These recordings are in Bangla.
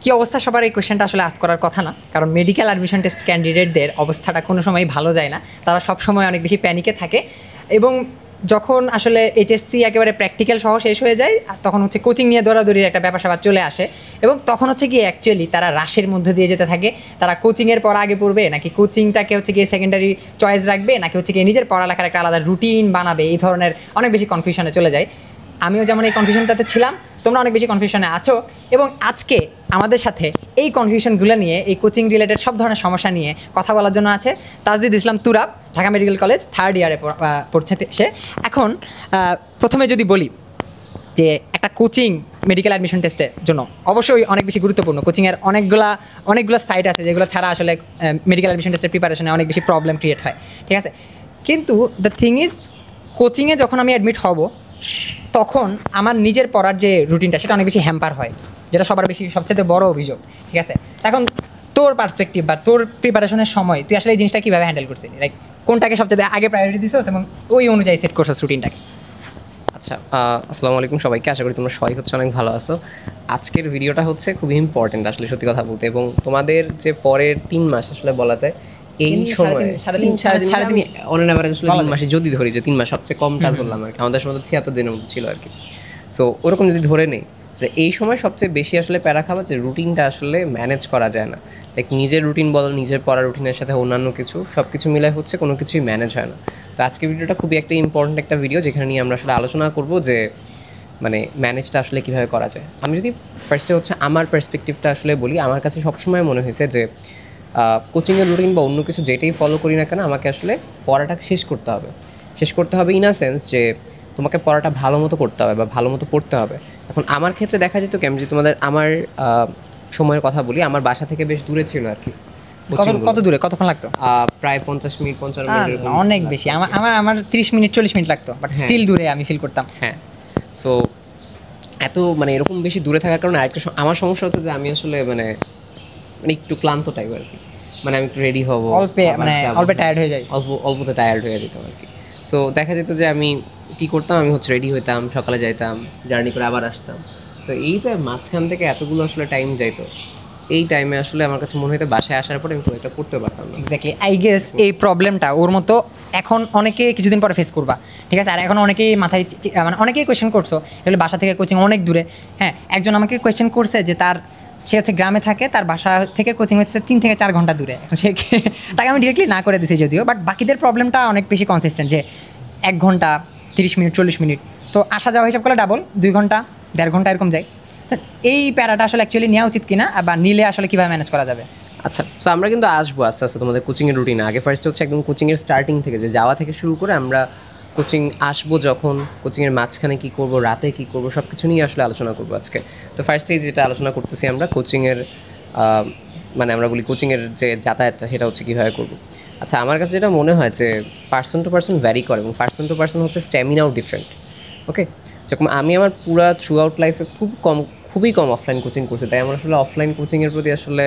কী অবস্থা সবার, এই কোয়েশ্চেনটা আসলে আস্ক করার কথা না, কারণ মেডিকেল অ্যাডমিশন টেস্ট ক্যান্ডিডেটদের অবস্থাটা কোনো সময় ভালো যায় না। তারা সব সময় অনেক বেশি প্যানিকে থাকে, এবং যখন আসলে এইচএসসি একেবারে প্র্যাকটিক্যাল সহ শেষ হয়ে যায়, তখন হচ্ছে কোচিং নিয়ে দৌড়াদৌড়ির একটা ব্যাপার স্যাপার চলে আসে, এবং তখন হচ্ছে গিয়ে অ্যাকচুয়ালি তারা রাশের মধ্যে দিয়ে যেতে থাকে। তারা কোচিংয়ের পর আগে পড়বে, নাকি কোচিংটাকে হচ্ছে গিয়ে সেকেন্ডারি চয়েস রাখবে, নাকি হচ্ছে গিয়ে নিজের পড়ালেখার একটা আলাদা রুটিন বানাবে, এই ধরনের অনেক বেশি কনফিউশনে চলে যায়। আমিও যেমন এই কনফিউশনটাতে ছিলাম, তোমরা অনেক বেশি কনফিউশনে আছো, এবং আজকে আমাদের সাথে এই কনফিউশনগুলো নিয়ে, এই কোচিং রিলেটেড সব ধরনের সমস্যা নিয়ে কথা বলার জন্য আছে Tajdid Islam Turab, Dhaka medical college 3rd ইয়ারে পড়ছে সে। এখন প্রথমে যদি বলি যে একটা কোচিং মেডিকেল অ্যাডমিশন টেস্টের জন্য অবশ্যই অনেক বেশি গুরুত্বপূর্ণ। কোচিংয়ের অনেকগুলো সাইট আছে যেগুলো ছাড়া আসলে মেডিকেল অ্যাডমিশন টেস্টের প্রিপারেশনে অনেক বেশি প্রবলেম ক্রিয়েট হয়, ঠিক আছে। কিন্তু দ্য থিং ইজ, কোচিংয়ে যখন আমি অ্যাডমিট হব, তখন আমার নিজের পড়ার যে রুটিনটা সেটা অনেক বেশি হ্যাম্পার হয়, যেটা সবার বেশি সবচেয়ে বড় অভিযোগ, ঠিক আছে। এখন তোর পার্সপেক্টিভ বা তোর প্রিপারেশনের সময় তুই আসলে এই জিনিসটা কীভাবে হ্যান্ডেল করছিস, লাইক কোনটাকে সবচেয়ে আগে প্রায়োরিটি দিছিস এবং ওই অনুযায়ী সেট করছিস রুটিনটাকে? আচ্ছা, আসসালামু আলাইকুম সবাইকে, আশা করি তোমরা সবাই হচ্ছে অনেক ভালো আছো। আজকের ভিডিওটা হচ্ছে খুবই ইম্পর্টেন্ট আসলে, সত্যি কথা বলতে, এবং তোমাদের যে পরের 3 মাস আসলে বলা যায় এই সময় সাড়ে তিন অন অ্যান অ্যাভারেজ আসলে 3 মাসে যদি ধরি, যে 3 মাস সবচেয়ে কমটা ধরলাম আর কি, আমাদের সময় তো 76 দিনের মতো ছিল আর কি। সো ওরকম যদি ধরে নেই, তো এই সময় সবচেয়ে বেশি আসলে প্যারা খাওয়া যে রুটিনটা আসলে ম্যানেজ করা যায় না। লাইক নিজের রুটিন বলো, নিজের পড়ার রুটিনের সাথে অন্যান্য কিছু সব কিছু মিলাই হচ্ছে কোনো কিছুই ম্যানেজ হয় না। তো আজকের ভিডিওটা খুবই একটা ইম্পর্ট্যান্ট একটা ভিডিও, যেখানে নিয়ে আমরা আসলে আলোচনা করব যে মানে ম্যানেজটা আসলে কীভাবে করা যায়। আমি যদি ফার্স্টে হচ্ছে আমার পার্সপেক্টিভটা আসলে বলি, আমার কাছে সবসময় মনে হয়েছে যে কোচিংয়ের রুটিন বা অন্য কিছু যেটাই ফলো করি না কেন, আমাকে আসলে পড়াটা শেষ করতে হবে ইন আ সেন্স যে তোমাকে পড়াটা ভালো মতো করতে হবে বা ভালো মতো পড়তে হবে। এখন আমার ক্ষেত্রে দেখা যেত কি, আমি যদি আমার সময়ের কথা বলি, আমার বাসা থেকে বেশ দূরে ছিল আর কি। কত দূরে, কতক্ষণ লাগতো? প্রায় 50 মিনিট 55 মিনিট, অনেক বেশি। আমার 30 মিনিট 40 মিনিট লাগতো, বাট স্টিল দূরে আমি ফিল করতাম। হ্যাঁ, সো এত মানে এরকম বেশি দূরে থাকার কারণে আরেকটা আমার সমস্যা হতো যে আমি আসলে মানে একটু ক্লান্ত টাইপ আর কি। মানে আমি একটু রেডি হবো, অল্প টায়ার্ড হয়ে যাই, অল্পতে টায়ার্ড হয়ে যেতাম আর কি। সো দেখা যেত যে আমি কী করতাম, আমি হচ্ছে রেডি হইতাম, সকালে যাইতাম, জার্নি করে আবার আসতাম। তো এইটা মাঝখান থেকে এতগুলো আসলে টাইম যাইতো, এই টাইমে আসলে আমার কাছে মনে হতো বাসায় আসার পরে আমি খুব একটা পড়তে পারতাম না। এক্স্যাক্টলি, আই গেস এই প্রবলেমটা ওর মতো এখন অনেকে কিছুদিন পরে ফেস করবা, ঠিক আছে। আর এখন অনেকেই মাথায় মানে অনেকেই কোয়েশ্চেন করছো, এগুলো বাসা থেকে কোচিং অনেক দূরে। হ্যাঁ, একজন আমাকে কোয়েশ্চেন করছে যে সে হচ্ছে গ্রামে থাকে, তার বাসা থেকে কোচিং হচ্ছে 3 থেকে 4 ঘন্টা দূরে। এখন তাকে আমি ডিরেক্টলি না করে দিছি যদিও, বাট বাকিদের প্রবলেমটা অনেক বেশি কনসিস্টেন্ট, যে 1 ঘন্টা 30 মিনিট 40 মিনিট, তো আসা যাওয়া হিসাব করলে ডাবল 2 ঘন্টা 1.5 ঘন্টা এরকম যায়। তো এই প্যারাটা আসলে অ্যাকচুয়ালি নেওয়া উচিত কিনা, বা নিলে আসলে কীভাবে ম্যানেজ করা যাবে? আচ্ছা, সো আমরা কিন্তু আসবো আস্তে আস্তে তোমাদের কোচিংয়ের রুটিনে। আগে ফার্স্ট হচ্ছে একদম কোচিংয়ের স্টার্টিং থেকে, যে যাওয়া থেকে শুরু করে আমরা কোচিং আসবো, যখন কোচিংয়ের মাঝখানে কী করবো, রাতে কী করবো, সব কিছু নিয়ে আসলে আলোচনা করবো আজকে। তো ফার্স্টেই যেটা আলোচনা করতেছি আমরা কোচিংয়ের, মানে আমরা বলি কোচিংয়ের যে যাতায়াতটা, সেটা হচ্ছে কীভাবে করবো। আচ্ছা, আমার কাছে যেটা মনে হয় যে পার্সন টু পার্সন ভ্যারি করে, এবং পার্সন টু পার্সন হচ্ছে স্ট্যামিনাও ডিফারেন্ট। ওকে, যেরকম আমি আমার পুরা থ্রু আউট লাইফে খুবই কম অফলাইন কোচিং করছি, তাই আমার আসলে অফলাইন কোচিংয়ের প্রতি আসলে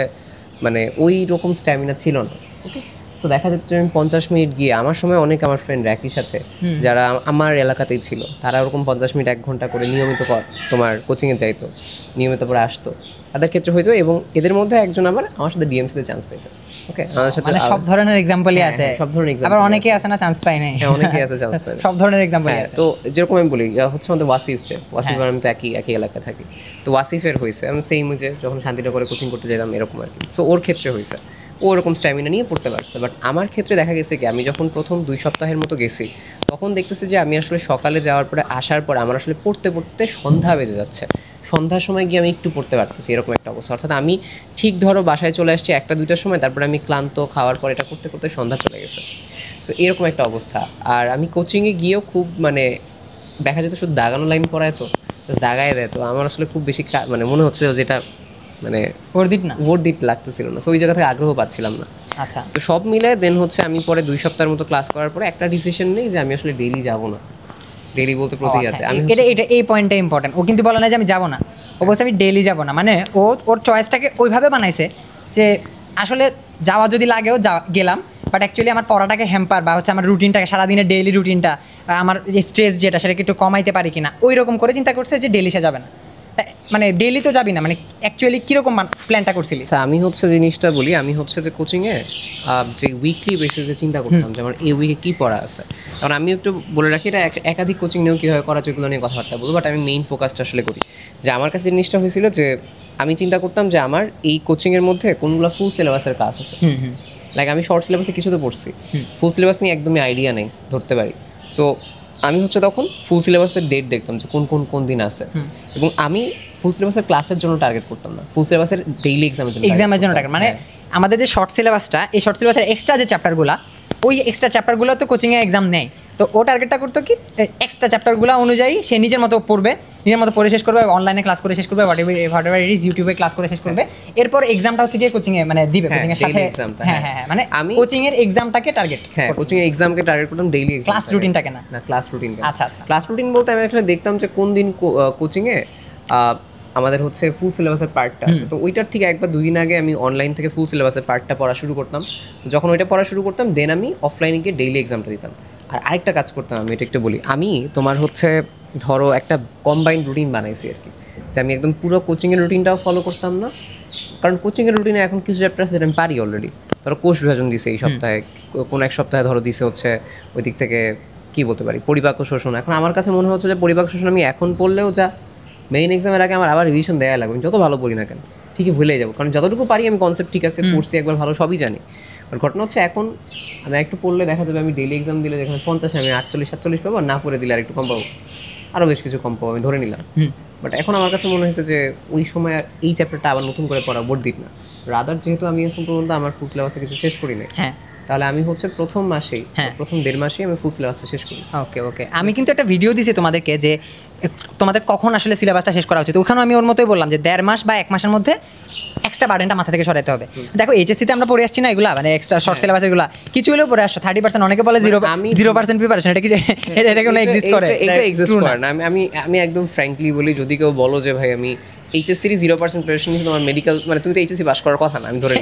মানে ওই রকম স্ট্যামিনা ছিল না। ওকে, সো দেখা যাচ্ছে আমি 50 মিনিট গিয়ে, আমার সময় অনেক আমার ফ্রেন্ড একই সাথে যারা আমার এলাকাতেই ছিল, তারা ওরকম 50 মিনিট 1 ঘন্টা করে নিয়মিত তোমার কোচিংয়ে যাইতো, নিয়মিত পরে আসতো, তাদের ক্ষেত্রে হয়তো। এবং এদের মধ্যে একজন আবার আমার সাথে ডিএমসিতে চান্স পেয়েছে। ওকে, আমার সাথে সব ধরনের এক্সাম্পলই আছে, সব ধরনের এক্সাম্পল, আবার অনেকেই আছে না চান্স পায় না। হ্যাঁ, অনেকেই আছে চান্স পায় না, সব ধরনের এক্সাম্পলই আছে। তো যেরকম আমি বলি হচ্ছে আমাদের ওয়াসিফ আর আমি তো একই এলাকায় থাকি। তো ওয়াসিফের হয়েছে আমি সেম, যে যখন শান্তিনগরে কোচিং করতে যেতাম এরকম আর কি। সো ওর ক্ষেত্রে হয়েছে, ও ওরকম স্ট্যামিনা নিয়ে পড়তে পারছে। বাট আমার ক্ষেত্রে দেখা গেছে কি, আমি যখন প্রথম 2 সপ্তাহের মতো গেছি, তখন দেখতেছি যে আমি আসলে সকালে যাওয়ার পরে আসার পরে আমার আসলে পড়তে সন্ধ্যা বেজে যাচ্ছে। সন্ধ্যার সময় গিয়ে আমি একটু পড়তে পারতেছি, এরকম একটা অবস্থা। অর্থাৎ আমি ঠিক ধরো বাসায় চলে আসছি 1টা-2টার সময়, তারপরে আমি ক্লান্ত, খাওয়ার পর এটা করতে করতে সন্ধ্যা চলে গেছে। সো এরকম একটা অবস্থা। আর আমি কোচিংয়ে গিয়েও খুব মানে দেখা যেত শুধু দাগানো লাইন পড়ায়, তো দাগায় দেয়, তো আমার আসলে খুব বেশি মানে মনে হচ্ছিল যেটা মানে ওর্দিট লাগতেছিল না। সো ওই জায়গা থেকে আগ্রহ পাচ্ছিলাম না। আচ্ছা, তো সব মিলে দেন হচ্ছে আমি পরে 2 সপ্তাহের মতো ক্লাস করার পরে একটা ডিসিশন নেই যে আমি আসলে ডেইলি যাব না। ডেইলি বলতে প্রতি রাতে। এটা এই পয়েন্টটা ইম্পর্টেন্ট। ও কিন্তু বলে না যে আমি যাব না, ও বলছে আমি ডেইলি যাব না। মানে ওর চয়েসটাকে ওইভাবে বানাইছে যে আসলে যাওয়া যদি লাগেও গেলাম, বাট অ্যাকচুয়ালি আমার পড়াটাকে হ্যাম্পার বা হচ্ছে আমার রুটিনটাকে, সারাদিনের ডেইলি রুটিনটা, আমার যে স্ট্রেস যেটা, সেটাকে একটু কমাইতে পারি কিনা, ওই রকম করে চিন্তা করছে যে ডেইলি সে যাবে না। মানে ডেইলি তো যাবি না, মানে অ্যাকচুয়ালি কীরকম প্ল্যানটা করছিলি? আচ্ছা আমি হচ্ছে জিনিসটা বলি, আমি হচ্ছে যে কোচিংয়ে যে উইকলি বেসিসে চিন্তা করতাম যে আমার এই উইকে কী পড়া আছে। কারণ আমি একটু বলে রাখি এটা একাধিক কোচিং নিয়েও কীভাবে করা যায় এগুলো নিয়ে কথাবার্তা বলবো, বাট আমি মেইন ফোকাসটা আসলে করি যে আমার কাছে জিনিসটা হয়েছিল যে আমি চিন্তা করতাম যে আমার এই কোচিংয়ের মধ্যে কোনগুলো ফুল সিলেবাসের ক্লাস আছে। লাইক আমি শর্ট সিলেবাসে কিছু তো পড়ছি, ফুল সিলেবাস নিয়ে একদমই আইডিয়া নেই ধরতে পারি। সো আমি হচ্ছে তখন ফুল সিলেবাসের ডেট দেখতাম যে কোন দিন আছে, এবং আমি ফুল সিলেবাসের ক্লাসের জন্য টার্গেট করতাম না, ফুল সিলেবাসের ডেইলি এক্সামের জন্য টার্গেট। মানে আমাদের যে শর্ট সিলেবাসটা, এই শর্ট সিলেবাসের এক্সট্রা যে চ্যাপ্টারগুলো, ওই এক্সট্রা চ্যাপ্টারগুলো তো কোচিংয়ে এক্সাম নেই, তো ও টার্গেটটা করতো কি এক্সট্রা চ্যাপ্টারগুলো অনুযায়ী সে নিজের মতো পড়বে, নিজের মতো পড়ে শেষ করবে, অনলাইনে ক্লাস করে শেষ করবে, হোয়াট এভার ইট ইজ, ইউটিউবে ক্লাস করে শেষ করবে। এরপর এক্সামটা হচ্ছে গিয়ে কোচিংয়ে মানে দিবে, কোচিংয়ের সাথে। হ্যাঁ, মানে আমি কোচিংয়ের এক্সামটাকে টার্গেট, কোচিংয়ের এক্সামকে টার্গেট করতাম, ডেইলি ক্লাস রুটিনটাকে না ক্লাস রুটিন। আচ্ছা, ক্লাস রুটিন বলতে আমি একটা দেখতাম যে কোন দিন কোচিংয়ে আমাদের হচ্ছে ফুল সিলেবাসের পার্টটা আছে, তো ওইটার ঠিক একবার 2 দিন আগে আমি অনলাইন থেকে ফুল সিলেবাসের পার্টটা পড়া শুরু করতাম। তো যখন ওইটা পড়া শুরু করতাম দেন আমি অফলাইনে গিয়ে ডেইলি এক্সামটা দিতাম। আর আরেকটা কাজ করতাম আমি, এটা একটু বলি, আমি তোমার হচ্ছে ধরো একটা কম্বাইন্ড রুটিন বানাইছি আর কি, যে আমি একদম পুরো কোচিংয়ের রুটিনটাও ফলো করতাম না, কারণ কোচিংয়ের রুটিনে এখন কিছু চ্যাপ্টার আছে যেটা আমি পারি অলরেডি। ধরো কোষ বিভাজন দিছে এই সপ্তাহে, কোন এক সপ্তাহে ধরো দিছে হচ্ছে ওই দিক থেকে কী বলতে পারি পরিপাক ও শোষণ। এখন আমার কাছে মনে হচ্ছে যে পরিপাক শোষণ আমি এখন পড়লেও যা মেইন এক্সামের আগে আমার আবার রিভিশন দেওয়া লাগবে, আমি যত ভালো পড়ি না কেন ঠিকই ভুলে যাবো, কারণ যতটুকু পারি আমি কনসেপ্ট ঠিক আছে পড়ছি একবার ভালো সবই জানি। আর ঘটনা হচ্ছে এখন আমি একটু পড়লে দেখা যাবে আমি ডেইলি এক্সাম দিলে যেখানে 50 আমি 48-47 পাবো, না পড়ে দিলে আর একটু কম পাবো, আরও বেশ কিছু কম পাবো, আমি ধরে নিলাম। বাট এখন আমার কাছে মনে হয়েছে যে ওই সময় এই চ্যাপ্টারটা আবার নতুন করে পড়া বোর্ড দিক না, রাদার যেহেতু আমি এখন পর্যন্ত আমার ফুল সিলেবাসে কিছু শেষ করি না, তাহলে আমি হচ্ছে প্রথম 1.5 মাসেই আমি ফুল সিলেবাসটা শেষ করি। ওকে আমি কিন্তু একটা ভিডিও দিছি তোমাদেরকে যে তোমাদের কখন আসলে সিলেবাসটা শেষ করা উচিত, ওখানে আমি ওর মতোই বললাম যে 1.5 মাস বা 1 মাসের মধ্যে এক্সট্রা বার্ডেনটা মাথা থেকে সরাতে হবে। দেখো এইচএসসিতে আমরা পড়ে আসছি না এগুলা, মানে এক্সট্রা শর্ট সিলেবাস এগুলা কিছু হলেও পড়ে আসছো 30%, অনেকে বলে 0% প্রিপারেশন, এটা কি এটা কোনো এক্সিস্ট করে? এটা এক্সিস্ট করে না। আমি একদম ফ্র্যাঙ্কলি বলি, যদি কেউ বলো যে ভাই আমি এইচএসসির 0% প্রিপারেশন নিয়েছি, তোমার মেডিকেল মানে তুমি তো এইচএসসি পাস করার কথা না, আমি ধরে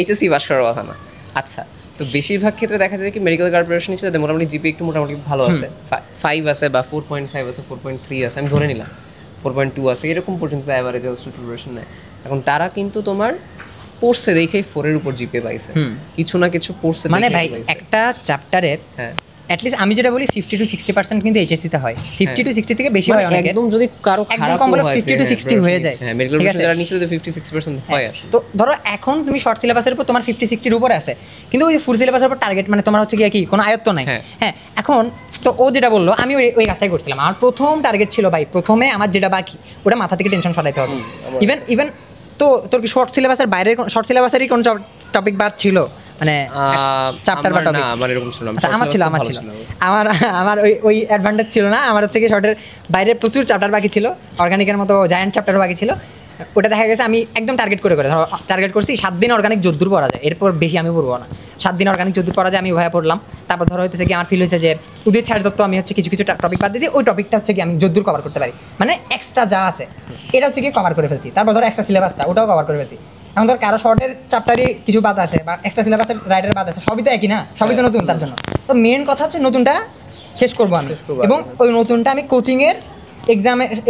এইচএসসি পাস করার কথা না। আচ্ছা, তো বেশিরভাগ ক্ষেত্রে দেখা যায় কি মেডিকেল প্রিপারেশন নিচ্ছে তাদের মোটামুটি জিপি একটু মোটামুটি ভালো আছে, 5 আছে বা 4.5 আছে, 4.3 আছে, আমি ধরে নিলাম 4.2 আছে, এরকম পর্যন্ত অ্যাভারেজ প্রিপারেশন নেয়। এখন তারা কিন্তু তোমার পড়ছে দেখেই 4 এর উপর জিপি পাইছে, কিছু না কিছু পড়ছে। মানে ভাই একটা চ্যাপ্টারের অ্যাটলিস্ট আমি যেটা বলি 50 to 60% কিন্তু এইচএসসিতে হয়, 50 to 60 থেকে বেশি হয় অনেকে, একদম যদি কারো একদম কম হলে 50 to 60 হয়ে যায়। হ্যাঁ, মেডিকেল প্রিপারেশন যারা নিচে 50-60% হয় আসলে। তো ধরো এখন তুমি শর্ট সিলেবাসের উপর তোমার 50-60 এর উপরে আছে, কিন্তু ওই ফুল সিলেবাসের উপর টার্গেট মানে তোমার হচ্ছে কি কোনো আয়ত্ত নাই। হ্যাঁ, এখন তো ও যেটা বললো আমি ওই কাজটাই করছিলাম। আমার প্রথম টার্গেট ছিল ভাই, প্রথমে আমার যেটা বাকি ওটা মাথা থেকে টেনশন সরাইতে হবে। ইভেন তো তোর কি শর্ট সিলেবাসের বাইরের শর্ট সিলেবাসেরই কোনো টপিক বাদ ছিল মানে চ্যাপ্টার বা টপিক? আমার এরকম ছিল না, আমার ছিল আমার ওই অ্যাডভান্টেজ ছিল না। আমার হচ্ছে কি শর্টের বাইরে প্রচুর চ্যাপ্টার বাকি ছিল, অর্গানিকের মতো জায়ান্ট চ্যাপ্টারও বাকি ছিল। ওটা দেখা গেছে আমি একদম টার্গেট করে ধরো টার্গেট করছি 7 দিন অর্গানিক যদ্দূর পড়া যায়, এরপর বেশি আমি পড়বো না। 7 দিন অর্গানিক যদ্দূর পড়া যায় আমি ওভাবে পড়লাম। তারপর ধরো হচ্ছে কি আমার ফিল হয়েছে যে উদিত ছাড় দত্ত আমি হচ্ছে কিছু টপিক বাদ দিয়েছি, ওই টপিকটা হচ্ছে কি আমি যদ্দূর কভার করতে পারি, মানে এক্সট্রা যা আছে এটা হচ্ছে কি কভার করে ফেলছি। তারপর ধরো এক্সট্রা সিলেবাসটা ওটাও কভার করে ফেলছি। এখন ধর কারো শর্টের চ্যাপ্টারই কিছু বাদ আছে বা এক্সট্রা সিলেবাসের রাইডের বাদ আছে, সবই তো একই না, সবই তো নতুন। তার জন্য তো মেন কথা হচ্ছে নতুনটা শেষ করবো আমি, এবং ওই নতুনটা আমি কোচিংয়ের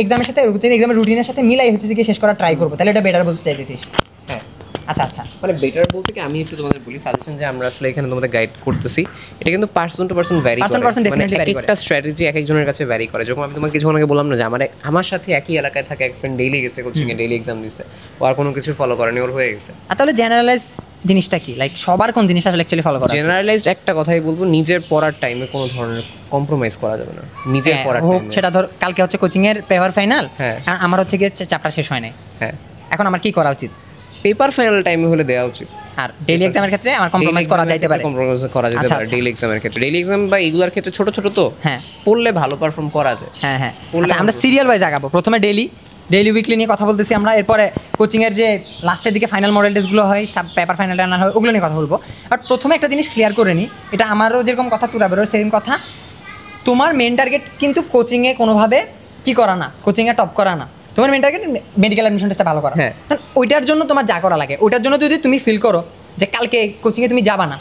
এক্সামের সাথে এক্সামের রুটিনের সাথে মিলাই হচ্ছে কি শেষ করার ট্রাই করবো। তাহলে এটা বেটার বলতে চাইতেছিস? হ্যাঁ, আচ্ছা মানে বেটার বলতে কি আমি একটু তোমাদের বলি সাজেশন যে আমরা আসলে এখানে তোমাদের গাইড করতেছি, এটা কিন্তু পার্সন টু পার্সন ভ্যারি করে, মানে একটা স্ট্র্যাটেজি এক একজনের কাছে ভ্যারি করে। যখন আমি তোমাকে কিছুক্ষণ আগে বললাম না যে আমার সাথে একই এলাকায় থাকে এক ফ্রেন্ড ডেইলি গেছে কোচিংয়ে, ডেইলি এক্সাম দিচ্ছে, ও আর কোনো কিছু ফলো করেনি, ওর হয়ে গেছে। তাহলে জেনারেলাইজ জিনিসটা কি, লাইক সবার কোন জিনিসটা আসলে অ্যাকচুয়ালি ফলো করা? জেনারেলাইজড একটা কথাই বলবো, নিজের পড়ার টাইমে কোনো ধরনের কম্প্রোমাইজ করা যাবে না। নিজের পড়ার টাইমে সেটা ধর কালকে হচ্ছে কোচিংয়ের পেপার ফাইনাল, আর আমার হচ্ছে গিয়ে চ্যাপ্টার শেষ হয় নাই, হ্যাঁ, এখন আমার কি করা উচিত? পেপার ফাইনাল টাইমে হলে দেওয়া উচিত। আর ডেইলি এক্সামের ক্ষেত্রে আমার কম্প্রোমাইজ করা যেতে পারে, ডেইলি এক্সামের ক্ষেত্রে, ডেইলি এক্সাম বা এগুলার ক্ষেত্রে ছোট ছোট তো পড়লে ভালো পারফর্ম করা যায়। হ্যাঁ, আমরা সিরিয়াল ওয়াইজ আগাবো। প্রথমে ডেইলি উইকলি নিয়ে কথা বলতেছি আমরা, এরপরে কোচিংয়ের যে লাস্টের দিকে ফাইনাল মডেল টেস্টগুলো হয়, সাব পেপার ফাইনাল রান্না হয়, ওগুলো নিয়ে কথা বলবো। বাট প্রথমে একটা জিনিস ক্লিয়ার করে নিই, এটা আমারও যেরকম কথা তুরাবেরও সেম কথা, তোমার মেন টার্গেট কিন্তু কোচিংয়ে কোনোভাবে কি করা না, কোচিংয়ে টপ করা না, তোমার মেন টার্গেট মেডিকেল অ্যাডমিশন টেস্টটা ভালো করা। ওইটার জন্য তোমার যা করা লাগে, ওইটার জন্য যদি তুমি ফিল করো যে কালকে কোচিংয়ে তুমি যাবা না,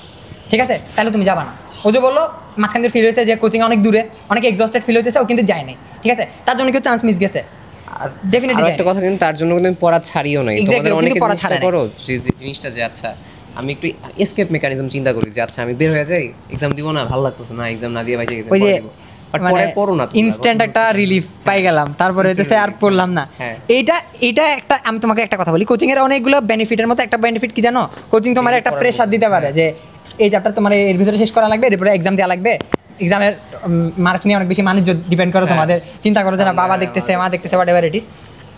ঠিক আছে, তাহলে তুমি যাবা না। ও যে বললো মাঝখান দিয়ে ফিল হয়েছে যে কোচিং অনেক দূরে, অনেক এক্সস্টেড ফিল হইতেছে, ও কিন্তু যায় নাই, ঠিক আছে, তার জন্য কেউ চান্স মিস গেছে। আর ডেফিনেটলি একটা কথা কিন্তু তার জন্য কিন্তু আমি পড়া ছাড়িও নাই। Exactly, তোমাদের ও কিন্তু অনেকে পড়া চেষ্টা ছাড়ে নাই। করো যে জিনিসটা যে আচ্ছা আমি একটু এসকেপ মেকানিজম চিন্তা করি যে আচ্ছা আমি বের হয়ে যাই, এক্সাম দিব না, ভালো লাগতেছে না, এক্সাম না দিয়ে বাইরে গেছে, ওই যে বাট মানে পরে পড়ো না, ইনস্ট্যান্ট একটা রিলিফ পাই গেলাম, তারপরে হইতেছে আর পড়লাম না। হ্যাঁ। এইটা একটা, আমি তোমাকে একটা কথা বলি, কোচিং এর অনেকগুলো বেনিফিটের মধ্যে একটা বেনিফিট কি জানো, কোচিং তোমার একটা প্রেশার দিতে পারে যে এই চ্যাপ্টার তোমার এর ভিতরে শেষ করা লাগবে, এরপরে এক্সাম দেওয়া লাগবে, এক্সামের মার্কস নিয়ে অনেক বেশি মানুষ ডিপেন্ড করে তোমাদের, চিন্তা করো যে না বাবা দেখতেছে, মা দেখতেছে, হোয়াট এভার ইট ইজ।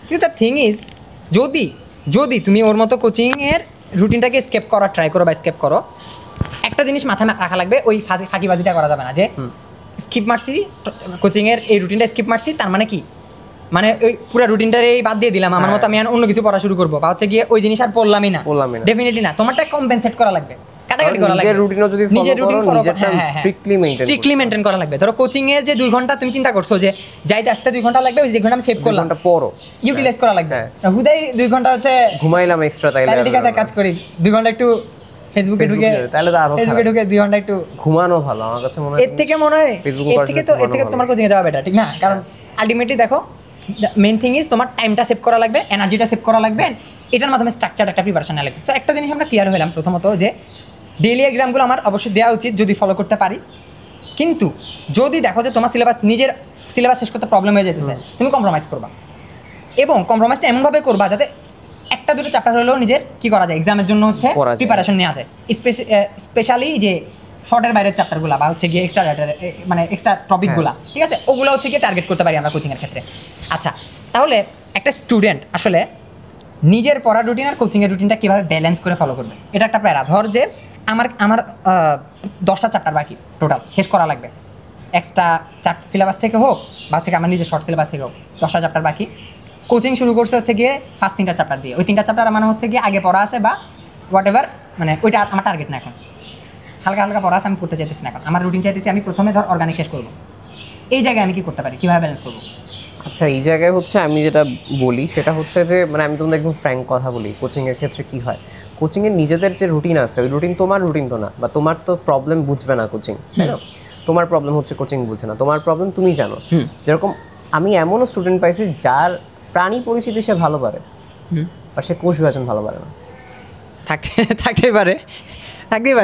কিন্তু দ্য থিং ইজ, যদি তুমি ওর মতো কোচিংয়ের রুটিনটাকে স্কেপ করার ট্রাই করো বা স্কেপ করো, একটা জিনিস মাথায় রাখা লাগবে, ওই ফাঁকিবাজিটা করা যাবে না যে স্কিপ মারছি কোচিংয়ের এই রুটিনটা স্কিপ মারছি, তার মানে কি, মানে ওই পুরো রুটিনটাই বাদ দিয়ে দিলাম, আমার মতো আমি অন্য কিছু পড়া শুরু করবো, বা হচ্ছে গিয়ে ওই জিনিস আর পড়লামই না। ডেফিনেটলি না, তোমারটা কম্পেনসেট করা লাগবে, কাটাকাটি করা লাগবে, নিজের রুটিন ফলো স্ট্রিক্টলি মেনটেন করা লাগবে। ধরো কোচিং এর যে 2 ঘন্টা তুমি চিন্তা করছো যে যাইতে আসতে 2 ঘন্টা লাগবে, ওই 2 ঘন্টা আমি সেভ করলাম, পড়ো ইউটিলাইজ করা লাগবে। হুদাই 2 ঘন্টা হচ্ছে ঘুমাইলাম এক্সট্রা, তাইলে ঠিক আছে কাজ করি, 2 ঘন্টা একটু ফেসবুকে ঢুকে, তাহলে তো আরো ফেসবুকে ঢুকে 2 ঘন্টা একটু ঘুমানো ভালো আমার কাছে মনে হয়। এর থেকে তোমার কোচিং এ যাওয়া বেটার, ঠিক না? কারণ আলটিমেটলি দেখো, মেইন থিং ইজ তোমার টাইমটা সেভ করা লাগবে, এনার্জিটা সেভ করা লাগবে, এটার মাধ্যমে স্ট্রাকচার একটা প্রিপারেশন নেওয়া লাগবে। সো একটা জিনিস আমরা ক্লিয়ার হলাম প্রথমত যে ডেইলি এক্সামগুলো আমার অবশ্যই দেওয়া উচিত যদি ফলো করতে পারি, কিন্তু যদি দেখো যে তোমার নিজের সিলেবাস শেষ করতে প্রবলেম হয়ে যেতেছে, তুমি কম্প্রোমাইজ করবা, এবং কম্প্রোমাইজটা এমনভাবে করবা যাতে 1-2 চ্যাপ্টার হলেও নিজের কি করা যায়, এক্সামের জন্য হচ্ছে প্রিপারেশন নেওয়া যায়। স্পেশালি যে শর্টের বাইরের চ্যাপ্টারগুলো বা হচ্ছে গিয়ে এক্সট্রা মানে এক্সট্রা টপিকগুলো, ঠিক আছে, ওগুলো হচ্ছে গিয়ে টার্গেট করতে পারি আমরা কোচিংয়ের ক্ষেত্রে। আচ্ছা, তাহলে একটা স্টুডেন্ট আসলে নিজের পড়ার রুটিন আর কোচিংয়ের রুটিনটা কীভাবে ব্যালেন্স করে ফলো করবে, এটা একটা প্যারা। ধর যে আমার 10টা চ্যাপ্টার বাকি টোটাল শেষ করা লাগবে, এক্সট্রা সিলেবাস থেকে হোক বা হচ্ছে আমার নিজের শর্ট সিলেবাস থেকে হোক, 10টা চ্যাপ্টার বাকি। কোচিং শুরু করছে হচ্ছে গিয়ে ফার্স্ট 3টা চ্যাপ্টার দিয়ে, ওই 3টা চ্যাপ্টার মানে হচ্ছে গিয়ে আগে পড়া আছে বা হোয়াট এভার, মানে ওইটা আমার টার্গেট না, এখন হালকা হালকা পড়া আছে, আমি পড়তে চাইতেছি না, এখন আমার রুটিন চাইতেছি আমি প্রথমে ধর অর্গানিক শেষ করবো। এই জায়গায় আমি কি করতে পারি, কীভাবে ব্যালেন্স করবো? আচ্ছা, এই জায়গায় হচ্ছে আমি যেটা বলি সেটা হচ্ছে যে মানে আমি তোমাদের একদম ফ্র্যাঙ্ক কথা বলি, কোচিংয়ের ক্ষেত্রে কী হয়, কোচিংয়ের নিজেদের যে রুটিন আছে ওই রুটিন তোমার রুটিন তো না, বা তোমার তো প্রবলেম বুঝবে না কোচিং, তাই না? তোমার প্রবলেম হচ্ছে কোচিং বুঝে না, তোমার প্রবলেম তুমি জানো। যেরকম আমি এমনও স্টুডেন্ট পাইছি যার প্রাণী পরিচিতি সে ভালো পারে, আর সে কোষ বিভাজন ভালো পারে না। থাকতেই পারে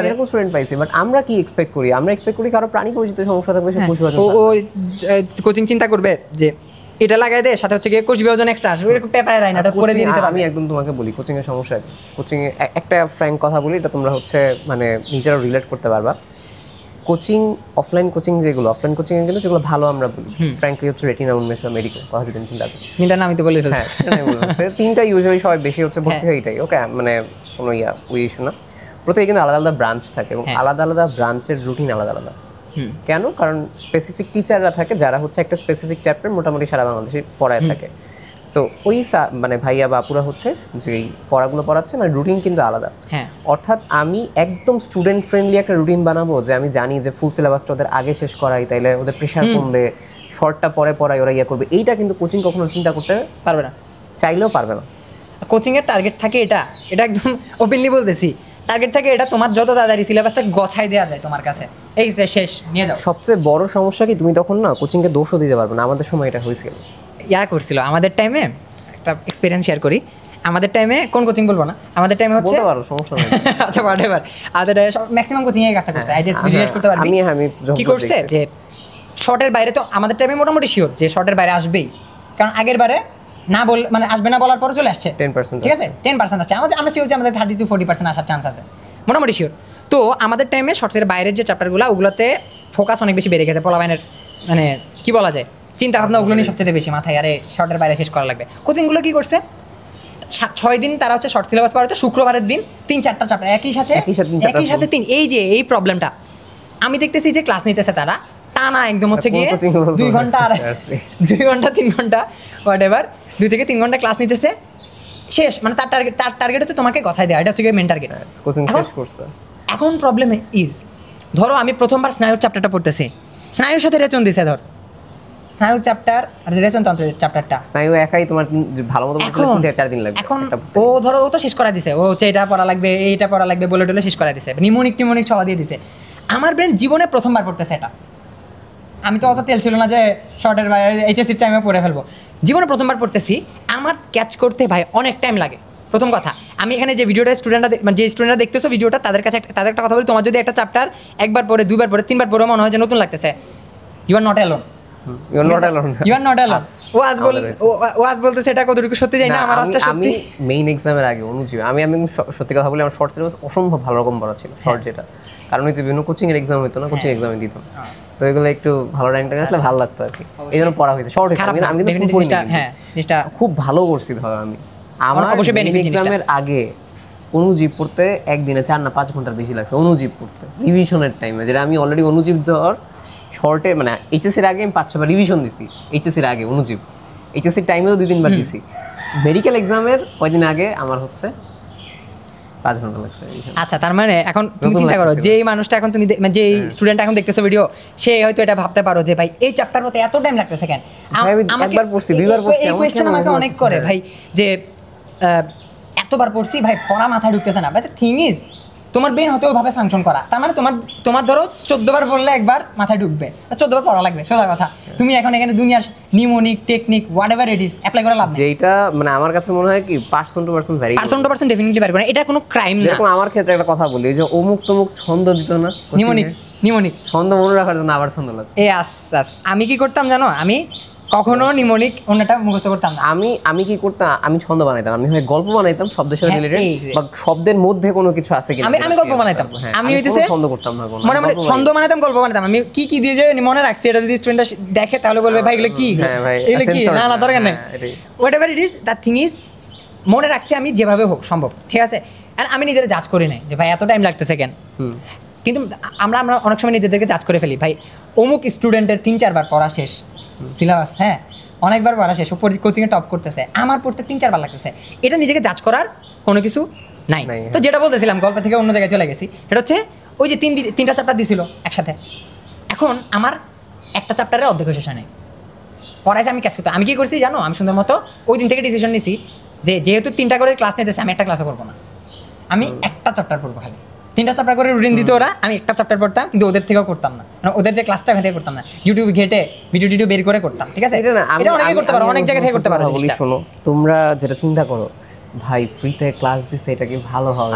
এরকম স্টুডেন্ট পাইছি। বাট আমরা কি এক্সপেক্ট করি, আমরা এক্সপেক্ট করি কারো প্রাণী পরিচিতির সমস্যা থাকবে, সে কোষ বিভাজন ও কোচিং চিন্তা করবে যে এটা লাগাই দে, সাথে হচ্ছে গিয়ে কোষ বিভাজন এক্সট্রা এরকম পেপারে রাইনাটা করে দিয়ে দিতে পারবে। আমি একদম তোমাকে বলি কোচিং এর সমস্যা, কোচিং এ একটা ফ্র্যাঙ্ক কথা বলি, এটা তোমরা হচ্ছে মানে নিজেরা রিলেট করতে পারবা। কোচিং অফলাইন কোচিং যেগুলো, অফলাইন কোচিং এর কিন্তু যেগুলো ভালো আমরা বলি ফ্র্যাঙ্কলি হচ্ছে রেটিনা, উন্মেষ বা মেডিকেল, কথা যদি চিন্তা করি, তিনটা নাম আমি তো বলে ফেলছি। হ্যাঁ, 3টা ইউজুয়ালি সবাই বেশি হচ্ছে ভর্তি হয় এটাই, ওকে, মানে কোনো ওই ইস্যু না। প্রত্যেকে কিন্তু আলাদা আলাদা ব্রাঞ্চ থাকে এবং আলাদা আলাদা ব্রাঞ্চের রুটিন আলাদা আলাদা। কেন? কারণ স্পেসিফিক টিচাররা থাকে যারা হচ্ছে একটা স্পেসিফিক চ্যাপ্টার মোটামুটি সারা বাংলাদেশে পড়ায় থাকে। সো ওই মানে ভাইয়া বাপুরা হচ্ছে যে পড়াগুলো পড়াচ্ছে, মানে রুটিন কিন্তু আলাদা। অর্থাৎ আমি একদম স্টুডেন্ট ফ্রেন্ডলি একটা রুটিন বানাবো যে আমি জানি যে ফুল সিলেবাসটা ওদের আগে শেষ করাই, তাইলে ওদের প্রেশার কমবে, শর্টটা পরে পড়াই, ওরা ইয়ে করবে। এইটা কিন্তু কোচিং কখনো চিন্তা করতে পারবে না, চাইলেও পারবে না। কোচিংয়ের টার্গেট থাকে এটা একদম ওপেনলি বলতেছি, টার্গেট থাকে এটা তোমার যত তাড়াতাড়ি সিলেবাসটা গছাই দেওয়া যায় তোমার কাছে, এই শেষ নিয়ে যাও। সবচেয়ে বড় সমস্যা কি, তুমি তখন না কোচিংকে দোষও দিতে পারবে না। আমাদের সময় এটা হয়েছিল, করছিল আমাদের টাইমে, একটা এক্সপিরিয়েন্স শেয়ার করি। আমাদের টাইমে কোন কোচিং বলবো না, আমাদের টাইমে হচ্ছে সমস্যা নেই। আচ্ছা হোয়াটএভার, আমাদের ম্যাক্সিমাম কোচিং এর কাজটা করছে, আইডিয়াস রিলেট করতে পারবি। আমি কি করছে যে শর্টের বাইরে, তো আমাদের টাইমে মোটামুটি শিওর যে শর্টের বাইরে আসবেই, কারণ আগের বারে না মানে আসবে না বলার পরে চলে আসছে 10%, ঠিক আছে 10% আসছে, আমরা শিওর যে আমাদের 30-40% আসার চান্স আছে, মোটামুটি শিওর। তো আমাদের টাইমে শর্টসের বাইরের যে চ্যাপ্টারগুলো ওগুলোতে ফোকাস অনেক বেশি বেড়ে গেছে, পোলাবাইনের মানে কি বলা যায়, চিন্তা ভাবনা ওগুলো নিয়ে সবচেয়ে বেশি মাথায়, আরে শর্টের বাইরে শেষ করা লাগবে। কোচিংগুলো কি করছে, 6 দিন তারা হচ্ছে শর্ট সিলেবাস পড়াচ্ছে, শুক্রবারের দিন 3-4টা চ্যাপ্টার একই সাথে 3, এই যে এই প্রবলেমটা আমি দেখতেছি যে ক্লাস নিতেছে তারা টানা একদম হচ্ছে গিয়ে 2 ঘন্টা 3 ঘন্টা হোয়াট এভার 2 থেকে 3 ঘন্টা ক্লাস নিতেছে, শেষ মানে তার টার্গেট হচ্ছে তোমাকে গছাই দেওয়া, এটা হচ্ছে মেন টার্গেট। কোচিং শেষ করছে। এখন প্রবলেম ইজ, ধরো আমি প্রথমবার স্নায়ুর চ্যাপ্টারটা পড়তেছি, স্নায়ুর সাথে রেচন দিছে, ধর স্নায়ু চ্যাপ্টার আর রেচনতন্ত্রের চ্যাপ্টারটা, স্নায়ু একাই তোমার ভালো মতো 3-4 দিন লাগবে। এখন ও ধরো ও তো শেষ করা দিছে, ও হচ্ছে এটা পড়া লাগবে, এইটা পড়া লাগবে বলে টলে শেষ করা দিছে, নিমোনিক সহ দিয়ে দিছে। আমার ব্রেন জীবনে প্রথমবার পড়তেছে এটা, আমি তো অত তেল ছিল না যে শর্টের বাইরে এইচএসসির টাইমে পড়ে ফেলবো, জীবনে প্রথমবার পড়তেছি, আমার ক্যাচ করতে ভাই অনেক টাইম লাগে। প্রথম কথা, আমি এখানে যে ভিডিওটা মানে যে স্টুডেন্টরা দেখতেছো ভিডিওটা, তাদের কাছে তাদের একটা কথা বলি, তোমার যদি একটা চ্যাপ্টার একবার পড়ে, দুইবার পড়ে, তিনবার পড়ে মনে হয় যে নতুন লাগতেছে, you are not alone. You are not alone. You are not alone. ও আজ বলতেছে এটা কতটুকু সত্যি জানি না, আমার আজটা সত্যি। আমি মেইন এক্সামের আগে অনুজীব আমি সত্যি কথা বলি, আমার শর্ট সিলেবাস অসম্ভব ভালো রকম পড়া ছিল, শর্ট যেটা, কারণ হচ্ছে বিভিন্ন কোচিং এর এক্সাম হতো না, কোচিং এক্সামে দিতাম, তো এগুলো একটু ভালো র্যাঙ্কটা আসলে ভালো লাগতো আর কি, এই জন্য পড়া হয়েছে শর্ট। আমি কিন্তু জিনিসটা খুব ভালো করছি, ধরো আমি আমার অবশ্যই বেনিফিট এক্সামের আগে অনুজীব পড়তে একদিনে 4 না 5 ঘন্টার বেশি লাগছে, অনুজীব পড়তে রিভিশনের টাইমে, যেটা আমি অলরেডি অনুজীব ধর শর্টে মানে এইচএসসির আগে আমি 5-6 বার রিভিশন দিছি, এইচএসসির আগে অনুজীব, এইচএসসির টাইমেও 2-3 বার দিছি, মেডিকেল এক্সামের কয়দিন আগে আমার হচ্ছে 5 ঘন্টা লাগছে। আচ্ছা, তার মানে এখন তুমি চিন্তা করো, যে মানুষটা এখন তুমি যে স্টুডেন্ট এখন দেখতেছো ভিডিও, সে হয়তো এটা ভাবতে পারো যে ভাই এই চ্যাপ্টার মতে এত টাইম লাগতেছে কেন। আমাকে একবার পড়ছি, দুইবার পড়ছি, এই কোশ্চেন আমাকে অনেক করে ভাই, যে এতবার পড়ছি ভাই পড়া মাথায় ঢুকতেছে না। বাট থিং ইজ, তোমার ব্রেন হয়তো ওইভাবে ফাংশন করা, তার মানে তোমার ধরো 14 বার পড়লে একবার মাথায় ঢুকবে, 14 বার পড়া লাগবে, সোজা কথা। তুমি এখন এখানে দুনিয়ার pneumonic technique what ever it is apply করে লাভ নেই। যেটা মানে আমার কাছে মনে হয় কি person to person vary, person to person definitely vary করে, এটা কোনো ক্রাইম না। যেরকম আমার ক্ষেত্রে একটা কথা বলি, যে অমুক তমুক ছন্দ দিত না, নিউমোনিক ছন্দ মনে রাখার জন্য আবার ছন্দ লাগতো। আমি কি করতাম জানো, আমি কখনো নিউমোনিক অন্যটা মুখস্থ করতাম না। আমি কি করতাম, আমি ছন্দ বানাইতাম, আমি হয় গল্প বানাইতাম শব্দের সাথে রিলেটেড, বা শব্দের মধ্যে কোনো কিছু আছে কিনা, আমি গল্প বানাইতাম। আমি হইতেছে ছন্দ করতাম না, মানে ছন্দ বানাইতাম, গল্প বানাইতাম। আমি কি দিয়ে যে মনে রাখছি, এটা যদি স্টুডেন্টরা দেখে তাহলে বলবে ভাই এগুলো কি, এগুলো কি, না দরকার নেই, what ever it is. The thing is, মনে রাখছি আমি যেভাবে হোক সম্ভব, ঠিক আছে। আর আমি নিজেরা জাজ করি নাই যে ভাই এত টাইম লাগতেছে কেন। কিন্তু আমরা অনেক সময় নিজেদেরকে জাজ করে ফেলি, ভাই অমুক স্টুডেন্টের 3-4 বার পড়া শেষ সিলেবাস, হ্যাঁ অনেকবার পড়া শেষ, কোচিংয়ে টপ করতেছে, আমার পড়তে 3-4 বার লাগতেছে, এটা নিজেকে জাজ করার কোনো কিছু নাই। তো যেটা বলতেছিলাম, গল্প থেকে অন্য জায়গায় চলে গেছি, এটা হচ্ছে ওই যে 3টা চ্যাপ্টার দিছিল একসাথে, এখন আমার একটা চ্যাপ্টারের অর্ধেক শেষ নেই, পড়াইছে আমি ক্যাচ করতে। আমি কি করছি জানো, আমি সুন্দর মতো ওই দিন থেকে ডিসিশন নিছি যে যেহেতু 3টা করে ক্লাস নিতেছে, আমি একটা ক্লাসও করবো না, আমি একটা চ্যাপ্টার পড়বো খালি। 3টা চ্যাপ্টার করে রুটিন দিত ওরা, আমি একটা চ্যাপ্টার পড়তাম, কিন্তু ওদের থেকেও করতাম না, মানে ওদের যে ক্লাসটা ওখান থেকে করতাম না, ইউটিউব ঘেটে ভিডিও বের করে করতাম, ঠিক আছে। এটা অনেকে করতে পারো, অনেক জায়গা থেকে করতে পারো। শোনো, তোমরা যেটা চিন্তা করো, ভাই ফ্রিতে ক্লাস দিচ্ছে, এটা কি ভালো হবে?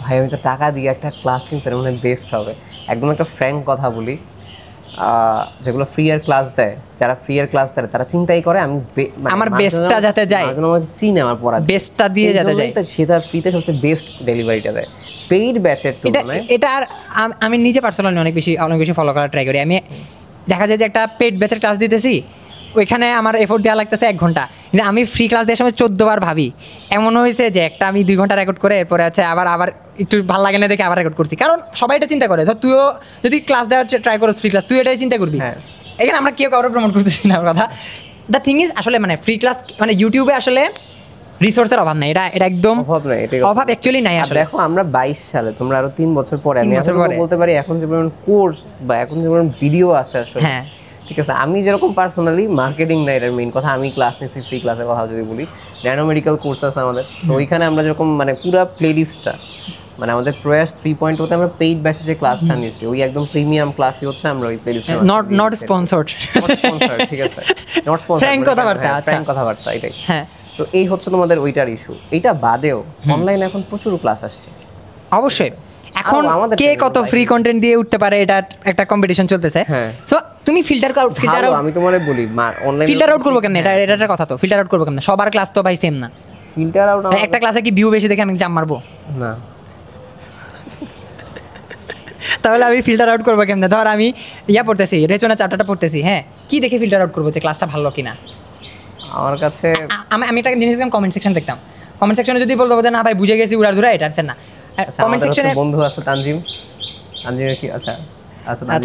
ভাই আমি তো টাকা দিয়ে একটা ক্লাস কিনছি, এটা মনে হয় বেস্ট হবে। একদম একটা ফ্র্যাঙ্ক কথা বলি, যেগুলো ফ্রি এর ক্লাস দেয়, যারা ফ্রি এর ক্লাস দেয় তারা চিন্তাই করে আমি আমার বেস্টটা যাতে যায়, আমাকে চিনে আমার পড়া বেস্টটা দিয়ে যাতে যায়, সে তার ফ্রিতে সবচেয়ে বেস্ট ডেলিভারিটা দেয় পেইড ব্যাচের তুলনায়। এটা আর আমি নিজে পার্সোনালি অনেক বেশি ফলো করার ট্রাই করি। আমি দেখা যায় যে একটা পেইড ব্যাচের ক্লাস দিতেছি, ওইখানে আমার এফোর্ট দেওয়া লাগতেছে 1 ঘন্টা, কিন্তু আমি ফ্রি ক্লাস দেওয়ার সময় 14 বার ভাবি। এমন হয়েছে যে একটা আমি 2 ঘন্টা রেকর্ড করে এরপরে আছে আবার একটু ভালো লাগে না দেখে আবার রেকর্ড করছি, কারণ সবাই এটা চিন্তা করে। ধর তুইও যদি ক্লাস দেওয়ার ট্রাই করো ফ্রি ক্লাস, তুই এটাই চিন্তা করবি। এখানে আমরা কেউ কারো প্রমোট করতেছি না কথা। দ্য থিং ইজ, আসলে মানে ফ্রি ক্লাস মানে ইউটিউবে আসলে রিসোর্সের অভাব নাই, এটা একদম অভাব অ্যাকচুয়ালি নাই আসলে। দেখো আমরা 22 সালে, তোমরা আরো 3 বছর পরে, আমি বলতে পারি এখন যে কোর্স বা এখন যে ভিডিও আছে আসলে, হ্যাঁ ঠিক আছে। আমি যেরকম পার্সোনালি মার্কেটিং না, এটার মেইন কথা, আমি ক্লাস নিচ্ছি, ফ্রি ক্লাসের কথা যদি বলি, ন্যানো মেডিকেল কোর্স আছে আমাদের, তো ওইখানে আমরা যেরকম মানে পুরো প্লেলিস্টটা, মানে আমাদের প্রয়াস 3.0 তে আমরা পেইড ব্যাচে যে ক্লাসটা নিয়েছি, ওই একদম প্রিমিয়াম ক্লাসই হচ্ছে আমরা ওই প্লেলিস্টে, নট স্পন্সরড, ঠিক আছে, নট স্পন্সরড, ফ্র্যাঙ্ক কথাবার্তা, ফ্র্যাঙ্ক কথাবার্তা, এটাই। হ্যাঁ, তো এই হচ্ছে তোমাদের ওইটার ইস্যু। এটা বাদেও অনলাইনে এখন প্রচুর ক্লাস আসছে, অবশ্যই। এখন কে কত ফ্রি কন্টেন্ট দিয়ে উঠতে পারে, এটা একটা কম্পিটিশন চলতেছে। সো তুমি ফিল্টার আউট, আমি তোমারে বলি অনলাইন ফিল্টার আউট করবো কেমনে, এটা একটা কথা। তো ফিল্টার আউট করবো কেমনে, সবার ক্লাস তো ভাই সেম না। ফিল্টার আউট, একটা ক্লাসে কি ভিউ বেশি দেখে আমি জাম্প মারবো না, তাহলে আমি ফিল্টার আউট করবো কেমনে? ধর আমি পড়তেছি, রেচনা চ্যাপ্টারটা পড়তেছি, হ্যাঁ কি দেখে ফিল্টার আউট করবো যে ক্লাসটা ভালো কিনা? আমার কাছে আমি একটা জিনিস দেখতাম, কমেন্ট সেকশন দেখতাম। কমেন্ট সেকশনে যদি বলতো যে না ভাই বুঝে গেছি উড়ার ধুরা, এটা আছে না। কমেন্ট সেকশনে বন্ধু আছে তানজিম কি, আচ্ছা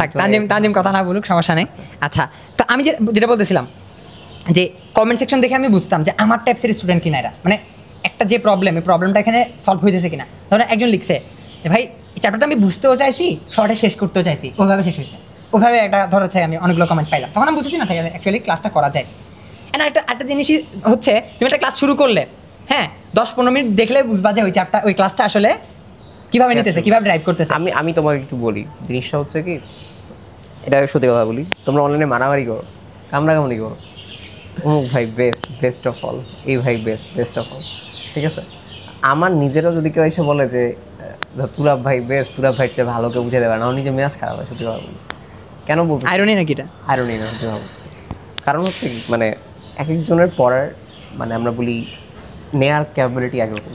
থাক, তানজিম কথা না বলুক, সমস্যা নেই। আচ্ছা, তো আমি যেটা বলতেছিলাম যে কমেন্ট সেকশন দেখে আমি বুঝতাম যে আমার টাইপসের স্টুডেন্ট কিনা এরা, মানে একটা যে প্রবলেম, এই প্রবলেমটা এখানে সলভ হইতেছে কিনা। ধরেন একজন লিখছে যে ভাই এই চ্যাপ্টারটা আমি বুঝতেও চাইছি, শর্টে শেষ করতেও চাইছি, ওইভাবে শেষ হয়েছে, ওইভাবে একটা ধরো চাই আমি অনেকগুলো কমেন্ট পাইলাম, তখন আমি বুঝেছি না ঠিক আছে অ্যাকচুয়ালি ক্লাসটা করা যায়। না একটা জিনিসই হচ্ছে, তুমি একটা ক্লাস শুরু করলে, হ্যাঁ 10-15 মিনিট দেখলে বুঝবা যে ওই ক্লাসটা আসলে কীভাবে নিতেছে, কীভাবে ড্রাইভ করতেছে। আমি তোমাকে একটু বলি, জিনিসটা হচ্ছে কি, এটা সত্যি কথা বলি, তোমরা অনলাইনে মারামারি করো, কামড়াকামড়ি করো, অমুক ভাই বেস্ট অফ অল, এই ভাই বেস্ট অফ অল, ঠিক আছে। আমার নিজেরও যদি কেউ এসে বলে যে তুরাব ভাই বেস্ট, তুরাব ভাই চেয়ে ভালো কেউ বুঝে দেবে না, আমার নিজের মেজাজ খারাপ হয় সত্যি কথা বলি। কেন বলছি আইরনি নাকি এটা? আইরনি না, সত্যি কথা বলছি। কারণ হচ্ছে কি, মানে এক একজনের পড়ার মানে আমরা বলি নেয়ার ক্যাপাবিলিটি একরকম।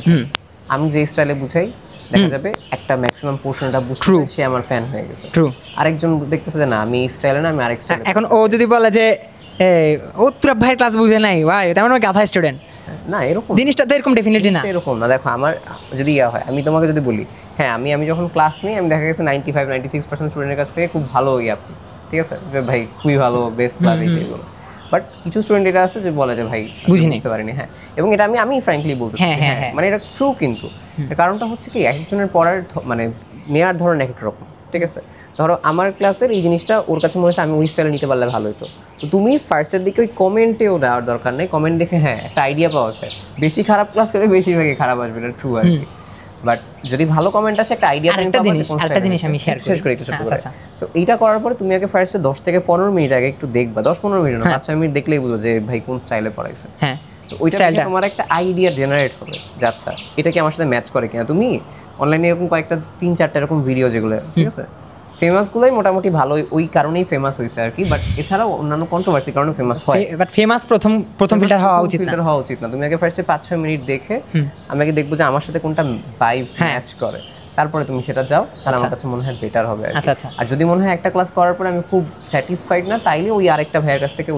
আমি যে স্টাইলে বুঝাই দেখা যাবে একটা ম্যাক্সিমাম পোর্শনটা বুঝতে সে আমার ফ্যান হয়ে গেছে। ট্রু। আরেকজন দেখতেছে যে না আমি এই স্টাইলে না, আমি আরেক স্টাইলে। এখন ও যদি বলে যে ও তুরাব ভাইয়ের ক্লাস বুঝে নাই, ভাই তেমন গাধা স্টুডেন্ট, না এরকম জিনিসটা তো এরকম ডেফিনেটলি না, এরকম না। দেখো আমার যদি ইয়া হয়, আমি তোমাকে যদি বলি হ্যাঁ আমি যখন ক্লাস নিই, আমি দেখা গেছে 95-96% স্টুডেন্টের কাছ থেকে খুব ভালো ইয়া, ঠিক আছে, যে ভাই খুবই ভালো বেস্ট ক্লাস এই সেইগুলো। বাট কিছু স্টুডেন্ট এটা আছে যে বলে যে ভাই বুঝতে পারিনি। হ্যাঁ, এবং এটা আমি ফ্র্যাঙ্কলি বলতে মানে এটা ট্রু, কিন্তু এর কারণটা হচ্ছে কি একজনের পড়ার মানে নেওয়ার ধরন এক এক রকম, ঠিক আছে। ধরো আমার ক্লাসের এই জিনিসটা ওর কাছে মনে হচ্ছে আমি ওই স্টাইলে নিতে পারলে ভালো হতো, তো তুমি ফার্স্টের দিকে ওই কমেন্টেও দেওয়ার দরকার নেই, কমেন্ট দেখে হ্যাঁ একটা আইডিয়া পাওয়া যায়। বেশি খারাপ ক্লাস করে বেশিরভাগই খারাপ আসবে, এটা ট্রু আর কি। বাট যদি ভালো কমেন্ট আসে একটা আইডিয়া, আরেকটা জিনিস আমি শেয়ার করি একটু। আচ্ছা, তো এইটা করার পরে তুমি আগে ফার্স্টে 10 থেকে 15 মিনিট আগে একটু দেখবা, 10-15 মিনিট না 5-6 মিনিট দেখলেই বুঝো যে ভাই কোন স্টাইলে পড়াইছে। হ্যাঁ, তো ওইটা থেকে তোমার একটা আইডিয়া জেনারেট হবে যে আচ্ছা এটা কি আমার সাথে ম্যাচ করে কিনা। তুমি অনলাইনে এরকম কয়েকটা 3-4টা এরকম ভিডিও যেগুলো, ঠিক আছে, ফেমাসগুলোই মোটামুটি ভালো, ওই কারণেই ফেমাস হয়েছে আর কি। বাট এছাড়াও অন্যান্য কন্ট্রোভার্সি কারণে ফেমাস হয়, বাট ফেমাস প্রথম ফিল্টার হওয়া উচিত না। তুমি আগে ফার্স্টে 5-6 মিনিট দেখে আমি আগে দেখবো যে আমার সাথে কোনটা ভাইব ম্যাচ করে, তারপরে তুমি সেটা যাও, তাহলে আমার কাছে মনে হয় বেটার হবে। আর যদি মনে হয় একটা ক্লাস করার পরে আমি খুব স্যাটিসফাইড না, তাইলে ওই আরেকটা ভাইয়ের কাছ থেকে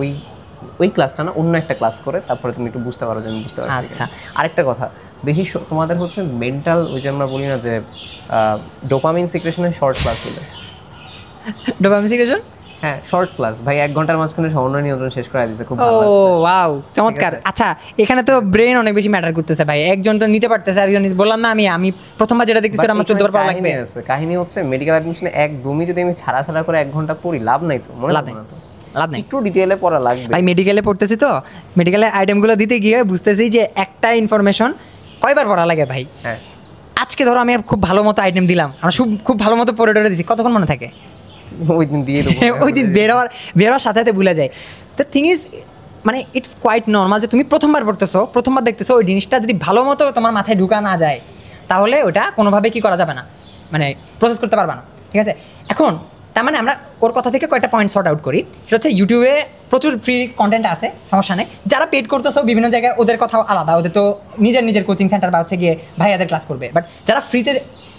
ওই ক্লাসটা না অন্য একটা ক্লাস করে তারপরে তুমি একটু বুঝতে পারো যে আমি বুঝতে পারছি। আচ্ছা, আরেকটা কথা, বেশি তোমাদের হচ্ছে মেন্টাল, ওই যে আমরা বলি না যে ডোপামিন সিক্রেশনের শর্ট ক্লাস হলে, ডোপামিন সিক্রেশন, হ্যাঁ শর্ট ক্লাস ভাই 1 ঘন্টার মাঝখানে সমন্বয় নিয়ন্ত্রণ শেষ করে দিয়েছে, খুব ভালো। ও ওয়াও, চমৎকার। আচ্ছা, এখানে তো ব্রেন অনেক বেশি ম্যাটার করতেছে ভাই, একজন তো নিতে পারতেছে, আরেকজন বললাম না আমি প্রথমবার যেটা দেখতেছি আমার 14 বার পড়া লাগবে। কাহিনী হচ্ছে মেডিকেল অ্যাডমিশনে একদমই যদি আমি ছাড়া করে 1 ঘন্টা পড়ি, লাভ নাই তো, মনে হয় না তো, লাভ নাই, একটু ডিটেইলে পড়া লাগবে ভাই। মেডিকেলে পড়তেছি তো, মেডিকেলে আইটেমগুলো দিতে গিয়ে বুঝতেছি যে একটা ইনফরমেশন কয়বার পড়া লাগে ভাই। হ্যাঁ, আজকে ধরো আমি খুব ভালো মতো আইটেম দিলাম, আমরা খুব ভালো মতো পড়ে দিছি, কতক্ষণ মনে থাকে? ওই দিন দিয়ে দেবো, ওই দিন বেরোয়ার সাথে সাথে ভুলে যায়। দ্য থিং ইজ, মানে ইটস কোয়াইট নর্মাল যে তুমি প্রথমবার পড়তেছো, প্রথমবার দেখতেছো, ওই জিনিসটা যদি ভালো মতো তোমার মাথায় ঢুকা না যায় তাহলে ওটা কোনোভাবে কি করা যাবে না, মানে প্রসেস করতে পারবে না, ঠিক আছে। এখন তার মানে আমরা ওর কথা থেকে কয়েকটা পয়েন্ট সর্ট আউট করি। সেটা হচ্ছে ইউটিউবে প্রচুর ফ্রি কন্টেন্ট আছে, সমস্যা নেই। যারা পেড করতেছো বিভিন্ন জায়গায়, ওদের কথাও আলাদা, ওদের তো নিজের কোচিং সেন্টার বা হচ্ছে গিয়ে ভাইয়াদের ক্লাস করবে। বাট যারা ফ্রিতে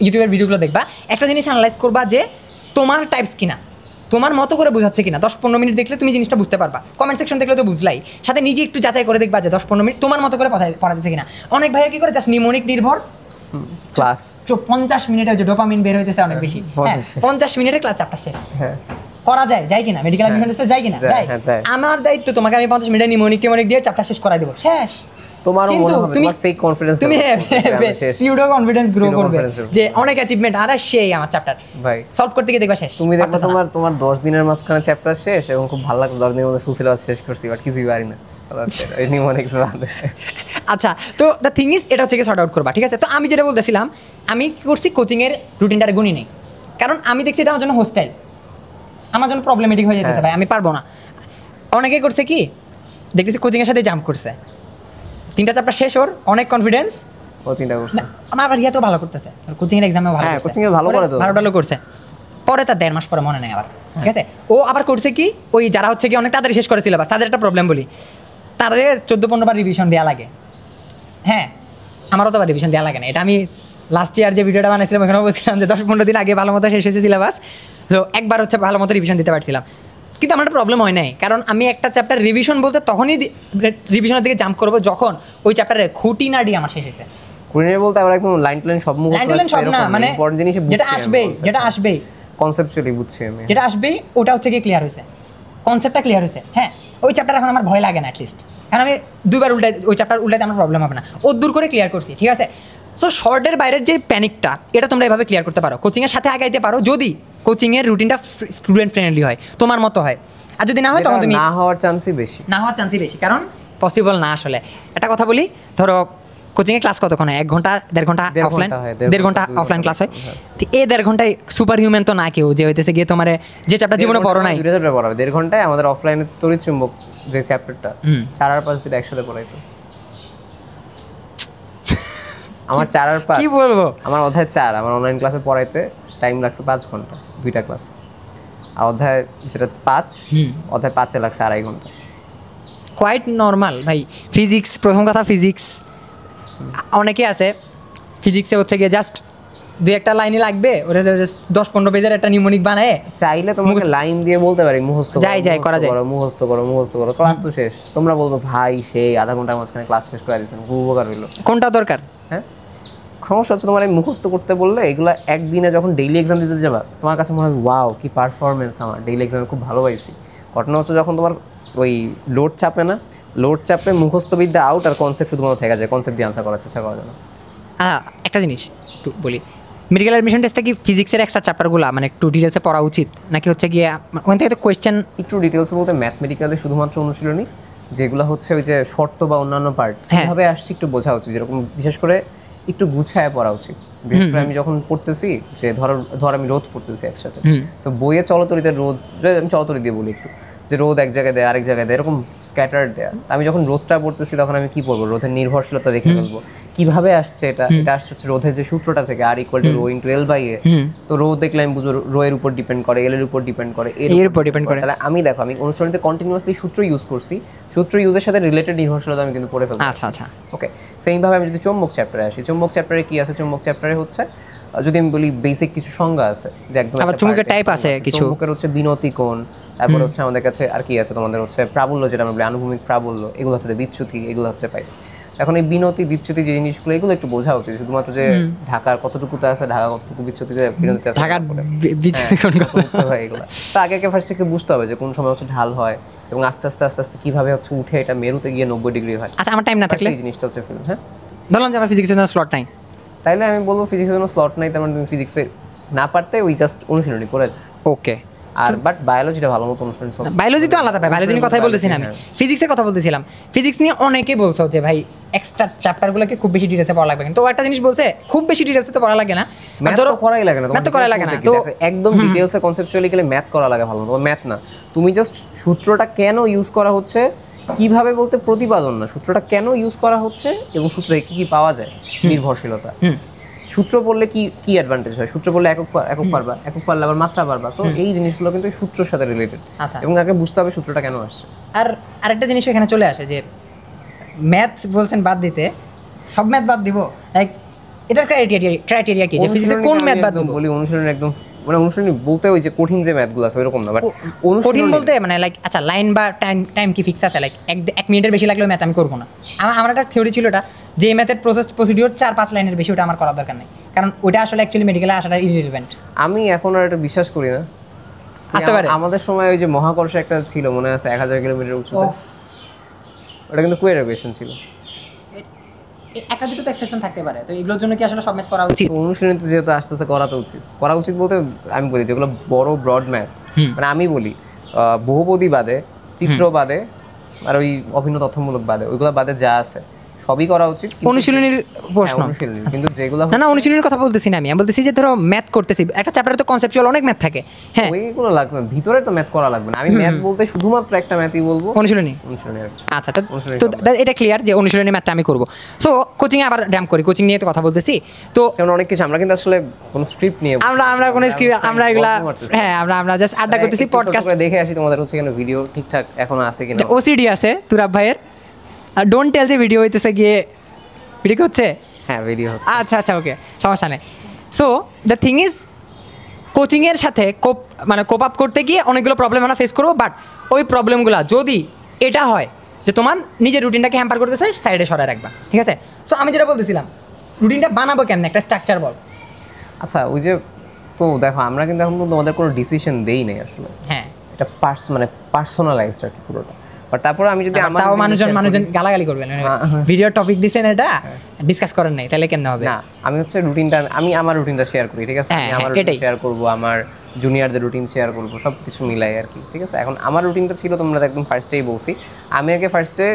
ইউটিউবের ভিডিওগুলো দেখবা, একটা জিনিস অ্যানালাইজ করবা যে তোমার টাইপস কিনা, তোমার মতো করে বোঝাচ্ছে কিনা। 10-15 মিনিট দেখলে তুমি জিনিসটা বুঝতে পারবা, কমেন্ট সেকশন দেখলে তো বুঝলাই, সাথে নিজে একটু যাচাই করে দেখবা যে 10-15 মিনিট তোমার মতো করে পড়াতেছে কিনা। অনেক ভাইয়া কি করে জাস্ট নিমোনিক নির্ভর ক্লাস 50 মিনিটে যে ডোপামিন বের হইতেছে অনেক বেশি, 50 মিনিটে ক্লাস চ্যাপ্টার শেষ করা যায় কিনা? মেডিকেল অ্যাডমিশন টেস্টে যায় কিনা? যায়। আমার দায়িত্ব তোমাকে আমি 50 মিনিটে নিমোনিক দিয়ে চ্যাপ্টার শেষ করাই দেবো, শেষ। তোমারও মনে হবে তোমার ফেক কনফিডেন্স, তুমি সিউডো কনফিডেন্স গ্রো করবে যে অনেক অ্যাচিভমেন্ট, আর সেই আমার চ্যাপ্টার ভাই সলভ করতে গিয়ে দেখবা শেষ। তুমি দেখো তোমার 10 দিনের মাঝখানে চ্যাপ্টার শেষ এবং খুব ভালো লাগছে, 10 দিনের মধ্যে ফুল সিলেবাস শেষ করছি, বাট কিছুই পারি না। আচ্ছা, তো দ্য থিং ইজ, এটা হচ্ছে কি সর্ট আউট করবা, ঠিক আছে। তো আমি যেটা বলতেছিলাম, আমি কি করছি, কোচিংয়ের রুটিনটার গুণই নেই, কারণ আমি দেখছি এটা আমার জন্য হোস্টাইল, আমার জন্য প্রবলেমেটিক হয়ে যেতেছে ভাই, আমি পারবো না। অনেকে করছে কি, দেখতেছি কোচিংয়ের সাথে জাম্প করছে, 3টা চ্যাপ্টার শেষ, ওর অনেক কনফিডেন্স, ও 3টা করছে, আমার আবার ইয়াতেও ভালো করতেছে, কোচিংয়ের এক্সামেও ভালো, কোচিংয়ে ভালো করে তো ভালো করছে, পরে তার 1.5 মাস পরে মনে নেই আবার, ঠিক আছে। ও আবার করছে কি, ওই যারা হচ্ছে কি অনেক তাড়াতাড়ি শেষ করেছিল, বা তাদের একটা প্রবলেম বলি, তাদের 14-15 বার রিভিশন দেওয়া লাগে। হ্যাঁ, আমারও তো আবার রিভিশন দেওয়া লাগে না, এটা আমি লাস্ট ইয়ার যে ভিডিওটা বানাইছিলাম ওখানে বলছিলাম যে 10-15 দিন আগে ভালো মতো শেষ হয়েছে সিলেবাস, তো একবার হচ্ছে ভালো মতো রিভিশন দিতে পারছিলাম। কিন্তু আমার একটা প্রবলেম হয় নাই, কারণ আমি একটা চ্যাপ্টার রিভিশন বলতে তখনই রিভিশনের দিকে জাম্প করবো যখন ওই চ্যাপ্টারের খুঁটিনাটি আমার শেষ হয়েছে। খুঁটিনাটি বলতে আবার একদম লাইন সব মুখস্থ না, মানে যেটা আসবেই কনসেপচুয়ালি বুঝছি আমি, যেটা আসবেই ওটা হচ্ছে গিয়ে ক্লিয়ার হয়েছে, কনসেপ্টটা ক্লিয়ার হয়েছে। হ্যাঁ, ওই চ্যাপ্টার এখন আমার ভয় লাগে না অ্যাটলিস্ট, কারণ আমি 2বার ওই চ্যাপ্টার উল্টাইতে আমার প্রবলেম হবে না, ও দূর করে ক্লিয়ার করছি, ঠিক আছে। সো শর্টের বাইরের যে প্যানিকটা, এটা তোমরা এভাবে ক্লিয়ার করতে পারো, কোচিংয়ের সাথে আগাইতে পারো, যদি কোচিংয়ের রুটিনটা স্টুডেন্ট ফ্রেন্ডলি হয়, তোমার মতো হয়। আর যদি না হয় তখন তুমি না হওয়ার চান্সই বেশি, কারণ পসিবল না আসলে। একটা কথা বলি, ধরো কোচিংয়ে ক্লাস কতক্ষণ হয়? 1 ঘন্টা 1.5 ঘন্টা দেড় অফলাইন, ঘন্টা হয়, 1.5 ঘন্টা 2 অফলাইন ক্লাস হয়। হ্যাঁ। তো এই 1.5 ঘন্টায় সুপার হিউম্যান তো না কেউ, যে হইতেছে গিয়ে তোমার যে চ্যাপ্টার জীবনে পড়ো নাই। 2 চ্যাপ্টার পড়াবে 1.5 ঘন্টায়। আমাদের অফলাইনে তড়িৎ চুম্বক যে চ্যাপ্টারটা 4 আর 5 দিন একসাথে পড়াইতো। আমার 4 আর 5 কি বলবো, আমার অধ্যায় 4 আমার অনলাইন ক্লাসে পড়াইতে টাইম লাগছে 5 ঘন্টা, 2টা ক্লাস। আর অধ্যায় যেটা 5 অধ্যায় 5 এ লাগছে 2.5 ঘন্টা। কোয়াইট নর্মাল ভাই। ফিজিক্স, প্রথম কথা ফিজিক্স, অনেকে আছে ফিজিক্সে হচ্ছে গিয়ে জাস্ট 2-1টা লাইনে লাগবে, ওটা 10-15 পেজের একটা নিউমোনিক বানায়। চাইলে তোমাকে লাইন দিয়ে বলতে পারি মুখস্থ করো, যাই করা যায়, মুখস্থ করো, ক্লাস তো শেষ। তোমরা বলবো ভাই সেই আধা ঘন্টার মাঝখানে ক্লাস শেষ করে দিয়েছেন, খুব উপকার হইলো। কোনটা দরকার? হ্যাঁ, সমস্যা হচ্ছে তোমার এই মুখস্থ করতে বললে এগুলো একদিনে যখন ডেইলি এক্সাম দিতে যাবা তোমার কাছে মনে হয় ওয়াও কি পারফরমেন্স, আমার ডেইলি এক্সামে খুব ভালো পাইছি। ঘটনা হচ্ছে যখন তোমার ওই লোড চাপে না, লোড চাপে মুখস্থ বিদ্যা আউট আর কনসেপ্ট শুধুমাত্র থেকে যায়, কনসেপ্ট দিয়ে আনসার করার চেষ্টা করা যায় না। একটা জিনিস একটু বলি, মেডিকেল অ্যাডমিশন টেস্টে কি ফিজিক্সের এক্সট্রা চ্যাপ্টারগুলো মানে একটু ডিটেলসে পড়া উচিত, নাকি হচ্ছে গিয়ে ওখান থেকে তো কোয়েশ্চেন একটু ডিটেলসে বলতে ম্যাথমেটিক্যালে শুধুমাত্র অনুশীলনী যেগুলো হচ্ছে ওই যে শর্ত বা অন্যান্য পার্ট কীভাবে আসছে একটু বোঝা উচিত, যেরকম বিশেষ করে একটু গুছায় পড়া উচিত। বিশেষ করে আমি যখন পড়তেছি যে ধর আমি রোদ পড়তেছি একসাথে, তো বইয়ে চলতরিতে রোদ, আমি চলতরি দিয়ে বলি একটু, যে রোদ এক জায়গায় দেয় আরেক জায়গায় দেয়, এরকম স্ক্যাটার দেয়া। আমি যখন রোদটা পড়তেছি তখন আমি কি পড়বো, রোধের নির্ভরশীলতা দেখে ফেলবো, কিভাবে আসছে এটা আসছে হচ্ছে রোধের যে সূত্রটা থেকে R = ρ × L/A। তো রো দেখলে আমি বুঝবো রো এর উপর ডিপেন্ড করে, এল এর উপর ডিপেন্ড করে, এর উপর ডিপেন্ড করে। তাহলে আমি দেখো আমি অনুশীলনীতে কন্টিনিউয়াসলি সূত্র ইউজ করছি, সূত্র ইউজের সাথে রিলেটেড নির্ভরশীলতা আমি কিন্তু পড়ে ফেলবো। আচ্ছা ওকে, সেমভাবে আমি যদি চৌম্বক চ্যাপ্টারে আসি, চৌম্বক চ্যাপ্টারে কি আছে? চৌম্বক চ্যাপ্টারে হচ্ছে যদি আমি বলি বেসিক কিছু সংজ্ঞা আছে, যে একদম আবার চৌম্বকের টাইপ আছে কিছু, চৌম্বকের হচ্ছে বিনতি কোণ, তারপর হচ্ছে আমাদের কাছে আর কি আছে, তোমাদের হচ্ছে প্রাবল্য, যেটা আমরা বলি আনুভূমিক প্রাবল্য, এগুলো হচ্ছে বিচ্যুতি, এগুলো হচ্ছে পাই। এখন এই বিনতি বিচ্যুতি যে জিনিসগুলো এগুলো একটু বোঝা উচিত, শুধুমাত্র যে ঢাকার কতটুকুতে আছে, ঢাকা কতটুকু বিচ্যুতিতে বিনতিতে আছে, ঢাকার বিচ্যুতি কোন কথা হয় এগুলো তো আগে ফার্স্ট থেকে বুঝতে হবে যে কোন সময় হচ্ছে ঢাল হয় এবং আস্তে আস্তে আস্তে আস্তে কিভাবে হচ্ছে উঠে এটা মেরুতে গিয়ে 90 ডিগ্রি হয়। আচ্ছা, আমার টাইম না থাকলে এই জিনিসটা হচ্ছে ফিল্ম। হ্যাঁ, ধরলাম যে আমার ফিজিক্সের জন্য স্লট নাই, তাইলে আমি বলবো ফিজিক্সের জন্য স্লট নাই, তার মানে তুমি ফিজিক্সে না পারতে ওই জাস্ট অনুশীলনী করে। ওকে, আর বাট বায়োলজিটা ভালো মতো অনুশীলন। বায়োলজি তো আলাদা ভাই, বায়োলজি নিয়ে কথাই বলতেছি না আমি, ফিজিক্সের কথা বলতেছিলাম। ফিজিক্স নিয়ে অনেকে বলছো যে ভাই এক্সট্রা চ্যাপ্টারগুলোকে খুব বেশি ডিটেলসে পড়া লাগবে, কিন্তু একটা জিনিস বলছে খুব বেশি ডিটেলসে তো পড়া লাগে না, ম্যাথ তো করাই লাগে না, ম্যাথ তো করাই লাগে না, তো একদম ডিটেলসে কনসেপচুয়ালি গেলে ম্যাথ করা লাগে ভালো মতো। ম্যাথ না, তুমি জাস্ট সূত্রটা কেন ইউজ করা হচ্ছে, কিভাবে বলতে প্রতিপাদন না, সূত্রটা কেন ইউজ করা হচ্ছে এবং সূত্রে কি কি পাওয়া যায়, নির্ভরশীলতা। সূত্র পড়লে কি কি অ্যাডভান্টেজ হয়, সূত্র পড়লে একক পারবা, একক পারলে আবার মাত্রা পারবা। সো এই জিনিসগুলো কিন্তু সূত্রের সাথে রিলেটেড। আচ্ছা, এবং আগে বুঝতে হবে সূত্রটা কেন আসছে। আর আরেকটা জিনিস এখানে চলে আসে যে ম্যাথ বলছেন বাদ দিতে, সব ম্যাথ বাদ দিব, লাইক এটার ক্রাইটেরিয়া কি, যে ফিজিক্সে কোন ম্যাথ বাদ দিব? বলি অনুশীলন একদম মানে অনুশীলন বলতে ওই যে কঠিন যে ম্যাথগুলো আছে ওইরকম না, বাট কঠিন বলতে মানে লাইক আচ্ছা লাইন বা টাইম কি ফিক্স আছে, লাইক 1 মিনিটের বেশি লাগলেও ম্যাথ আমি করবো না। আমার একটা থিওরি ছিল এটা, যে ম্যাথের প্রসিডিওর 4-5 লাইনের বেশি ওটা আমার করার দরকার নেই, কারণ ওটা আসলে অ্যাকচুয়ালি মেডিকেলে আসাটা ইররিলেভেন্ট। আমি এখন আর এটা বিশ্বাস করি না। আসতে পারে আমাদের সময় ওই যে মহাকর্ষ একটা ছিল মনে আছে 1000 কিলোমিটার উঁচুতে, ওটা কিন্তু কোয়ের কোয়েশ্চেন ছিল। একটা দুটো তো এক্সেপশন থাকতে পারে, তো এগুলোর জন্য কি আসলে সব ম্যাথ করা উচিত? অনুশীলনীতে যেহেতু আস্তে আস্তে করা উচিত বলতে আমি বলি যেগুলো বড় ব্রড ম্যাথ, মানে আমি বলি বহুপদী বাদে, চিত্র বাদে, আর ওই অভিন্ন তথ্যমূলক বাদে, ওইগুলো বাদে যা আছে সবই করা উচিত। অনুশীলনীর প্রশ্ন কিন্তু যেগুলো না অনুশীলনীর কথা বলতেছি না আমি বলতেছি যে ধরো ম্যাথ করতেছি, একটা চ্যাপ্টারে তো কনসেপচুয়াল অনেক ম্যাথ থাকে, হ্যাঁ ওইগুলো লাগবে না, ভিতরে তো ম্যাথ করা লাগবে না। আমি ম্যাথ বলতে শুধুমাত্র একটা ম্যাথই বলবো, অনুশীলনী। আচ্ছা, তো এটা ক্লিয়ার যে অনুশীলনী ম্যাথটা আমি করবো। সো কোচিংয়ে আবার ড্যাম করি, কোচিং নিয়ে তো কথা বলতেছি, তো অনেক কিছু আমরা কিন্তু আসলে কোনো স্ক্রিপ্ট নিয়ে আমরা কোনো স্ক্রিপ্ট আমরা এগুলা হ্যাঁ আমরা জাস্ট আড্ডা করতেছি, পডকাস্ট দেখে আসি তোমাদের হচ্ছে কেন ভিডিও ঠিকঠাক এখনো আছে কিনা। ওসিডি আছে তুরাব ভাইয়ের, আর ডোন্ট টেল যে ভিডিও হইতেছে গিয়ে ভিডিও হচ্ছে, হ্যাঁ ভিডিও হচ্ছে। আচ্ছা ওকে, সমস্যা নেই। সো দ্য থিং ইজ কোচিংয়ের সাথে কোপ আপ করতে গিয়ে অনেকগুলো প্রবলেম আমরা ফেস করবো, বাট ওই প্রবলেমগুলো যদি এটা হয় যে তোমার নিজের রুটিনটাকে হ্যাম্পার করতেছে, সাইডে সরাই রাখবা, ঠিক আছে? সো আমি যেটা বলতেছিলাম, রুটিনটা বানাবো কেমন, একটা স্ট্রাকচার বল। আচ্ছা, ওই যে তো দেখো আমরা কিন্তু এখন তোমাদের কোনো ডিসিশন দেই নাই আসলে, হ্যাঁ এটা পার্সোনালাইজড আর কি পুরোটা। বাট তারপরে আমি যদি আমার তাও মানুষজন গালাগালি করবেন, ভিডিও টপিক দিছেন এটা ডিসকাস করেন নাই, তাহলে কেমন হবে? না, আমি হচ্ছে রুটিনটা আমি আমার রুটিনটা শেয়ার করি, ঠিক আছে? আমি আমার রুটিন শেয়ার করব, আমার জুনিয়রদের রুটিন শেয়ার করব, সব কিছু মিলাই আর কি, ঠিক আছে? এখন আমার রুটিনটা ছিল তোমরা একদম ফার্স্টেই বলছি, আমি আগে ফার্স্টে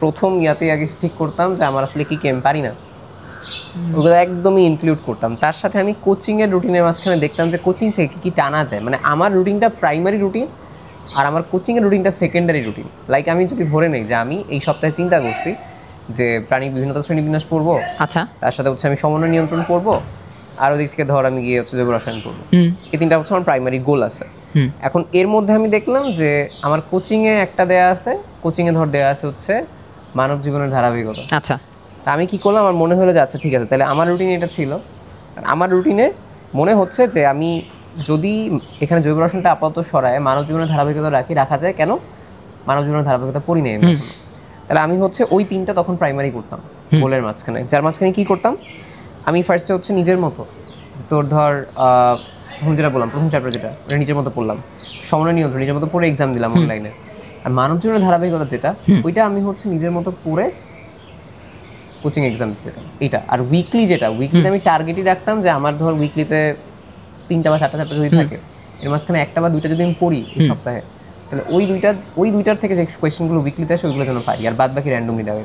প্রথম ইয়াতে আগে ঠিক করতাম যে আমার আসলে কি আমি পারি না, ওগুলো একদমই ইনক্লুড করতাম। তার সাথে আমি কোচিংয়ের রুটিনের মাঝখানে দেখতাম যে কোচিং থেকে কী টানা যায়, মানে আমার রুটিনটা প্রাইমারি রুটিন আর আমার কোচিংয়ের রুটিনটা সেকেন্ডারি রুটিন। লাইক আমি যদি ধরে নেই যে আমি এই সপ্তাহে চিন্তা করছি যে প্রাণী বিভিন্নতা শ্রেণীবিন্যাস পড়বো, আচ্ছা, তার সাথে হচ্ছে আমি সমন্বয় নিয়ন্ত্রণ পড়বো, আর ওদিক থেকে ধর আমি গিয়ে হচ্ছে জৈব রসায়ন পড়বো, এই তিনটা হচ্ছে আমার প্রাইমারি গোল আছে। এখন এর মধ্যে আমি দেখলাম যে আমার কোচিংয়ে একটা দেয়া আছে, কোচিংয়ে ধর দেয়া আছে হচ্ছে মানব জীবনের ধারাবাহিকতা। আচ্ছা, আমি কি করলাম, আমার মনে হলো যে আচ্ছা ঠিক আছে, তাহলে আমার রুটিনে এটা ছিল। আমার রুটিনে মনে হচ্ছে যে আমি যদি এখানে জৈব রসায়নটা আপাতত সরায় মানব জীবনের ধারাবাহিকতা রাখা যায়, কেন মানব জীবনের ধারাবাহিকতা পড়ি নেই আমি এখনো। তাহলে আমি হচ্ছে ওই তিনটা তখন প্রাইমারি করতাম গোলের মাঝখানে, যার মাঝখানে কী করতাম আমি ফার্স্টে হচ্ছে নিজের মতো, তোর ধর প্রথম যেটা বললাম, প্রথম চ্যাপ্টার যেটা ওটা নিজের মতো পড়লাম, সমন্বয় নিয়ন্ত্রণ নিজের মতো পড়ে এক্সাম দিলাম অনলাইনে। আর মানব জীবনের ধারাবাহিকতা যেটা ওইটা আমি হচ্ছে নিজের মতো পড়ে কোচিং এক্সাম দিতাম এইটা। আর উইকলিতে আমি টার্গেটই রাখতাম যে আমার ধর উইকলিতে 3টা বা 4টা চ্যাপ্টার যদি থাকে, এর মাঝখানে 1টা বা 2টা যদি আমি পড়ি এই সপ্তাহে, তাহলে ওই দুইটার থেকে যে কোয়েশ্চেনগুলো উইকলিতে আসে ওইগুলো যেন পাই, আর বাদ বাকি র্যান্ডমলি দেওয়া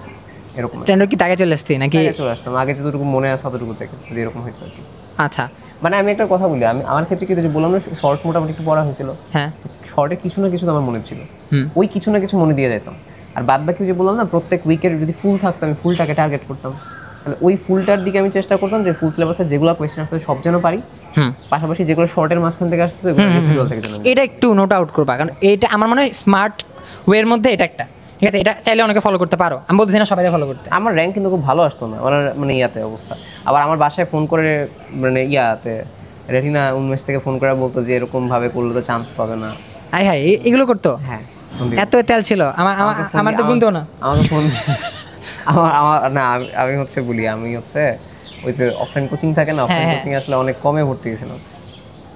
এরকম। ট্রেন্ডর কি তাকে চলে আসছি নাকি? চলে আসতাম আগে যতটুকু মনে আছে ততটুকু থেকে, যদি এরকম হইতো আর কি। আচ্ছা, মানে আমি একটা কথা বলি, আমার ক্ষেত্রে কি যে বললাম না শর্ট মোটামুটি একটু পড়া হয়েছিল, হ্যাঁ, শর্টে কিছু না কিছু তো আমার মনে ছিল, ওই কিছু না কিছু মনে দিয়ে যেতাম। আর বাদ বাকি যে বললাম না প্রত্যেক উইকের যদি ফুল থাকতো আমি ফুলটাকে টার্গেট করতাম, তাহলে ওই ফুলটার দিকে আমি চেষ্টা করতাম যে ফুল সিলেবাসে যেগুলো কোয়েশ্চেন আসছে সব যেন পারি, পাশাপাশি যেগুলো শর্টের মাঝখান থেকে আসছে ওগুলো থেকে যেন। এটা একটু নোট আউট করবা, কারণ এটা আমার মনে হয় স্মার্ট ওয়ের মধ্যে এটা একটা, ঠিক আছে? এটা চাইলে অনেকে ফলো করতে পারো, আমি বলতেছি না সবাই ফলো করতে। আমার র্যাঙ্ক কিন্তু খুব ভালো আসতো না, আমার মানে ইয়াতে অবস্থা। আবার আমার বাসায় ফোন করে মানে ইয়াতে রেটিনা উন্মেষ থেকে ফোন করে বলতো যে এরকম ভাবে করলে তো চান্স পাবে না। আয় হায়, এগুলো করতো? হ্যাঁ, এত তেল ছিল আমার তো গুনতো না। আমাকে ফোন আমার না, আমি হচ্ছে বলি, আমি হচ্ছে ওই যে অফলাইন কোচিং থাকে না, অফলাইন কোচিং আসলে অনেক কমে ভর্তি গেছিলাম।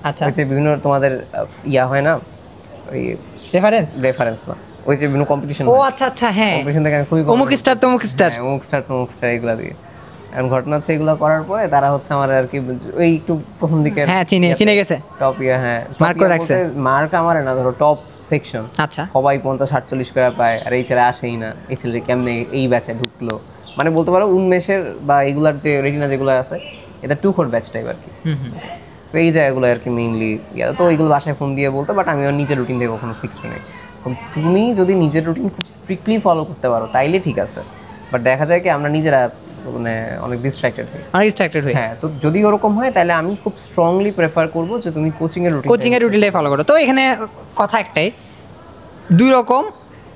আচ্ছা, ওই যে বিভিন্ন তোমাদের ইয়া হয় না, ওই রেফারেন্স না, ওই যে বিভিন্ন কম্পিটিশন। ও আচ্ছা আচ্ছা, হ্যাঁ, কম্পিটিশন থেকে আমি খুবই অমুক স্টার তমুক স্টার এগুলা দিয়ে। এখন ঘটনা হচ্ছে এগুলো করার পরে তারা হচ্ছে আমার আর কি ওই একটু প্রথম দিকে হ্যাঁ চিনে গেছে টপ ইয়া, হ্যাঁ মার্ক করে রাখছে। মার্ক আমার না, ধরো টপ সেকশন, আচ্ছা, সবাই 50-48 করে পায়, আর এই ছেলে আসেই না, এই ছেলে কেমনে এই ব্যাচে ঢুকলো, মানে বলতে পারো উন্মেষের বা এগুলার যে রেটিনা যেগুলো আছে এটা 2-4 ব্যাচ টাইপ আর কি। তো এই জায়গাগুলো আর কি মেইনলি ইয়া, তো এইগুলো বাসায় ফোন দিয়ে বলতো, বাট আমি আমার নিজের রুটিন থেকে কখনো ফিক্সড নেই। তুমি যদি নিজের রুটিন খুব স্ট্রিক্টলি ফলো করতে পারো তাইলে ঠিক আছে, বাট দেখা যায় কি আমরা নিজেরা মানে অনেক ডিস্ট্রাক্টেড হই। হ্যাঁ, তো যদি ওরকম হয় তাহলে আমি খুব স্ট্রংলি প্রেফার করবো যে তুমি কোচিংয়ের রুটিনটাই ফলো করো। তো এখানে কথা একটাই, দুই রকম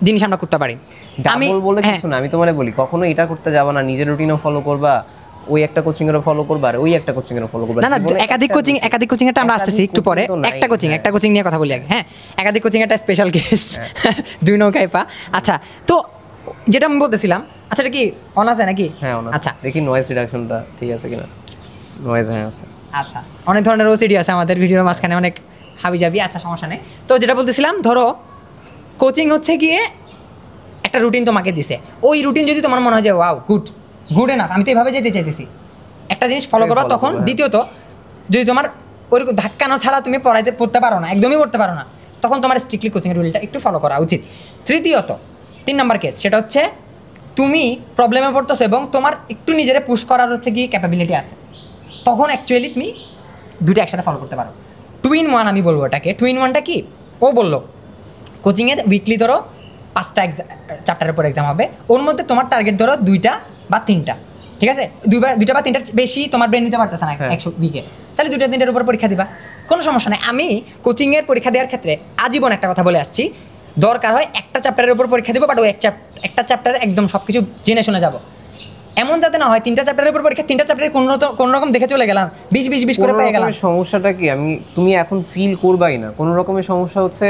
জিনিস আমরা করতে পারি। আমি বলে কিছু না, আমি তোমারে বলি কখনো এটা করতে যাবা না, নিজের রুটিনও ফলো করবা, ওই একটা কোচিং এরও ফলো করবা, আর ওই একটা কোচিং এরও ফলো করবা। না একাধিক কোচিং এরটা আমরা আসতেছি একটু পরে। একটা কোচিং নিয়ে কথা বলি আগে। হ্যাঁ, একাধিক কোচিং একটা স্পেশাল কেস, দুই নৌকায় পা। আচ্ছা, তো যেটা আমি বলতেছিলাম, আচ্ছা এটা কি অন আছে নাকি? হ্যাঁ, আচ্ছা দেখি নয়েজ রিডাকশনটা ঠিক আছে কিনা। নয়েজ হ্যাঁ আছে। আচ্ছা, অনেক ধরনের ওসিডি আছে আমাদের ভিডিওর মাঝখানে, অনেক হাবিজাবি। আচ্ছা, সমস্যা নেই। তো যেটা বলতেছিলাম, ধরো কোচিং হচ্ছে গিয়ে একটা রুটিন তোমাকে দিছে, ওই রুটিন যদি তোমার মনে হয় যে ওয়াও গুড এনাফ, আমি তো এইভাবে যেতে চাইতেছি, একটা জিনিস ফলো করবা। তখন দ্বিতীয়ত যদি তোমার ওইরকম ধাক্কানো ছাড়া তুমি পড়তে পারো না, একদমই পড়তে পারো না, তখন তোমার স্ট্রিক্টলি কোচিং রুলটা একটু ফলো করা উচিত। তৃতীয়ত 3 নম্বর কেস, সেটা হচ্ছে তুমি প্রবলেমে পড়তেছো এবং তোমার একটু নিজেরে পুশ করার হচ্ছে কি ক্যাপাবিলিটি আছে, তখন অ্যাকচুয়ালি তুমি দুটো একসাথে ফলো করতে পারো। 2-in-1 আমি বলবো এটাকে। 2-in-1টা কি? ও বললো কোচিংয়ে উইকলি ধরো 5টা চ্যাপ্টারের উপর এক্সাম হবে, ওর মধ্যে তোমার টার্গেট ধরো 2টা বা 3টা, ঠিক আছে? 2টা বা 3টার বেশি তোমার ব্রেন নিতে পারতেছে না 100 উইকে, তাহলে 2টা-3টার উপর পরীক্ষা দিবা, কোনো সমস্যা নেই। আমি কোচিংয়ের পরীক্ষা দেওয়ার ক্ষেত্রে আজীবন একটা কথা বলে আসছি, দরকার হয় একটা চ্যাপ্টারের উপর পরীক্ষা দেবো, বাট ওই একটা চ্যাপ্টারে একদম সব কিছু জেনে শুনে যাবো, এমন যাতে না হয় 3টা চ্যাপ্টারের উপর পরীক্ষা, 3টা চ্যাপ্টারে কোনো রকম দেখে চলে গেলাম, 20 করে পেয়ে গেলাম। সমস্যাটা কি তুমি এখন ফিল করবাই না কোনো রকমের সমস্যা হচ্ছে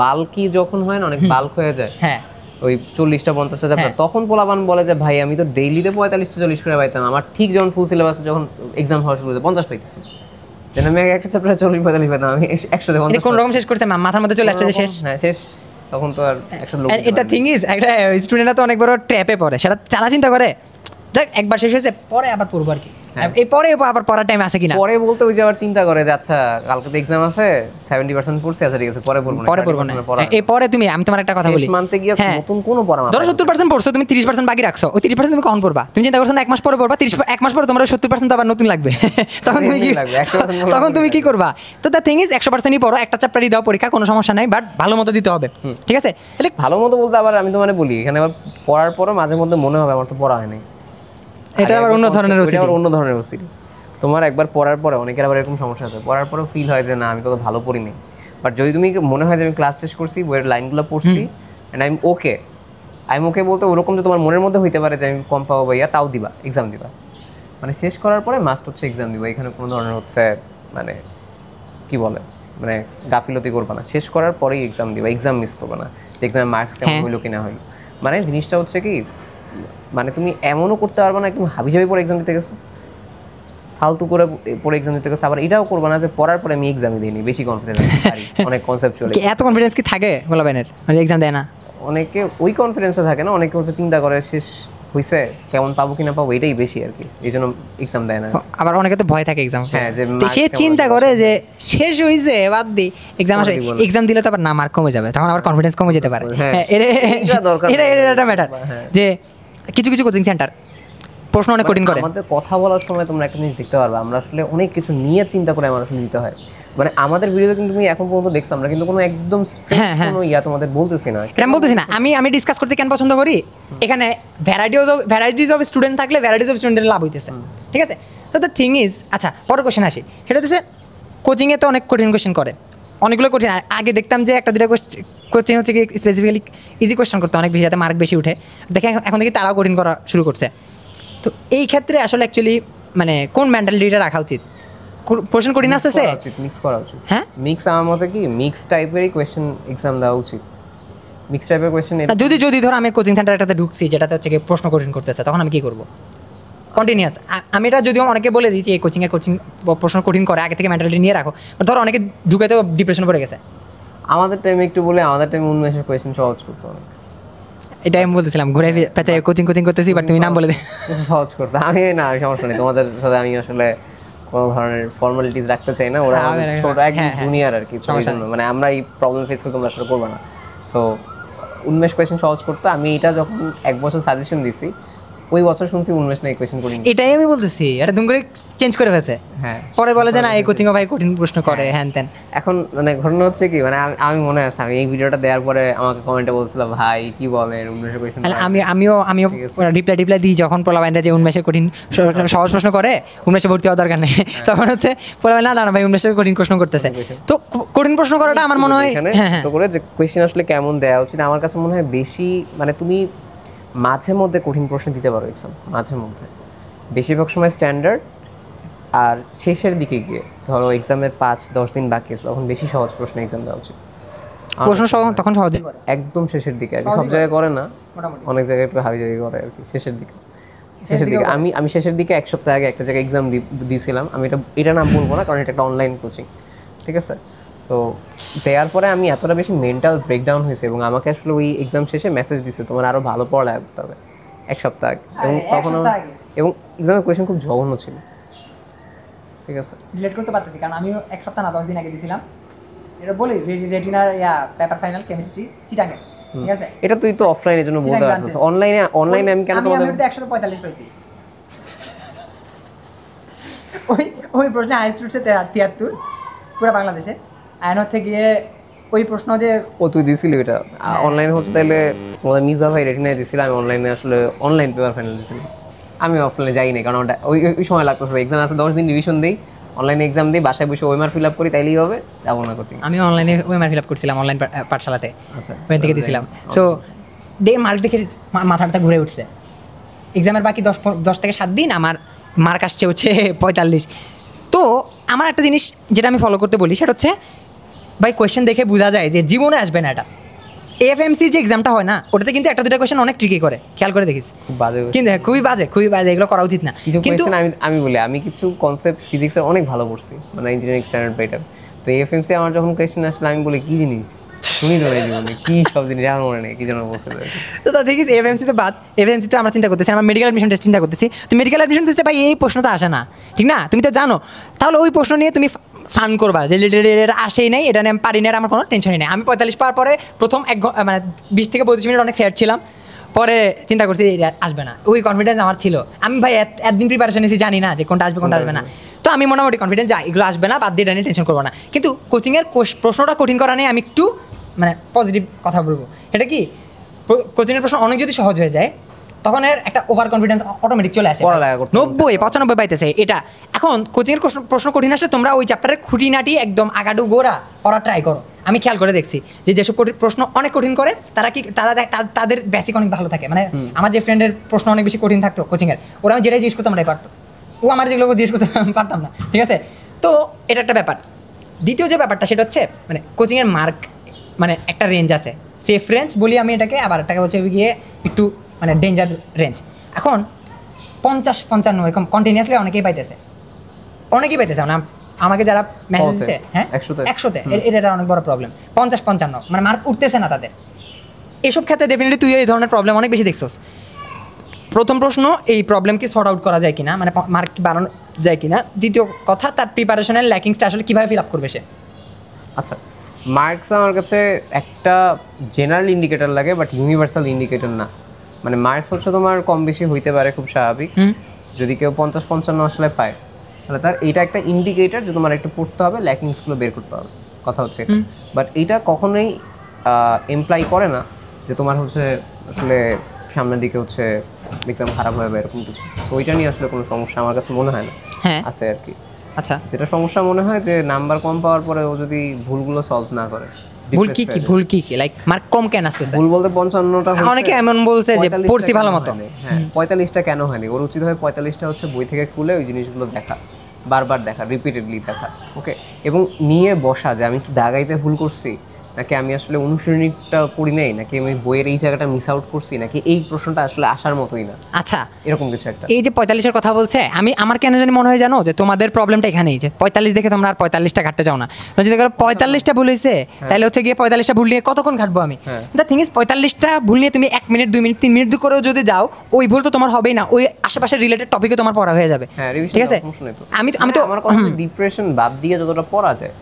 বাল্কি যখন হয় না, অনেক বাল্ক হয়ে যায়। হ্যাঁ, ওই 40টা 50টা চ্যাপ্টার, তখন পোলাপান বলে যে ভাই আমি তো ডেইলিতে 45-40 করে পাইতাম, আমার ঠিক যখন ফুল সিলেবাসে যখন এক্সাম হওয়া শুরু হয়েছে 50 পাইতেছি, যেন আমি একটা চ্যাপ্টারে 40-45 পাইতাম, আমি 150 কোন রকম শেষ করতে মাথার মধ্যে চলে আসছে যে শেষ। হ্যাঁ, শেষ, তখন তো আর 100 লোক। এটা থিং ইজ, একটা স্টুডেন্টরা তো অনেক বড় ট্র্যাপে পড়ে, সেটা চালা চিন্তা করে যাক একবার শেষ হয়েছে পরে আবার পড়বো আর কি। এই পরে আবার পড়ার টাইম আছে কিনা, পরে বলতে ওই যে আবার চিন্তা করে যে আচ্ছা কালকে তো এক্সাম আছে 70% পড়ছে, আচ্ছা ঠিক আছে পরে পড়বো না, পরে পড়বো না। এই পরে তুমি, আমি তোমার একটা কথা বলি, মানতে গিয়ে নতুন কোনো পড়া ধরো 70% পড়ছো, তুমি 30% বাকি রাখছো, ওই 30% তুমি কখন পড়বা? তুমি চিন্তা করছো না 1 মাস পরে পড়বা, 1 মাস পরে তোমার 70% তো আবার নতুন লাগবে। তখন তুমি কি করবা? তো দ্য থিং ইজ 100%ই পড়ো, একটা চ্যাপ্টারই দাও পরীক্ষা, কোনো সমস্যা নাই, বাট ভালো মতো দিতে হবে, ঠিক আছে? তাহলে ভালো মতো বলতে আবার আমি তো মানে বলি এখানে আবার পড়ার পরে মাঝে মধ্যে মনে হবে আমার তো পড়া হয় নাই, এটা আবার অন্য ধরনের ওসিডি। তোমার একবার পড়ার পরে, অনেকের আবার এরকম সমস্যা আছে, পড়ার পরেও ফিল হয় যে না আমি কত ভালো পড়িনি, বাট যদি তুমি মনে হয় যে আমি ক্লাস শেষ করছি, বইয়ের লাইনগুলো পড়ছি অ্যান্ড আই এম ওকে বলতে ওরকম যে তোমার মনের মধ্যে হইতে পারে যে আমি কম পাবো ভাইয়া, তাও দিবা, এক্সাম দিবা, মানে শেষ করার পরে মাস্ট হচ্ছে এক্সাম দিবা। এখানে কোনো ধরনের হচ্ছে মানে কি বলে মানে গাফিলতি করবা না, শেষ করার পরেই এক্সাম দিবা, এক্সাম মিস করবা না যে এক্সামের মার্কস কেমন হইলো কি না হইলো। মানে জিনিসটা হচ্ছে কি, মানে তুমি এমনও করতে পারবে না একদম হাবিজাবি পরে এক্সাম দিতে গেছো, ফালতু করে পরে এক্সাম দিতে গেছো, আবার এটাও করবা না যে পড়ার পরে আমি এক্সামই দিইনি, বেশি কনফিডেন্স অনেক কনসেপচুয়াল। এত কনফিডেন্স কি থাকে গোলাবাইনের, মানে এক্সাম দেয় না? অনেকে ওই কনফিডেন্সে থাকে না, অনেকে হচ্ছে চিন্তা করে শেষ হইছে কেমন পাবো কিনা পাবো, এটাই বেশি আর কি, এই জন্য এক্সাম দেয় না। আবার অনেকে তো ভয় থাকে এক্সাম, হ্যাঁ, যে সে চিন্তা করে যে শেষ হইছে বাদ দি, এক্সাম আসে, এক্সাম দিলে তো আবার না মার্ক কমে যাবে, তখন আবার কনফিডেন্স কমে যেতে পারে। এটা ম্যাটার যে কিছু কিছু কোচিং সেন্টার প্রশ্ন অনেক কঠিন করে। আমাদের কথা বলার সময় তোমরা একটা জিনিস দেখতে পারবে, আমরা আসলে অনেক কিছু নিয়ে চিন্তা করে আমার আসলে দিতে হয়, মানে আমাদের ভিডিওতে কিন্তু তুমি এখন পর্যন্ত দেখছো আমরা কিন্তু কোনো একদম কোনো তোমাদের বলতেছি না, এটা বলতেছি না। আমি ডিসকাস করতে কেন পছন্দ করি, এখানে ভ্যারাইটিস অফ স্টুডেন্ট থাকলে ভ্যারাইটিস অফ স্টুডেন্টের লাভ হইতেছে, ঠিক আছে? তো দ্য থিং ইজ, আচ্ছা পরের কোয়েশ্চেন আসি, সেটা হচ্ছে কোচিংয়ে তো অনেক কঠিন কোয়েশ্চেন করে, অনেকগুলো কঠিন। আগে দেখতাম যে একটা দুটো কোচিং হচ্ছে কি স্পেসিফিক্যালি ইজি কোয়েশ্চেন করতে অনেক বেশি, যাতে মার্ক বেশি উঠে, দেখে এখন থেকে তারাও কঠিন করা শুরু করছে। তো এই ক্ষেত্রে আসলে অ্যাকচুয়ালি মানে কোন মেন্টালিটিটা রাখা উচিত? কোশ্চেন কঠিন আসতেছে, মিক্স করা উচিত। হ্যাঁ, মিক্স আমার মতে কি মিক্স টাইপেরই কোয়েশ্চেন এক্সাম দেওয়া উচিত, মিক্স টাইপের কোয়েশ্চেন। যদি ধরো আমি কোচিং সেন্টার একটাতে ঢুকছি যেটাতে হচ্ছে কি প্রশ্ন কঠিন করতেছে, তখন আমি কি করবো? কন্টিনিউয়াস আমি এটা যদিও অনেকে বলে দিই যে কোচিং প্রশ্ন কঠিন করে, আগে থেকে মেন্টালিটি নিয়ে রাখো, ধরো অনেকে ঢুকে তো ডিপ্রেশন পড়ে গেছে। আমাদের টাইমে একটু বলে, আমাদের টাইমে উন্মেষের কোয়েশ্চেন সহজ করতে অনেক, এটাই আমি বলতেছিলাম, ঘুরে পেঁচাই কোচিং করতেছি, বাট তুমি নাম বলে দে, সহজ করতে। আমি না, সমস্যা নেই, তোমাদের সাথে আমি আসলে কোনো ধরনের ফর্মালিটিস রাখতে চাই না, ওরা ছোট একদম জুনিয়র আর কি, মানে আমরা এই প্রবলেম ফেস করে তোমরা আসলে করবে না। সো উন্মেষ কোয়েশ্চেন সহজ করতে, আমি এটা যখন 1 বছর সাজেশন দিছি, ওই বছর শুনছি উন্মেষ না এই কোয়েশ্চেন করি, এটাই আমি বলতেছি, এটা তুমি করে চেঞ্জ করে ফেলছে। হ্যাঁ, পরে বলে যে না এই কোচিং ভাই কঠিন প্রশ্ন করে হ্যান তেন। এখন মানে ঘটনা হচ্ছে কি, মানে আমি মনে আছে আমি এই ভিডিওটা দেওয়ার পরে আমাকে কমেন্টে বলছিল ভাই কি বলেন উন্মেষের কোয়েশ্চেন। আমিও রিপ্লাই দিই যখন পোলাবাইনটা যে উন্মেষের কঠিন সহজ প্রশ্ন করে, উন্মেষে ভর্তি হওয়ার দরকার নেই, তখন হচ্ছে পোলাবাইন না দাঁড়া ভাই উন্মেষের কঠিন প্রশ্ন করতেছে। তো কঠিন প্রশ্ন করাটা আমার মনে হয় করে যে কোয়েশ্চেন আসলে কেমন দেওয়া উচিত, আমার কাছে মনে হয় বেশি মানে তুমি মাঝে মধ্যে কঠিন প্রশ্ন দিতে পারো এক্সাম, মাঝে মধ্যে, বেশিরভাগ সময় স্ট্যান্ডার্ড, আর শেষের দিকে গিয়ে ধরো এক্সামের 5-10 দিন বাকি আছে, তখন বেশি সহজ প্রশ্ন এক্সাম দেওয়া উচিত। প্রশ্ন তখন সহজ একদম শেষের দিকে আর কি, সব জায়গায় করে না, অনেক জায়গায় একটু হাবিজাবি করে আর কি, শেষের দিকে আমি শেষের দিকে 1 সপ্তাহ আগে একটা জায়গায় এক্সাম দিয়েছিলাম, আমি এটা নাম বলবো না কারণ এটা একটা অনলাইন কোচিং, ঠিক আছে? তো দেওয়ার পরে আমি এতটা বেশি মেন্টাল ব্রেকডাউন হয়েছে, এবং আমাকে আসলে ওই এক্সাম শেষে মেসেজ দিচ্ছে তোমার আরও ভালো পড়া করতে হবে 1 সপ্তাহ আগে, এবং তখন এবং এক্সামের কোয়েশ্চেন খুব জঘন্য ছিল, ঠিক আছে? রিলেট করতে পারতেছি কারণ আমিও 1 সপ্তাহ না 10 দিন আগে দিয়েছিলাম, এটা বলি রেটিনার পেপার ফাইনাল কেমিস্ট্রি চিটাঙ্গে, ঠিক আছে? এটা তুই তো অফলাইনের জন্য বলতে পারছিস, অনলাইনে আমি কেন তোমাদের? আমি 145 পাইছি, ওই প্রশ্নে হাইস্ট উঠছে 73 পুরো বাংলাদেশে, আইন হচ্ছে গিয়ে ওই প্রশ্ন যে তুই দিছিলি ওইটা অনলাইনে হচ্ছে, তাহলে তোমাদের মির্জা ভাই রেটিনায় দিছিল, আমি অনলাইনে আসলে অনলাইন পেপার ফাইনাল দিছিলাম, আমি অফলাইনে যাই নাই কারণ ওটা ওই সময় লাগতেছে, এক্সাম আছে 10 দিন রিভিশন দিই, অনলাইনে এক্সাম দিই, বাসায় বসে ওয়েমার ফিল আপ করি, তাইলেই হবে, যাবো না কোচিং। আমি অনলাইনে ওয়েমার ফিল আপ করছিলাম অনলাইন পাঠশালাতে, আচ্ছা ওই থেকে দিয়েছিলাম। সো মার্ক দেখে মাথাটা ঘুরে উঠছে, এক্সামের বাকি 10 থেকে 7 দিন আমার মার্ক আসছে হচ্ছে 45। তো আমার একটা জিনিস যেটা আমি ফলো করতে বলি সেটা হচ্ছে ভাই কোয়েশ্চেন দেখে বোঝা যায় যে জীবনে আসবে না এটা। এফএমসি যে এক্সামটা হয় না ওটাতে কিন্তু একটা দুটো কোয়েশ্চেন অনেক ট্রিকি করে, খেয়াল করে দেখিস, কিন্তু খুবই বাজে, এগুলো করা উচিত না। কিন্তু আমি বলি আমি কিছু কনসেপ্ট ফিজিক্সের অনেক ভালো পড়ছি, মানে ইঞ্জিনিয়ারিং স্ট্যান্ডার্ড পেটার, তো এফএমসি আমার যখন কোয়েশ্চেন আসলে আমি বলি কি জিনিস শুনি তো নাই জীবনে কি সব জিনিস আমার মনে নেই কি যেন বলছে। তো তা দেখিস এফএমসি তো বাদ, এফএমসি তো আমরা চিন্তা করতেছি, আমরা মেডিকেল অ্যাডমিশন টেস্ট চিন্তা করতেছি। তো মেডিকেল অ্যাডমিশন টেস্টে ভাই এই প্রশ্ন তো আসে না, ঠিক না? তুমি তো জানো, তাহলে ওই প্রশ্ন নিয়ে তুমি ফান করবা যে এটা আসেই নাই, এটা নিয়ে আমি পারি না, আমার কোনো টেনশনই নেই। আমি 45 পাওয়ার পরে প্রথম মানে 20 থেকে 25 মিনিট অনেক স্যাড ছিলাম, পরে চিন্তা করছি এটা আসবে না, ওই কনফিডেন্স আমার ছিল। আমি ভাই একদিন প্রিপারেশন নিয়েছি, জানি না যে কোনটা আসবে কোনটা আসবে না, তো আমি মোটামুটি কনফিডেন্স যা এগুলো আসবে না, বাদ দিয়ে এটা নিয়ে টেনশন করবো না। কিন্তু কোচিংয়ের প্রশ্নটা কঠিন করা নিয়ে আমি একটু মানে পজিটিভ কথা বলবো। এটা কি, কোচিংয়ের প্রশ্ন অনেক যদি সহজ হয়ে যায় তখন এর একটা ওভার কনফিডেন্স অটোমেটিক চলে আসে। 90-95 পাইতেছে এটা। এখন কোচিংয়ের প্রশ্ন কঠিন আসলে তোমরা ওই চ্যাপ্টারের খুঁটিনাটি একদম আগাডু গোড়া পড়া ট্রাই করো। আমি খেয়াল করে দেখছি যে যেসব প্রশ্ন অনেক কঠিন করে তারা কি তাদের বেসিক অনেক ভালো থাকে। মানে আমার যে ফ্রেন্ডের প্রশ্ন অনেক বেশি কঠিন থাকতো কোচিংয়ের, ওরা আমি যেটাই জিজ্ঞেস করতাম ওটাই পারতো, ও আমার যেগুলো জিজ্ঞেস করতে পারতাম না, ঠিক আছে? তো এটা একটা ব্যাপার। দ্বিতীয় যে ব্যাপারটা সেটা হচ্ছে মানে কোচিংয়ের মার্ক মানে একটা রেঞ্জ আছে, সেফ রেঞ্জ বলি আমি এটাকে, আবার এটাকে হচ্ছে গিয়ে একটু মানে ডেঞ্জার রেঞ্জ। এখন 50-55 এরকম কন্টিনিউয়াসলি অনেকেই পাইতেছে মানে আমাকে যারা মেসেজ দিচ্ছে, হ্যাঁ 100তে, এটা অনেক বড় প্রবলেম। 50-55 মানে মার্ক উঠতেছে না তাদের। এসব ক্ষেত্রে ডেফিনেটলি তুই এই ধরনের প্রবলেম অনেক বেশি দেখছোস। প্রথম প্রশ্ন, এই প্রবলেম কি সর্ট আউট করা যায় কিনা, মানে মার্ক বাড়ানো যায় কিনা। দ্বিতীয় কথা, তার প্রিপারেশনের ল্যাকিংসটা আসলে কীভাবে ফিল আপ করবে সে। আচ্ছা, মার্কস আমার কাছে একটা জেনারেল ইন্ডিকেটর লাগে, বাট ইউনিভার্সাল ইন্ডিকেটর না। মানে মার্কস হচ্ছে তোমার কম বেশি হইতে পারে, খুব স্বাভাবিক। যদি কেউ 50-55 আসলে পায় তাহলে তার এইটা একটা ইন্ডিকেটর যে তোমার একটু পড়তে হবে, ল্যাকিংসগুলো বের করতে হবে, কথা হচ্ছে এটা। বাট এইটা কখনোই এমপ্লাই করে না যে তোমার হচ্ছে আসলে সামনের দিকে হচ্ছে এক্সাম খারাপ হবে এরকম কিছু। তো ওইটা নিয়ে আসলে কোনো সমস্যা আমার কাছে মনে হয় না আছে আর কি। আচ্ছা, যেটা সমস্যা মনে হয় যে নাম্বার কম পাওয়ার পরে ও যদি ভুলগুলো সলভ না করে। ভুল কি লাইক মার্ক কম কেন আসতেছে? ভুল বলতে 55টা, অনেকে এমন বলছে যে পড়ছি ভালো মতো। হ্যাঁ, 45টা কেন হয়নি? ওর উচিত হয় 45টা হচ্ছে বই থেকে খুলে ওই জিনিসগুলো দেখা, বারবার দেখা, রিপিটেডলি দেখা, ওকে, এবং নিয়ে বসা যে আমি কি দাগাইতে ভুল করছি, নাকি আমি আসলে অনুশীলনীটা পড়ি নাই, নাকি আমি বইয়ের এই জায়গাটা মিস আউট করছি, নাকি এই প্রশ্নটা আসলে আসার মতোই না। আচ্ছা, এরকম কিছু একটা। এই যে 45-এর কথা বলছে, আমার কেন জানি মনে হয় জানো যে তোমাদের প্রবলেমটা এখানেই, যে 45 দেখে তোমরা আর 45টা ঘাটতে যাও না। যদি দেখো 45টা ভুল হয়েছে, তাহলে হচ্ছে গিয়ে 45টা ভুল নিয়ে কতক্ষণ ঘাটবো আমি? দ্য থিং ইজ 45টা ভুল নিয়ে তুমি 1 মিনিট 2 মিনিট 3 মিনিট করেও যদি যাও, ওই ভুল তো তোমার হবেই না, ওই আশেপাশের রিলেটেড টপিকে তোমার পড়া হয়ে যাবে, ঠিক আছে? আমি তো আমার কথা ডিপ্রেশন বাদ দিয়ে যতটা পড়া যায়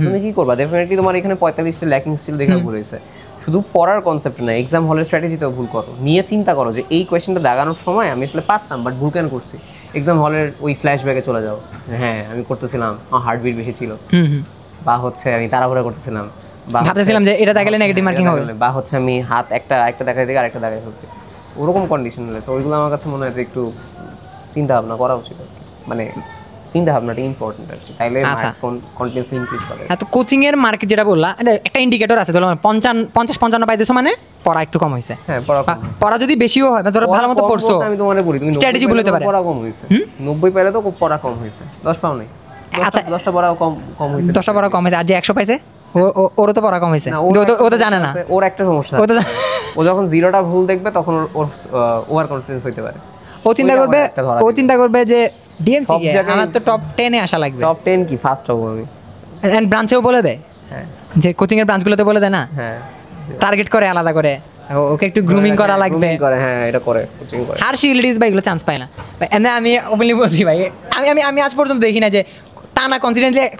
তুমি কি করবা? ডেফিনেটলি তোমার এখানে 45টা ল্যাকিং স্টিল দেখা ভুল হয়েছে। শুধু পড়ার কনসেপ্ট না, এক্সাম হলের স্ট্র্যাটেজিতেও ভুল করো, নিয়ে চিন্তা করো যে এই কোয়েশ্চেনটা দাগানোর সময় আমি আসলে পারতাম বাট ভুল কেন করছি। এক্সাম হলের ওই ফ্ল্যাশব্যাকে চলে যাও, হ্যাঁ আমি করতেছিলাম, আমার হার্টবিট বেশি ছিল, বা হচ্ছে আমি তাড়াহুড়া করতেছিলাম, বা ভাবতেছিলাম যে এটা দেখালে নেগেটিভ মার্কিং হবে, বা হচ্ছে আমি হাত একটা দেখাই থেকে আরেকটা দেখাই ফেলছি, ওরকম কন্ডিশন রয়েছে। ওইগুলো আমার কাছে মনে হয় যে একটু চিন্তা ভাবনা করা উচিত আর কি। মানে চিন্তা ভাবনাটা ইম্পর্টেন্ট আর কি, তাইলে কন্টিনিউয়াসলি ইনক্রিজ করে। হ্যাঁ, তো কোচিং এর মার্কেট যেটা বললা, একটা ইন্ডিকেটর আছে, ধরো 50-55 পাইতেছো মানে পড়া একটু কম হয়েছে। হ্যাঁ, পড়া যদি বেশিও হয়, ধরো ভালো মতো পড়ছো, আমি তোমারে বলি তুমি স্ট্র্যাটেজি বলতে পারে পড়া কম হয়েছে, 90 পাইলে তো পড়া কম হয়েছে, 10 পাও নাই। আচ্ছা, 10টা পড়া কম হয়েছে, 10টা পড়া কম হয়েছে, আর যে 100 পাইছে ওরও তো পড়া কম হয়েছে, ও তো জানে না। ওর একটা সমস্যা, ও যখন 0টা ভুল দেখবে তখন ওর ওভার কনফিডেন্স হইতে পারে। ও চিন্তা করবে যে ডিএমসি আমার তো টপ 10 এ আসা লাগবে। টপ 10 কি ফার্স্ট হবো আমি, এন্ড ব্রাঞ্চেও বলে দেয়, হ্যাঁ, যে কোচিং এর ব্রাঞ্চগুলোতে বলে দেয় না, হ্যাঁ, টার্গেট করে আলাদা করে, ওকে একটু গ্রুমিং করা লাগবে, হ্যাঁ এটা করে, কোচিং করে। আর শিল্ডিস ভাই এগুলো চান্স পায় না। এন্ড আমি ওপেনলি বলছি ভাই, আমি আজ পর্যন্ত দেখি না যে টানা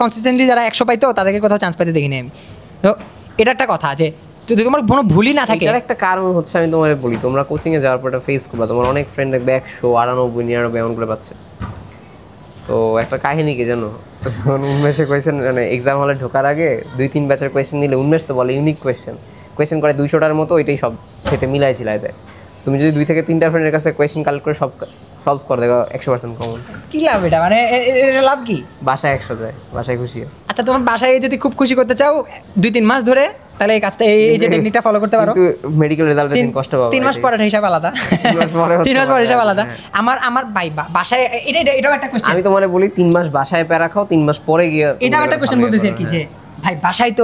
কনসিস্টেন্টলি যারা 100 পাইতো তাদেরকে কোথাও চান্স পাইতে দেখিনি আমি। তো এটা একটা কথা যে যদি তোমার কোনো ভুলই না থাকে। এটার একটা কারণ হচ্ছে, আমি তোমার বলি, তোমরা কোচিংয়ে যাওয়ার পর একটা ফেস করবা, তোমার অনেক ফ্রেন্ড দেখবে 198-99 এমন করে পাচ্ছে। তো একটা কাহিনী কি জানো, উন্মেষে কোয়েশ্চেন, মানে এক্সাম হলে ঢোকার আগে 2-3 ব্যাচের কোয়েশ্চেন নিলে উন্মেষ তো বলে ইউনিক কোয়েশ্চেন করে 200টার মতো, ওইটাই সব সেটা মিলাই দেয়। তুমি যদি 2 থেকে 3টা ফ্রেন্ডের কাছে কোয়েশ্চেন কালেক্ট করে সব সলভ করে দেখো 100% কমন। কি লাভ এটা, মানে এটা লাভ কি? বাসায় 100 যায়, বাসায় খুশি। আচ্ছা, তোমার বাসায় যদি খুব খুশি করতে চাও 2-3 মাস ধরে, তাহলে এই কাজটা, এই যে টেকনিকটা ফলো করতে পারো। কিন্তু মেডিকেল রেজাল্টের দিন কষ্ট পাবে। 3 মাস পরে হিসাব আলাদা, 3 মাস পরে হিসাব আলাদা। আমার ভাই বাসায় এটাও একটা কোশ্চেন। আমি তোমারে বলি 3 মাস বাসায় প্যারা খাও, 3 মাস পরে গিয়ে এটাও একটা কোশ্চেন বলতেছি আর কি, যে ভাই বাসায় তো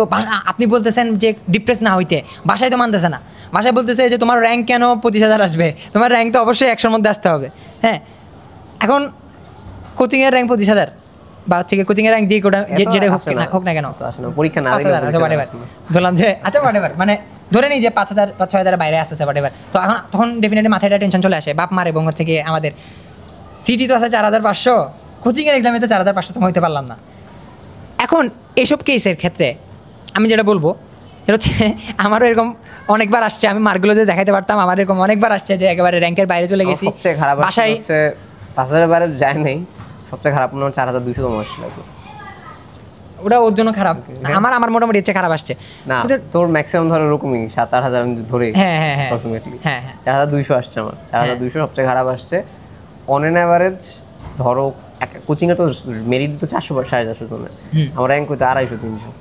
আপনি বলতেছেন যে ডিপ্রেস না হইতে, বাসায় তো মানতেছে না, বাসায় বলতেছে যে তোমার র্যাঙ্ক কেন 25,000 আসবে, তোমার র্যাঙ্ক তো অবশ্যই 100-র মধ্যে আসতে হবে। হ্যাঁ, এখন কোচিংয়ের র্যাঙ্ক 25,000, বা হচ্ছে কোচিং এর র্যাঙ্ক যেটা হোক না কেন, তো আসলে পরীক্ষা না 5,000 দিলে আচ্ছা whatever, ধরলাম যে আচ্ছা whatever, মানে ধরে নিই যে 5,000 বা 6,000 বাইরে আসছে whatever, তো তখন ডেফিনেটলি মাথায় একটা টেনশন চলে আসে বাপ মার, এবং হচ্ছে কি আমাদের সিটি তো আছে 4,500, কোচিং এর এক্সামে তো 4,500 তো হইতে পারলাম না। এখন এসব কেসের ক্ষেত্রে আমি যেটা বলবো সেটা হচ্ছে আমারও এরকম অনেকবার আসছে, আমি মার্কগুলো যে দেখাতে পারতাম, আমার এরকম অনেকবার আসছে যে একেবারে র্যাঙ্কের বাইরে চলে গেছি। সবচেয়ে খারাপ বাসায় হচ্ছে 5,000 বাইরে যায় নাই, সবচেয়ে খারাপ মনে হয় 4,200 তম আসছিল। ওটা ওর জন্য খারাপ, আমার মোটামুটি হচ্ছে খারাপ আসছে না, তোর ম্যাক্সিমাম ধরো এরকমই 7-8,000 আমি ধরে হ্যাঁ হ্যাঁ হ্যাঁ অ্যাপ্রক্সিমেটলি হ্যাঁ হ্যাঁ 4,200 আসছে আমার, 4,200 সবচেয়ে খারাপ আসছে। অন এন অ্যাভারেজ ধরো কোচিংয়ে তো মেরিট তো 400-450 জনের, আমার র্যাঙ্ক হইতো 250-300,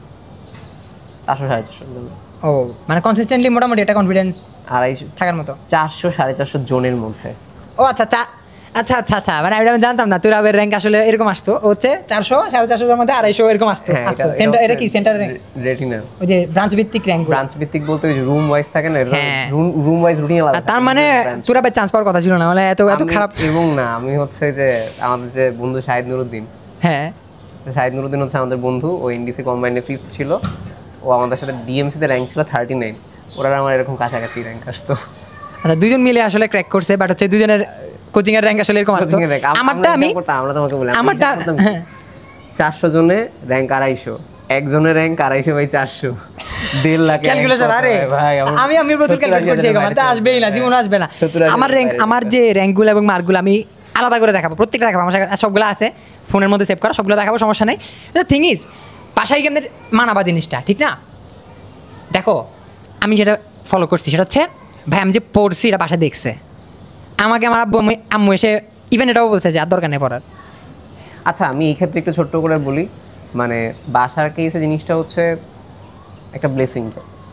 400-450 জনের। ও মানে কনসিস্টেন্টলি মোটামুটি একটা কনফিডেন্স 250 থাকার মতো। 400-450 জনের মধ্যে। ও আচ্ছা আচ্ছা আচ্ছা আচ্ছা, মানে আমি জানতাম না তুরাবের র্যাঙ্ক আসলে এরকম আসতো, হচ্ছে 400-450 এর মধ্যে 250 এরকম আসতো। সেন্টার এটা কি সেন্টার র্যাঙ্ক? রেটিনা, ওই যে ব্রাঞ্চ ভিত্তিক র্যাঙ্ক, ব্রাঞ্চ ভিত্তিক বলতে ওই যে রুম ওয়াইজ থাকে না, হ্যাঁ। রুম ওয়াইজ রুটিন আলাদা। তার মানে তুরাবের চান্স পাওয়ার কথা ছিল না, মানে এত খারাপ। এবং না, আমি হচ্ছে যে আমাদের যে বন্ধু শাহিদ নুরুদ্দিন, হ্যাঁ শাহিদ নুরুদ্দিন হচ্ছে আমাদের বন্ধু, ও এনডিসি কম্বাইন্ডে 5th ছিল, ও আমাদের সাথে ডিএমসি তে র্যাঙ্ক ছিল 39, ওরা আমার এরকম কাছাকাছি র্যাঙ্ক আসতো। আচ্ছা, দুজন মিলে আসলে ক্র্যাক করছে, বাট হচ্ছে দুজনের কোচিং এর র্যাঙ্ক আসলে এরকম আসতো। আমারটা আমরা তোমাকে বলি, আমারটা 400 জনে র্যাঙ্ক 250, একজনের র্যাঙ্ক 250/400, 1.5 লাখ ক্যালকুলেশন। আরে ভাই আমি প্রচুর ক্যালকুলেট করছি, এরকম তো আসবেই না, জীবন আসবে না। আমার র্যাঙ্ক, আমার যে র্যাঙ্কগুলো এবং মার্কগুলো আমি আলাদা করে দেখাবো, প্রত্যেকটা দেখাবো, আমার সবগুলো আছে ফোনের মধ্যে সেভ করা, সবগুলো দেখাবো, সমস্যা নেই। থিং ইজ বাসায় কেমন মানাবা জিনিসটা, ঠিক না? দেখো আমি যেটা ফলো করছি সেটা হচ্ছে, ভাই আমি যে পড়ছি এটা বাসায় দেখছে, আমাকে আমার আম্মু এসে ইভেন এটাও বলছে যে আর দরকার নেই পড়ার। আচ্ছা, আমি এই ক্ষেত্রে একটু ছোট্ট করে বলি, মানে বাসার কেসে জিনিসটা হচ্ছে একটা ব্লেসিং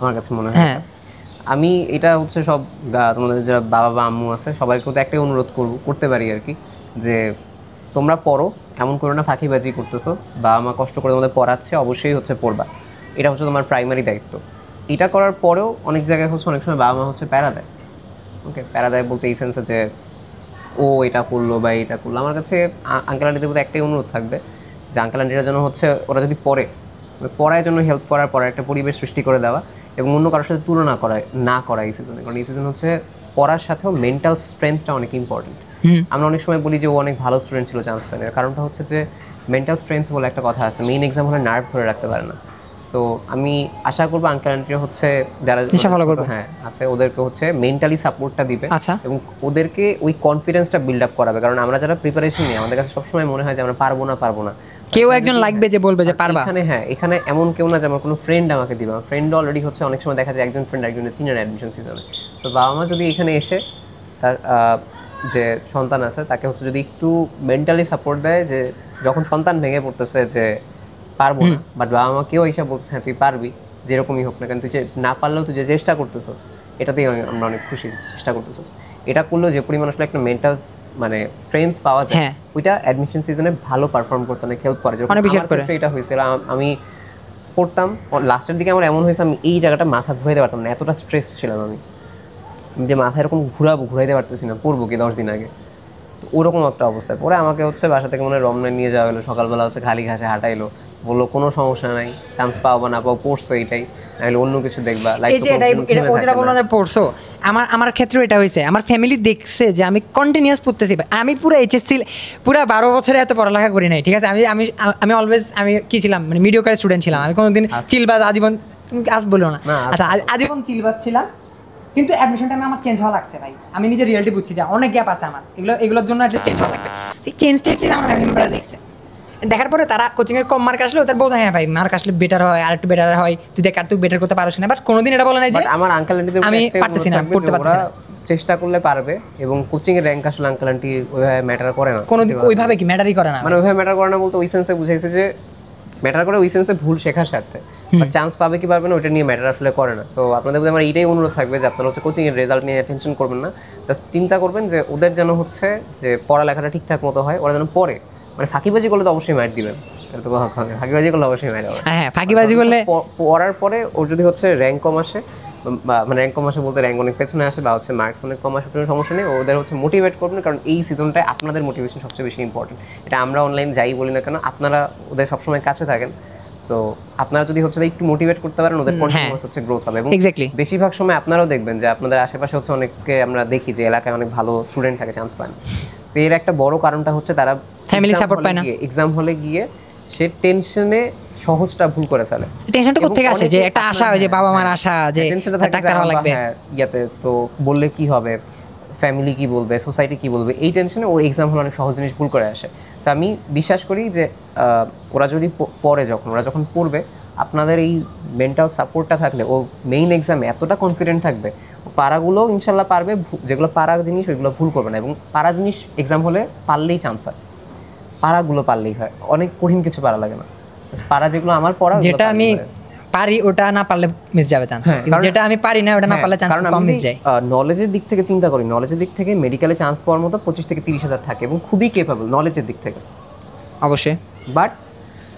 আমার কাছে মনে হয়। হ্যাঁ, আমি এটা হচ্ছে সব তোমাদের যারা বাবা বা আম্মু আছে সবাইকে তো একটাই অনুরোধ করতে পারি আর কি, যে তোমরা পড়ো, এমন করো না ফাঁকিবাজি করতেছো, বাবা মা কষ্ট করে তোমাদের পড়াচ্ছে, অবশ্যই হচ্ছে পড়বা, এটা হচ্ছে তোমার প্রাইমারি দায়িত্ব। এটা করার পরেও অনেক জায়গায় হচ্ছে অনেক সময় বাবা মা হচ্ছে প্যারা দেয়। ওকে, প্যারা দেয় বলতে এই সেন্সে যে ও এটা করলো বা এটা করলো। আমার কাছে আঙ্কেল আন্টিদের মধ্যে একটাই অনুরোধ থাকবে যে আঙ্কেল আন্টিরা যেন হচ্ছে ওরা যদি পড়ার জন্য হেল্প করার পরে একটা পরিবেশ সৃষ্টি করে দেওয়া, এবং অন্য কারোর সাথে তুলনা না করা এই সিজনে। কারণ এই সিজন হচ্ছে পড়ার সাথেও মেন্টাল স্ট্রেংথটা অনেক ইম্পর্টেন্ট। আমরা অনেক সময় বলি যে ও অনেক ভালো স্টুডেন্ট ছিল চান্স পায় না, কারণটা হচ্ছে যে মেন্টাল স্ট্রেংথ বলে একটা কথা আছে, মেইন এক্সাম হলে নার্ভ ধরে রাখতে পারে না। সো আমি আশা করবো আঙ্কেল আন্টিরা হচ্ছে যারা ফলো করবে, হ্যাঁ আছে, ওদেরকে হচ্ছে মেন্টালি সাপোর্টটা দিবে, আচ্ছা, এবং ওদেরকে ওই কনফিডেন্সটা বিল্ড আপ করাবে। কারণ আমরা যারা প্রিপারেশন নিই, আমাদের কাছে সবসময় মনে হয় যে আমরা পারবো না, কেউ একজন লাগবে যে বলবে যে পারবা। এখানে এমন কেউ না যে আমার কোনো ফ্রেন্ড আমাকে দিবে, আমার ফ্রেন্ড অলরেডি হচ্ছে অনেক সময় দেখা যায় একজন ফ্রেন্ড একজনের সিনিয়র অ্যাডমিশন সিজনে। সো বাবা মা যদি এখানে এসে তার যে সন্তান আছে তাকে হচ্ছে যদি একটু মেন্টালি সাপোর্ট দেয়, যে যখন সন্তান ভেঙে পড়তেছে যে পারবো না, বাট বাবা মা কেউ এসে বলছে হ্যাঁ তুই পারবি, যেরকমই হোক না কেন, তুই যে না পারলেও তুই যে চেষ্টা করতেছস, এটাতেই আমরা অনেক খুশি, চেষ্টা করতেছস। এটা করলেও যে পরিমাণ আসলে একটা মেন্টাল মানে স্ট্রেংথ পাওয়া যায়, ওইটা অ্যাডমিশন সিজনে ভালো পারফর্ম করতে অনেক হেল্প করে। আমার ক্ষেত্রে এটা হয়েছিল, আমি পড়তাম লাস্টের দিকে আমার এমন হয়েছে আমি এই জায়গাটা মাথা ঘুরাইতে পারতাম না, এতটা স্ট্রেস ছিলাম আমি, যে মাথা এরকম ঘুরাইতে পারতেছি না, পড়বো কি 10 দিন আগে, তো ওরকম একটা অবস্থায় পরে আমাকে হচ্ছে বাসা থেকে মনে হয় রমনায় নিয়ে যাওয়া হলো, সকালবেলা হচ্ছে খালি ঘাসে হাঁটাইলো, বললো কোনো সমস্যা নাই, চান্স পাও বা না পাও, পড়ছো এইটাই, নাহলে অন্য কিছু দেখবা। যেটা বললাম যে পড়ছো, আমার ক্ষেত্রেও এটা হয়েছে, আমার ফ্যামিলি দেখছে যে আমি কন্টিনিউয়াস পড়তেছি। আমি পুরো এইচএসসি পুরো 12 বছরে এত পড়ালেখা করি নাই, ঠিক আছে? আমি অলওয়েজ আমি কি ছিলাম, মানে মিডিওকার স্টুডেন্ট ছিলাম, আমি কোনোদিন চিলবাজ আজীবন, তুমি আজ বলো না, আচ্ছা আজীবন চিলবাজ ছিলাম। কিন্তু অ্যাডমিশন টাইমে আমার চেঞ্জ হওয়া লাগছে ভাই, আমি নিজের রিয়ালিটি বুঝছি যে অনেক গ্যাপ আছে আমার, এগুলোর জন্য অ্যাটলিস্ট চেঞ্জ হওয়া লাগবে। এই চেঞ্জটা অ্যাটলিস্ট আমার ফ্যামিলি দেখছে, দেখার পরে তারা কোচিংয়ের কম মার্ক আসলে তার বলতে হ্যাঁ ভাই মার্ক আসলে বেটার হয়, আর একটু বেটার হয়, তুই দেখ আর তুই বেটার করতে পারছিস না, বাট কোনোদিন এটা বলে নাই যে আমার আঙ্কেল আন্টিদের আমি পারতেছি না, পড়তে পারতেছি না। চেষ্টা করলে পারবে, এবং কোচিং এর র্যাঙ্ক আসলে আঙ্কেল আন্টি ওইভাবে ম্যাটার করে না, কোনোদিন ওইভাবে কি ম্যাটারই করে না, মানে ওইভাবে ম্যাটার করে না বলতে ওই সেন্সে বুঝাইছে যে ম্যাটার করে ওই সেন্সে ভুল শেখার স্বার্থে, বাট চান্স পাবে কি পারবে না ওইটা নিয়ে ম্যাটার আসলে করে না। সো আপনাদের প্রতি আমার এইটাই অনুরোধ থাকবে যে আপনারা হচ্ছে কোচিং এর রেজাল্ট নিয়ে টেনশন করবেন না, জাস্ট চিন্তা করবেন যে ওদের যেন হচ্ছে যে পড়ালেখাটা ঠিকঠাক মতো হয়, ওরা যেন পড়ে, মানে ফাঁকিবাজি করলে তো অবশ্যই মাইট দিবেন, এটা তো ফাঁকিবাজি করলে অবশ্যই মাইট হবে। হ্যাঁ ফাঁকিবাজি করলে পড়ার পরে ওর যদি হচ্ছে র্যাঙ্ক কম আসে, মানে র্যাঙ্ক কম আসে বলতে র্যাঙ্ক অনেক পেছনে আসে বা হচ্ছে মার্কস অনেক কম আসে, কোনো সমস্যা নেই, ওদের হচ্ছে মোটিভেট করবেন, কারণ এই সিজনটায় আপনাদের মোটিভেশন সবচেয়ে বেশি ইম্পর্টেন্ট। এটা আমরা অনলাইন যাই বলি না কেন, আপনারা ওদের সবসময় কাছে থাকেন, সো আপনারা যদি হচ্ছে একটু মোটিভেট করতে পারেন, ওদের কন্টিনিউয়াস হচ্ছে গ্রোথ হবে। এবং বেশিরভাগ সময় আপনারাও দেখবেন যে আপনাদের আশেপাশে হচ্ছে অনেককে আমরা দেখি যে এলাকায় অনেক ভালো স্টুডেন্ট থাকে, চান্স পান। তো এর একটা বড় কারণটা হচ্ছে তারা ফ্যামিলি সাপোর্ট পায় না, এক্সাম হলে গিয়ে সে টেনশনে সহজটা ভুল করে ফেলে। টেনশনটা কোথা থেকে আসে? যে একটা আশা হয় যে বাবা মার আশা যে ডাক্তার হওয়া লাগবে, ইয়াতে তো বললে কি হবে, ফ্যামিলি কি বলবে, সোসাইটি কি বলবে, এই টেনশনে ও এক্সাম হলে অনেক সহজ জিনিস ভুল করে আসে। তো আমি বিশ্বাস করি যে ওরা যদি ওরা যখন পড়বে, আপনাদের এই মেন্টাল সাপোর্টটা থাকলে ও মেইন এক্সামে এতটা কনফিডেন্ট থাকবে, পারাগুলো ইনশাল্লাহ পারবে, যেগুলো পারা জিনিস ওইগুলো ভুল করবে না। এবং পারা জিনিস এক্সাম হলে পারলেই চান্স হয়, পারাগুলো পারলেই হয়, অনেক কঠিন কিছু পারা লাগে না। পারা যেগুলো আমার পড়া, যেটা আমি পারি ওটা না পারলে মিস যাবে চান্স, যেটা আমি পারি না ওটা না পারলে চান্স কম মিস যায়। নলেজের দিক থেকে চিন্তা করি, নলেজের দিক থেকে মেডিকেলে চান্স পাওয়ার মতো 25 থেকে 30 হাজার থাকে এবং খুবই কেপেবল নলেজের দিক থেকে অবশ্যই। বাট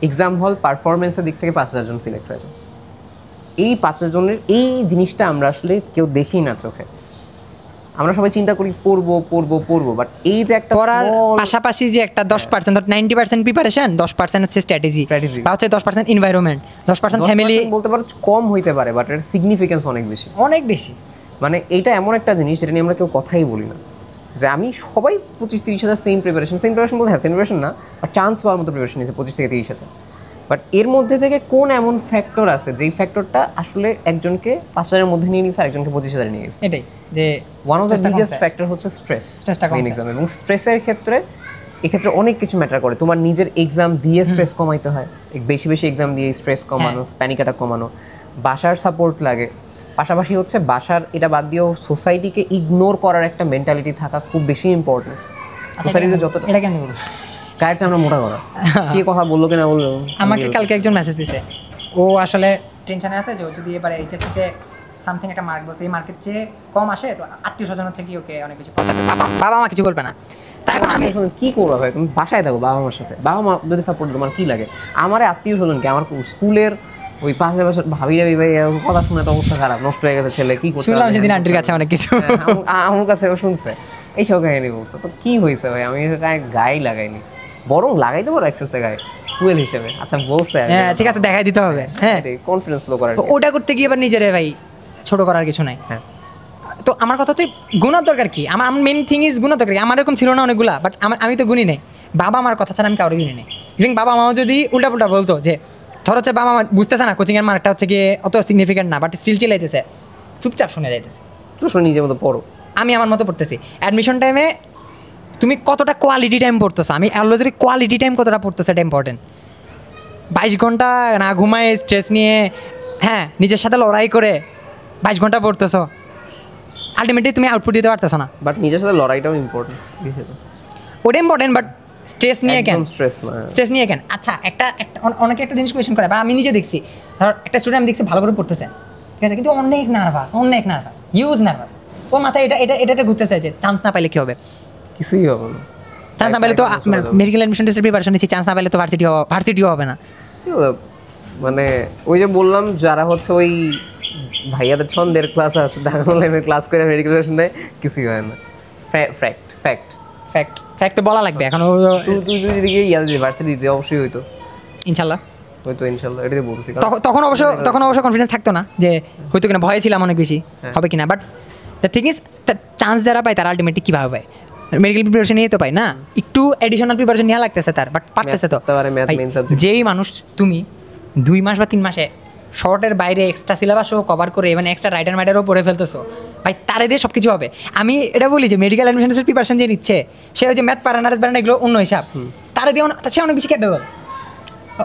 এক্সাম হল পারফরমেন্সের দিক থেকে 5,000 জন সিলেক্ট হয়েছে। এই 5,000 জনের এই জিনিসটা আমরা আসলে কেউ দেখি না চোখে, আমরা সবাই চিন্তা করি পড়বো, বাট এই যে একটা পড়ার পাশাপাশি যে একটা 10% 90% প্রিপারেশন, 10% হচ্ছে স্ট্র্যাটেজি, বা হচ্ছে 10% এনভায়রনমেন্ট, 10% ফ্যামিলি বলতে পারো কম হইতে পারে, বাট এর সিগনিফিকেন্স অনেক বেশি। মানে এইটা এমন একটা জিনিস যেটা নিয়ে আমরা কেউ কথাই বলি না, যে আমি সবাই 25-30 হাজার সেম প্রিপারেশন বলতে হ্যাঁ সেম প্রিপারেশন না, বাট চান্স পাওয়ার মতো প্রিপারেশন নিয়েছে 25 থেকে 30 হাজার। বাট এর মধ্যে থেকে কোন এমন ফ্যাক্টর আছে যেই ফ্যাক্টরটা আসলে একজনকে 5,000-এর মধ্যে নিয়ে নিয়েছে আর একজনকে 25,000 নিয়ে গেছে? এটাই যে one of the biggest factor হচ্ছে স্ট্রেসটা কম এক্সাম। এবং স্ট্রেসের ক্ষেত্রে এক্ষেত্রে অনেক কিছু ম্যাটার করে। তোমার নিজের এক্সাম দিয়ে স্ট্রেস কমাইতে হয়, বেশি এক্সাম দিয়ে স্ট্রেস কমানো, প্যানিক অ্যাটাক কমানো, বাসার সাপোর্ট লাগে, পাশাপাশি হচ্ছে বাসার এটা বাদ দিয়েও সোসাইটিকে ইগনোর করার একটা মেন্টালিটি থাকা খুব বেশি ইম্পর্টেন্ট। সোসাইটিতে যতটা এটা কেন বলবো গায়ের চামড়া মোটা করা, কে কথা বললো কিনা বললো। আমাকে কালকে একজন মেসেজ দিছে, ও আসলে টেনশনে আছে যে ও যদি এবারে এইচএসসিতে সামথিং একটা মার্ক বলছে, এই মার্কের চেয়ে কম আসে, তো আত্মীয় স্বজন হচ্ছে কি ওকে অনেক বেশি পছন্দ, বাবা মা কিছু বলবে না। তাই এখন আমি কি করবো ভাই, তুমি বাসায় থাকো বাবা মার সাথে, বাবা মা যদি সাপোর্ট তোমার কি লাগে? আমার আত্মীয় স্বজনকে আমার স্কুলের ওই পাশে ভাবি ভাই কথা শুনে তো অবস্থা খারাপ, নষ্ট হয়ে গেছে ছেলে, কি করতে শুনলাম সেদিন আন্টির কাছে অনেক কিছু, আমার কাছে শুনছে এইসব কাহিনী বলছে। তো কি হয়েছে ভাই, আমি গায়ে লাগাইনি, বরং লাগাইতে পারো এক্সেন্সে গায়ে ফুয়েল হিসেবে। আচ্ছা বলছে হ্যাঁ ঠিক আছে দেখাই দিতে হবে, হ্যাঁ কনফিডেন্স লো করার, ওটা করতে গিয়ে এবার নিজেরে ভাই ছোট করার কিছু নাই। হ্যাঁ তো আমার কথা হচ্ছে গুণার দরকার কি, আমার মেন থিং ইজ গুণার দরকার। আমার এরকম ছিল না অনেকগুলা, বাট আমি তো গুণী নেই, বাবা আমার কথা ছাড়া আমি কারো গুণী নেই। ইভেন বাবা মাও যদি উল্টাপুল্টা বলতো যে ধর হচ্ছে বাবা মা বুঝতেছে না কোচিংয়ের মার্কটা হচ্ছে গিয়ে অত সিগনিফিকেন্ট না, বাট স্টিল চিলাইতেছে, চুপচাপ শুনে যাইতেছে, নিজের মতো পড়ো, আমি আমার মতো পড়তেছি। অ্যাডমিশন টাইমে তুমি কতটা কোয়ালিটি টাইম পড়তেছো, আমি অ্যালওয়েজ কোয়ালিটি টাইম কতটা পড়তেছো এটা ইম্পর্টেন্ট। 22 ঘন্টা না ঘুমায় স্ট্রেস নিয়ে, হ্যাঁ নিজের সাথে লড়াই করে 22 ঘন্টা পড়তেছো, আলটিমেটলি তুমি আউটপুট দিতে পারতেছো না। বাট নিজের সাথে লড়াইটাও ইম্পর্টেন্ট, ওটা ইম্পর্টেন্ট, বাট স্ট্রেস নিয়ে কেন? স্ট্রেস নিয়ে কেন? আচ্ছা একটা অনেকে একটা জিনিস কোয়েশ্চেন করে, বা আমি নিজে দেখছি, ধর একটা স্টুডেন্ট আমি দেখছি ভালো করে পড়তেছে, ঠিক আছে, কিন্তু অনেক নার্ভাস হিউজ নার্ভাস, ওর মাথায় এটা ঘুরতেছে যে চান্স না পাইলে কী হবে, কিছুই হবে না। চান্স না পাইলে তো মেডিকেল অ্যাডমিশন টেস্টের প্রিপারেশন নিচ্ছি, চান্স না পাইলে তো ভার্সিটিও হবে না। মানে ওই যে বললাম, যারা হচ্ছে ওই ভাইয়াদের ছন্দের ক্লাস আছে, ক্লাস করে মেডিকেল অ্যাডমিশন দেয়, কিছুই হয় না। ফ্যাক্ট তো বলা লাগবে এখন, তুই যদি ইউনিভার্সিটি দিতে অবশ্যই হইতো, ইনশাল্লাহ হয়তো ইনশাল্লাহ, এটাই বলছি। তখন অবশ্য কনফিডেন্স থাকতো না যে হয়তো কিনা, ভয়ে ছিলাম অনেক বেশি হবে কিনা। But the thing is chance যারা পায় তারা আলটিমেটলি কীভাবে পায়, মেডিকেল প্রিপারেশন নিয়ে তো পায় না, একটু এডিশনাল প্রিপারেশন নেওয়া লাগতেছে তার, বাট পারতেছে তো। যেই মানুষ তুমি 2 মাস বা 3 মাসে শর্টের বাইরে এক্সট্রা সিলেবাসও কভার করে, মানে এক্সট্রা রাইটার ম্যাটারও পড়ে ফেলতেছো ভাই, তারে দিয়ে সব কিছু হবে। আমি এটা বলি যে মেডিকেল অ্যাডমিশনের প্রিপারেশন যে নিচ্ছে, সে ওই যে ম্যাথ পারে না এগুলো অন্য হিসাব, তারে দিয়ে সে অনেক বেশি ক্যাপেবল।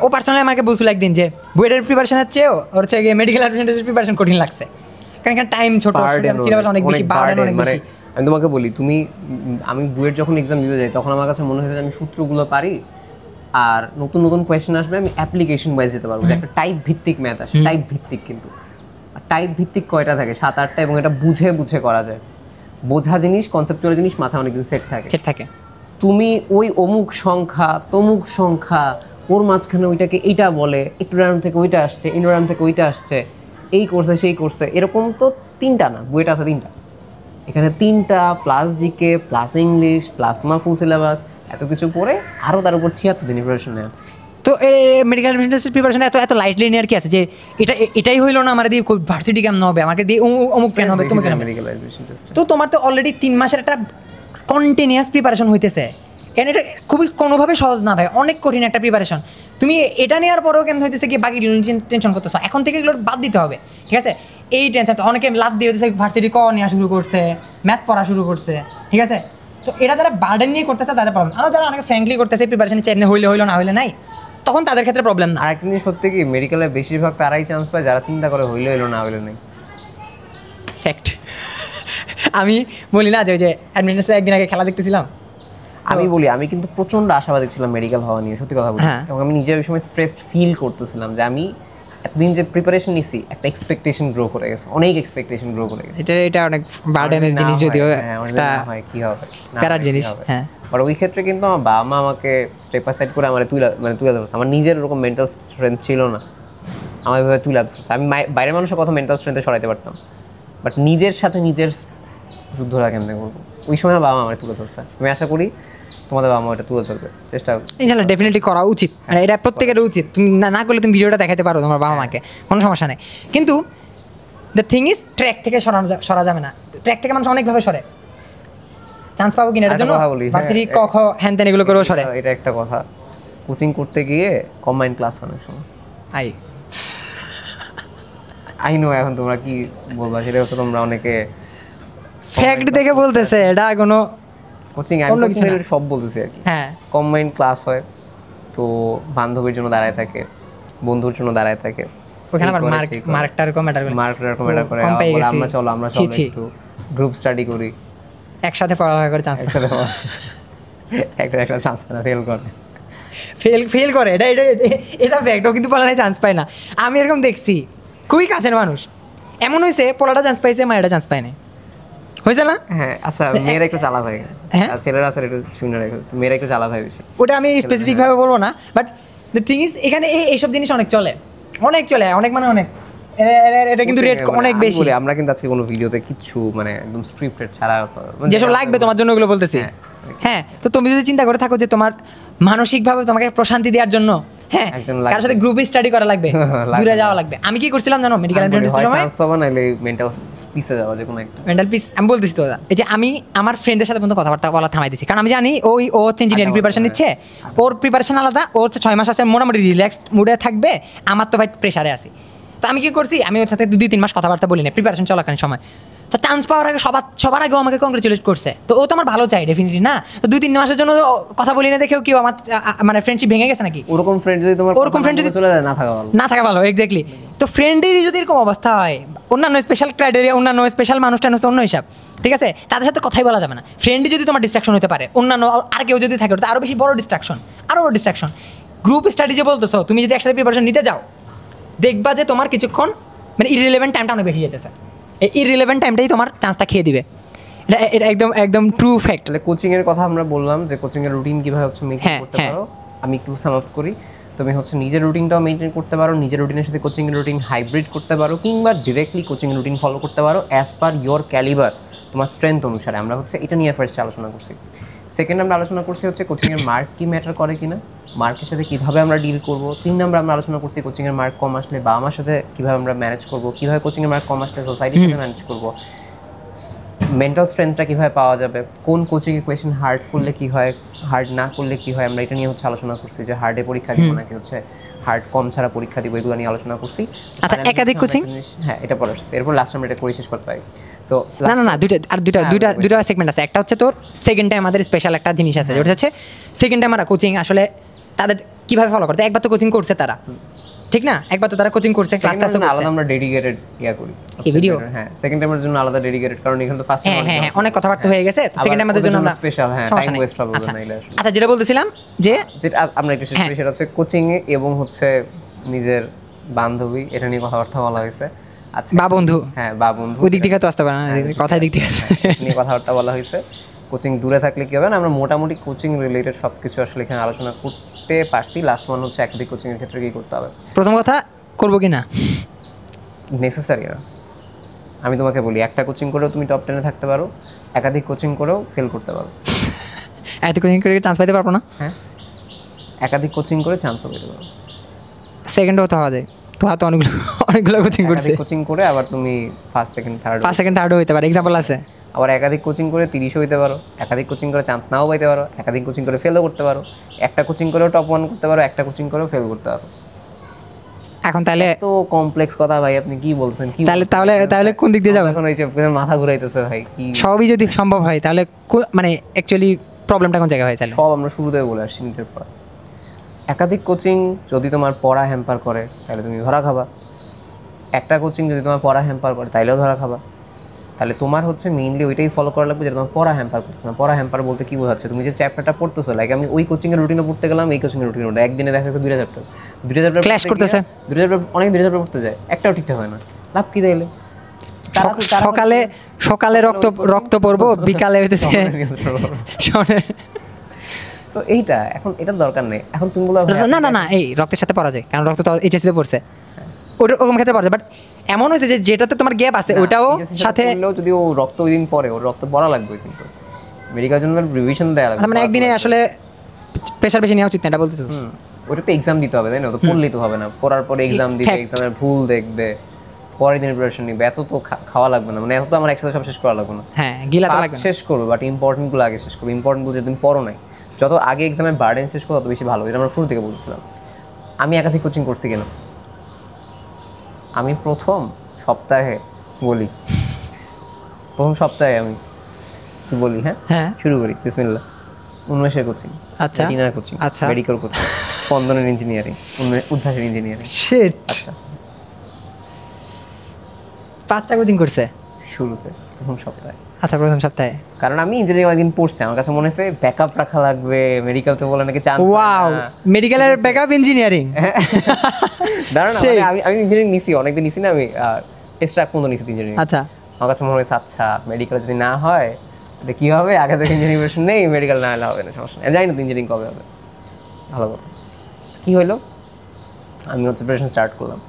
ও পার্সোনালি আমাকে বলছিল একদিন যে বুয়েটের প্রিপারেশনের চেয়েও ওর হচ্ছে গিয়ে মেডিকেল অ্যাডমিশনের প্রিপারেশন কঠিন লাগছে, কারণ এখানে টাইম ছোট, সিলেবাস অনেক বেশি, বার্ডেন অনেক বেশি। আমি তোমাকে বলি, আমি বুয়েট যখন এক্সাম দিতে যাই, তখন আমার কাছে মনে হয়েছে আমি সূত্রগুলো পারি, আর নতুন কোয়েশ্চেন আসবে, আমি অ্যাপ্লিকেশন ওয়াইজ যেতে পারবো। একটা টাইপ ভিত্তিক ম্যাথ আসে, টাইপ ভিত্তিক, কিন্তু টাইপ ভিত্তিক কয়টা থাকে? 7-8টা, এবং এটা বুঝে করা যায়। বোঝা জিনিস, কনসেপ্চুয়াল জিনিস মাথায় অনেকদিন সেট থাকে। তুমি ওই অমুক সংখ্যা তমুক সংখ্যা, ওর মাঝখানে ওইটাকে এইটা বলে, একটু র্যান্ডম থেকে ওইটা আসছে, ইনডোরাম থেকে ওইটা আসছে, এই করছে সেই করছে, এরকম তো 3টা না, বুয়েট আছে 3টা, এখানে 3টা plus GK plus English plus তোমার ফুল সিলেবাস এত কিছু পড়ে আরও তার উপর 76 দিন প্রিপারেশন নেয়। তো মেডিকেল অ্যাডমিশন প্রিপারেশন এত লাইটলি নেওয়ার কি আছে যে এটাই হইলো না আমার দিয়ে ভার্সিটি কেমন হবে, আমাকে দিয়ে অমুক কেন হবে, তুমি কেন হবে? মেডিকেল অ্যাডমিশন টেস্ট তো তোমার তো অলরেডি 3 মাসের একটা কন্টিনিউয়াস প্রিপারেশন হইতেছে, এন্ড এটা খুবই কোনোভাবে সহজ না ভাই, অনেক কঠিন একটা প্রিপারেশন। তুমি এটা নেওয়ার পরেও কেন হইতেছে কি বাকি টেনশন করতেছো? এখন থেকে এগুলো বাদ দিতে হবে, ঠিক আছে? এই টেনশন তো অনেকে লাভ দিয়ে হইতেছে, ভার্সিটি নেওয়া শুরু করছে, ম্যাথ পড়া শুরু করছে, ঠিক আছে? তো এটা যারা বার্ডেন নিয়ে করতেছে তাদের প্রবলেম, আর যারা অনেকে ফ্র্যাঙ্কলি করতেছে প্রিপারেশন চাই হইলো না হইলে নাই, তখন তাদের ক্ষেত্রে প্রবলেম না। আর একটা জিনিস সত্যি কি, মেডিকেলে বেশিরভাগ তারাই চান্স পায় যারা চিন্তা করে হইলো এলো না হইলো নাই। ফ্যাক্ট। আমি বলি না যে ওই যে অ্যাডমিশন একদিন আগে খেলা দেখতেছিলাম, আমি বলি আমি কিন্তু প্রচন্ড আশাবাদী ছিলাম মেডিকেল হওয়া নিয়ে, সত্যি কথা বলি। হ্যাঁ। এবং আমি নিজে ওই সময় স্ট্রেসড ফিল করতেছিলাম যে আমি এতদিন যে প্রিপারেশন নিছি একটা এক্সপেকটেশন গ্রো করে গেছে, অনেক এক্সপেকটেশন গ্রো করে গেছে। এটা অনেক বার্ডেনের জিনিস, যদিও একটা হয় কি হবে প্যারার জিনিস। হ্যাঁ, আর ওই ক্ষেত্রে কিন্তু আমার বাবা মা আমাকে স্টেপ বাই সাইড করে আমার তুলে ধরছে। আমার নিজের ওরকম মেন্টাল স্ট্রেংথ ছিল না, আমার এভাবে তুলে ধরছে। আমি বাইরের মানুষের কথা মেন্টাল স্ট্রেংথে সরাইতে পারতাম, বাট নিজের সাথে নিজের যুদ্ধটা কেমনে করবো, ওই সময় বাবা মা আমার তুলে ধরছে। আমি আশা করি তোমাদের বাবা মা এটা তুলে ধরবে, চেষ্টা ইনশাআল্লাহ ডেফিনেটলি করা উচিত, মানে এটা প্রত্যেকের উচিত। তুমি না করলে তুমি ভিডিওটা দেখাতে পারো তোমার বাবা মাকে, কোনো সমস্যা নেই। কিন্তু দ্য থিং ইজ ট্র্যাক থেকে সরা যাবে না। ট্র্যাক থেকে মানুষ অনেকভাবে সরে, চান্স পাবো কিনা এটার জন্য ভার্সিটি ক খ হ্যান ত্যান এগুলো করেও সরে। এটা একটা কথা, কোচিং করতে গিয়ে কম্বাইন্ড ক্লাস অনেক সময় আই নো। এখন তোমরা কি বলবা সেটা হচ্ছে, তোমরা অনেকে ফ্যাক্ট দেখে বলতেছে, এটা কোনো কোচিং সব বলতেছে আর কি। হ্যাঁ, কম্বাইন্ড ক্লাস হয়, তো বান্ধবীর জন্য দাঁড়ায় থাকে, বন্ধুর জন্য দাঁড়ায় থাকে, ওখানে আবার মার্কটার কম ম্যাটার করে আমরা চলো একটু গ্রুপ স্টাডি করি, একসাথে পড়ালেখা করে চান্স একটা চান্স না ফেল করে, এটা ফ্যাক্টও কিন্তু পড়ালেখায় চান্স পায় না। আমি এরকম দেখছি, খুবই কাছের মানুষ এমন হয়েছে, পোলাটা চান্স পাইছে, মায়েরা চান্স পায় না, হয়েছে না? হ্যাঁ, আচ্ছা, মেয়েরা একটু চালাক হয়, হ্যাঁ ছেলেরা আছে একটু শুনে রাখো, মেয়েরা একটু চালাক হয় বেশি। ওটা আমি স্পেসিফিকভাবে বলবো না, বাট দ্য থিং ইজ এখানে এইসব জিনিস অনেক চলে, অনেক মানে অনেক, এটা কিন্তু রেট অনেক বেশি। আমরা কিন্তু আজকে কোনো ভিডিওতে কিছু মানে একদম স্ক্রিপ্টেড ছাড়া যেসব লাগবে তোমার জন্য ওগুলো বলতেছি। হ্যাঁ, তো তুমি যদি চিন্তা করে থাকো যে তোমার মানসিকভাবে তোমাকে প্রশান্তি দেওয়ার জন্য, হ্যাঁ, কার সাথে গ্রুপে স্টাডি করা লাগবে, দূরে যাওয়া লাগবে। আমি কি করছিলাম জানো, মেডিকেল এন্ট্রান্সের সময় চান্স পাবো না, এলে মেন্টাল পিসে যাওয়া, যে কোনো একটা মেন্টাল পিস। আমি বলতেছি তো এই যে আমি আমার ফ্রেন্ডের সাথে পর্যন্ত কথাবার্তা বলা থামাই দিছি, কারণ আমি জানি ও হচ্ছে ইঞ্জিনিয়ারিং প্রিপারেশন নিচ্ছে, ওর প্রিপারেশন আলাদা, ও হচ্ছে 6 মাস আছে মোটামুটি রিল্যাক্সড মুডে থাকবে, আমার তো ভাই প্রেশারে আছি। তো আমি কি করছি, আমি ওর সাথে 2-3 মাস কথাবার্তা বলি না প্রিপারেশন চলাকালীন সময়। তো চান্স পাওয়ার আগে সবার আগেও আমাকে কংগ্রেচুলেট করছে, তো ও তো আমার ভালো চাই ডেফিনেটলি না। তো 2-3 মাসের জন্য কথা বলি না দেখেও কেউ আমার মানে ফ্রেন্ডশিপ ভেঙে গেছে নাকি? ওরকম ফ্রেন্ড যদি তোমার চলে যায়, না থাকা ভালো এক্স্যাক্টলি। তো ফ্রেন্ডেরই যদি এরকম অবস্থা হয়, অন্যান্য স্পেশাল ক্রাইটেরিয়া, অন্যান্য স্পেশাল মানুষটান হচ্ছে অন্য হিসাব, ঠিক আছে? তাদের সাথে কথাই বলা যাবে না। ফ্রেন্ডই যদি তোমার ডিস্ট্রাকশন হতে পারে, অন্যান্য আর কেউ যদি থাকে, ওটা আরও বেশি বড় ডিস্ট্রাকশন। গ্রুপ স্টাডি যে বলতেছো, তুমি যদি একসাথে প্রিপারেশন নিতে যাও, দেখবা যে তোমার কিছুক্ষণ মানে ইররিলেভেন্ট টাইমটা অনেক বেশি যেতেছে, এই ইররিলেভেন্ট টাইমটাই তোমার চান্সটা খেয়ে দিবে। এটা একদম ট্রু ফ্যাক্ট। তাহলে কোচিং এর কথা আমরা বললাম যে কোচিং এর রুটিন কিভাবে হচ্ছে মেইনটেইন করতে পারো। আমি একটু সাম আপ করি, তুমি হচ্ছে নিজের রুটিনটাও মেইনটেইন করতে পারো, নিজের রুটিনের সাথে কোচিং এর রুটিন হাইব্রিড করতে পারো, কিংবা ডিরেক্টলি কোচিং এর রুটিন ফলো করতে পারো অ্যাজ পার ইয়োর ক্যালিবার, তোমার স্ট্রেংথ অনুসারে। আমরা হচ্ছে এটা নিয়ে ফার্স্ট আলোচনা করছি। সেকেন্ড আমরা আলোচনা করছি হচ্ছে কোচিং এর মার্ক কি ম্যাটার করে কিনা, মার্কের সাথে কীভাবে আমরা ডিল করব। 3 নম্বর আমরা আলোচনা করছি কোচিংয়ের মার্ক কম আসলে বাবা মার সাথে কীভাবে আমরা ম্যানেজ করব, কীভাবে কোচিংয়ের মার্ক কম আসলে সোসাইটির সাথে ম্যানেজ করব, মেন্টাল স্ট্রেংথটা কীভাবে পাওয়া যাবে, কোন কোচিংয়ে কোয়েশ্চেন হার্ড করলে কী হয়, হার্ড না করলে কী হয়। আমরা এটা নিয়ে হচ্ছে আলোচনা করছি যে হার্ডে পরীক্ষা দিব নাকি হচ্ছে হার্ড কম ছাড়া পরীক্ষা দিব, এগুলো নিয়ে আলোচনা করছি। আচ্ছা, একাধিক কোচিং, হ্যাঁ, এটা পরে আসছে। এরপর লাস্ট আমরা এটা করে শেষ করতে পারি। তো না দুইটা সেগমেন্ট আছে। একটা হচ্ছে তোর সেকেন্ড টাইম আমাদের স্পেশাল একটা জিনিস আছে, যেটা হচ্ছে সেকেন্ড টাইম আমরা কোচিং আসলে তাদের কিভাবে ফলো করতে। একবার তো কোচিং করছে তারা, ঠিক না? একবার তো তারা কোচিং করছে, ক্লাসটা আলাদা আমরা ডেডিকেটেড করি এই ভিডিও। হ্যাঁ, সেকেন্ড টাইমের জন্য আলাদা ডেডিকেটেড, কারণ এখানে তো ফার্স্ট টাইম হ্যাঁ অনেক কথাবার্তা হয়ে গেছে। তো সেকেন্ড টাইমের জন্য আমরা স্পেশাল, হ্যাঁ, টাইম ওয়েস্ট হবে না। আচ্ছা, যেটা বলতেছিলাম যে যেটা আমরা একটু শেষ করি, সেটা হচ্ছে কোচিং এ এবং হচ্ছে নিজের বান্ধবী, এটা নিয়ে কথাবার্তা বলা হয়েছে। আচ্ছা, বা বন্ধু, হ্যাঁ, বা বন্ধু, ওই দিক থেকে তো আসতে পারে না, কথার দিক থেকে নিয়ে কথাবার্তা বলা হয়েছে। কোচিং দূরে থাকলে কি হবে না, আমরা মোটামুটি কোচিং রিলেটেড সব কিছু আসলে এখানে আলোচনা করতে পারছি। লাস্ট ওয়ান হচ্ছে একাধিক কোচিং এর ক্ষেত্রে কি করতে হবে। প্রথম কথা, করবো কি না নেসেসারি না। আমি তোমাকে বলি, একটা কোচিং করেও তুমি টপ 10-এ থাকতে পারো, একাধিক কোচিং করেও ফেল করতে পারো। এত কোচিং করে চান্স পাইতে পারবো না? হ্যাঁ, একাধিক কোচিং করে চান্সও পেতে পারো। সেকেন্ডও তো হওয়া যায়, তো হাতে অনেকগুলো কোচিং করছে, কোচিং করে আবার তুমি ফার্স্ট সেকেন্ড থার্ডও হইতে পারে, এক্সাম্পল আছে। আবার একাধিক কোচিং করে 30 হইতে পারো, একাধিক কোচিং করে চান্স নাও পাইতে পারো, একাধিক কোচিং করে ফেলও করতে পারো, একটা কোচিং করেও টপ 1 করতে পারো, একটা কোচিং করেও ফেল করতে পারো। এখন তাহলে তো কমপ্লেক্স কথা ভাই, আপনি কি বলছেন? কি তাহলে কোন দিক দিয়ে যাবেন? এখন হইছে মাথা ঘুরাইতেছে ভাই। কি সবই যদি সম্ভব হয় তাহলে মানে অ্যাকচুয়ালি প্রবলেমটা কোন জায়গায় হয়? তাহলে সব আমরা শুরুতে বলে আসছি নিজের পড়া। একাধিক কোচিং যদি তোমার পড়া হ্যাম্পার করে তাহলে তুমি ধরা খাবা, একটা কোচিং যদি তোমার পড়া হ্যাম্পার করে তাইলেও ধরা খাবা। তাহলে তোমার হচ্ছে মেইনলি ওইটাই ফলো করা লাগবে যেটা তোমার পড়া হ্যাম্পার করছে না। পড়া হ্যাম্পার বলতে কী বোঝাচ্ছে? তুমি যে চ্যাপ্টারটা পড়তেছো, লাইক আমি ওই কোচিংয়ের রুটিনে পড়তে গেলাম, এই কোচিংয়ের রুটিনে পড়তে একদিনে দেখা যাচ্ছে 2টা চ্যাপ্টার ক্লাস করতেছে, 2টা চ্যাপ্টার অনেক 2টা চ্যাপ্টার পড়তে যায়, একটাও ঠিকঠাক হয় না, লাভ কি তাইলে? সকালে রক্ত পড়বো, বিকালে হইতেছে তো এইটা এখন এটার দরকার নেই। এখন তুমি বলো না এই রক্তের সাথে পড়া যায়, কারণ রক্ত তো এইচএসসিতে পড়ছে, ওরকম ক্ষেত্রে পড়া যায়। বাট এমন হয়েছে যে যেটাতে তোমার গ্যাপ আছে ওটাও সাথে যদি ও রক্ত ওই দিন পরে ওর রক্ত পড়া লাগবে, কিন্তু মেডিকেল জন্য রিভিশন দেয়া লাগবে, মানে একদিনে আসলে প্রেশার বেশি নেওয়া উচিত না, এটা বলতেছিস? ওটা তো এক্সাম দিতে হবে, তাই না? তো পড়লেই তো হবে না, পড়ার পরে এক্সাম দিবে, এক্সামের ভুল দেখবে, পরের দিন প্রিপারেশন নিবে, এত তো খাওয়া লাগবে না, মানে এত তো আমার একসাথে সব শেষ করা লাগবে না। হ্যাঁ, গিলা তো লাগবে, শেষ করবো, বাট ইম্পর্টেন্টগুলো আগে শেষ করবো। ইম্পর্টেন্টগুলো যদি তুমি পড়ো নাই, যত আগে এক্সামের বার্ডেন শেষ করো তত বেশি ভালো। এটা আমরা শুরু থেকে বলছিলাম। আমি একাধিক কোচিং করছি কেন? আমি প্রথম সপ্তাহে আমি বলি, হ্যাঁ শুরু করি, বিসমিল্লাহ। উন্মেষের কোচিং, আচ্ছা, ডিনার কোচিং, আচ্ছা, মেডিকেল কোচিং, স্পন্দনের ইঞ্জিনিয়ারিং, উদ্ধাসের ইঞ্জিনিয়ারিং। শিট, আচ্ছা 5টা কোচিং করছে শুরুতে প্রথম সপ্তাহে। আচ্ছা, প্রথম সপ্তাহে। কারণ আমি ইঞ্জিনিয়ারিং একদিন পড়ছি, আমার কাছে মনে হয়েছে ব্যাকআপ রাখা লাগবে, মেডিকেল তো বলে নাকি চান্স। ওয়াও, মেডিকেলের ব্যাকআপ ইঞ্জিনিয়ারিং। দাঁড়ান, আমি ইঞ্জিনিয়ারিং নিছি, অনেকদিন নিছি না, আমি এক্সট্রা পর্যন্ত নিছি ইঞ্জিনিয়ারিং। আচ্ছা, আমার কাছে মনে হয়েছে আচ্ছা মেডিকেল যদি না হয় তাহলে কী হবে, আগে থেকে ইঞ্জিনিয়ারিং প্রিপারেশন নেই, মেডিকেল না হলে হবে না, সমস্যা নেই। আমি জানি না তো ইঞ্জিনিয়ারিং কবে হবে, ভালো কথা। কী হলো, আমি হচ্ছে প্রিপারেশন স্টার্ট করলাম।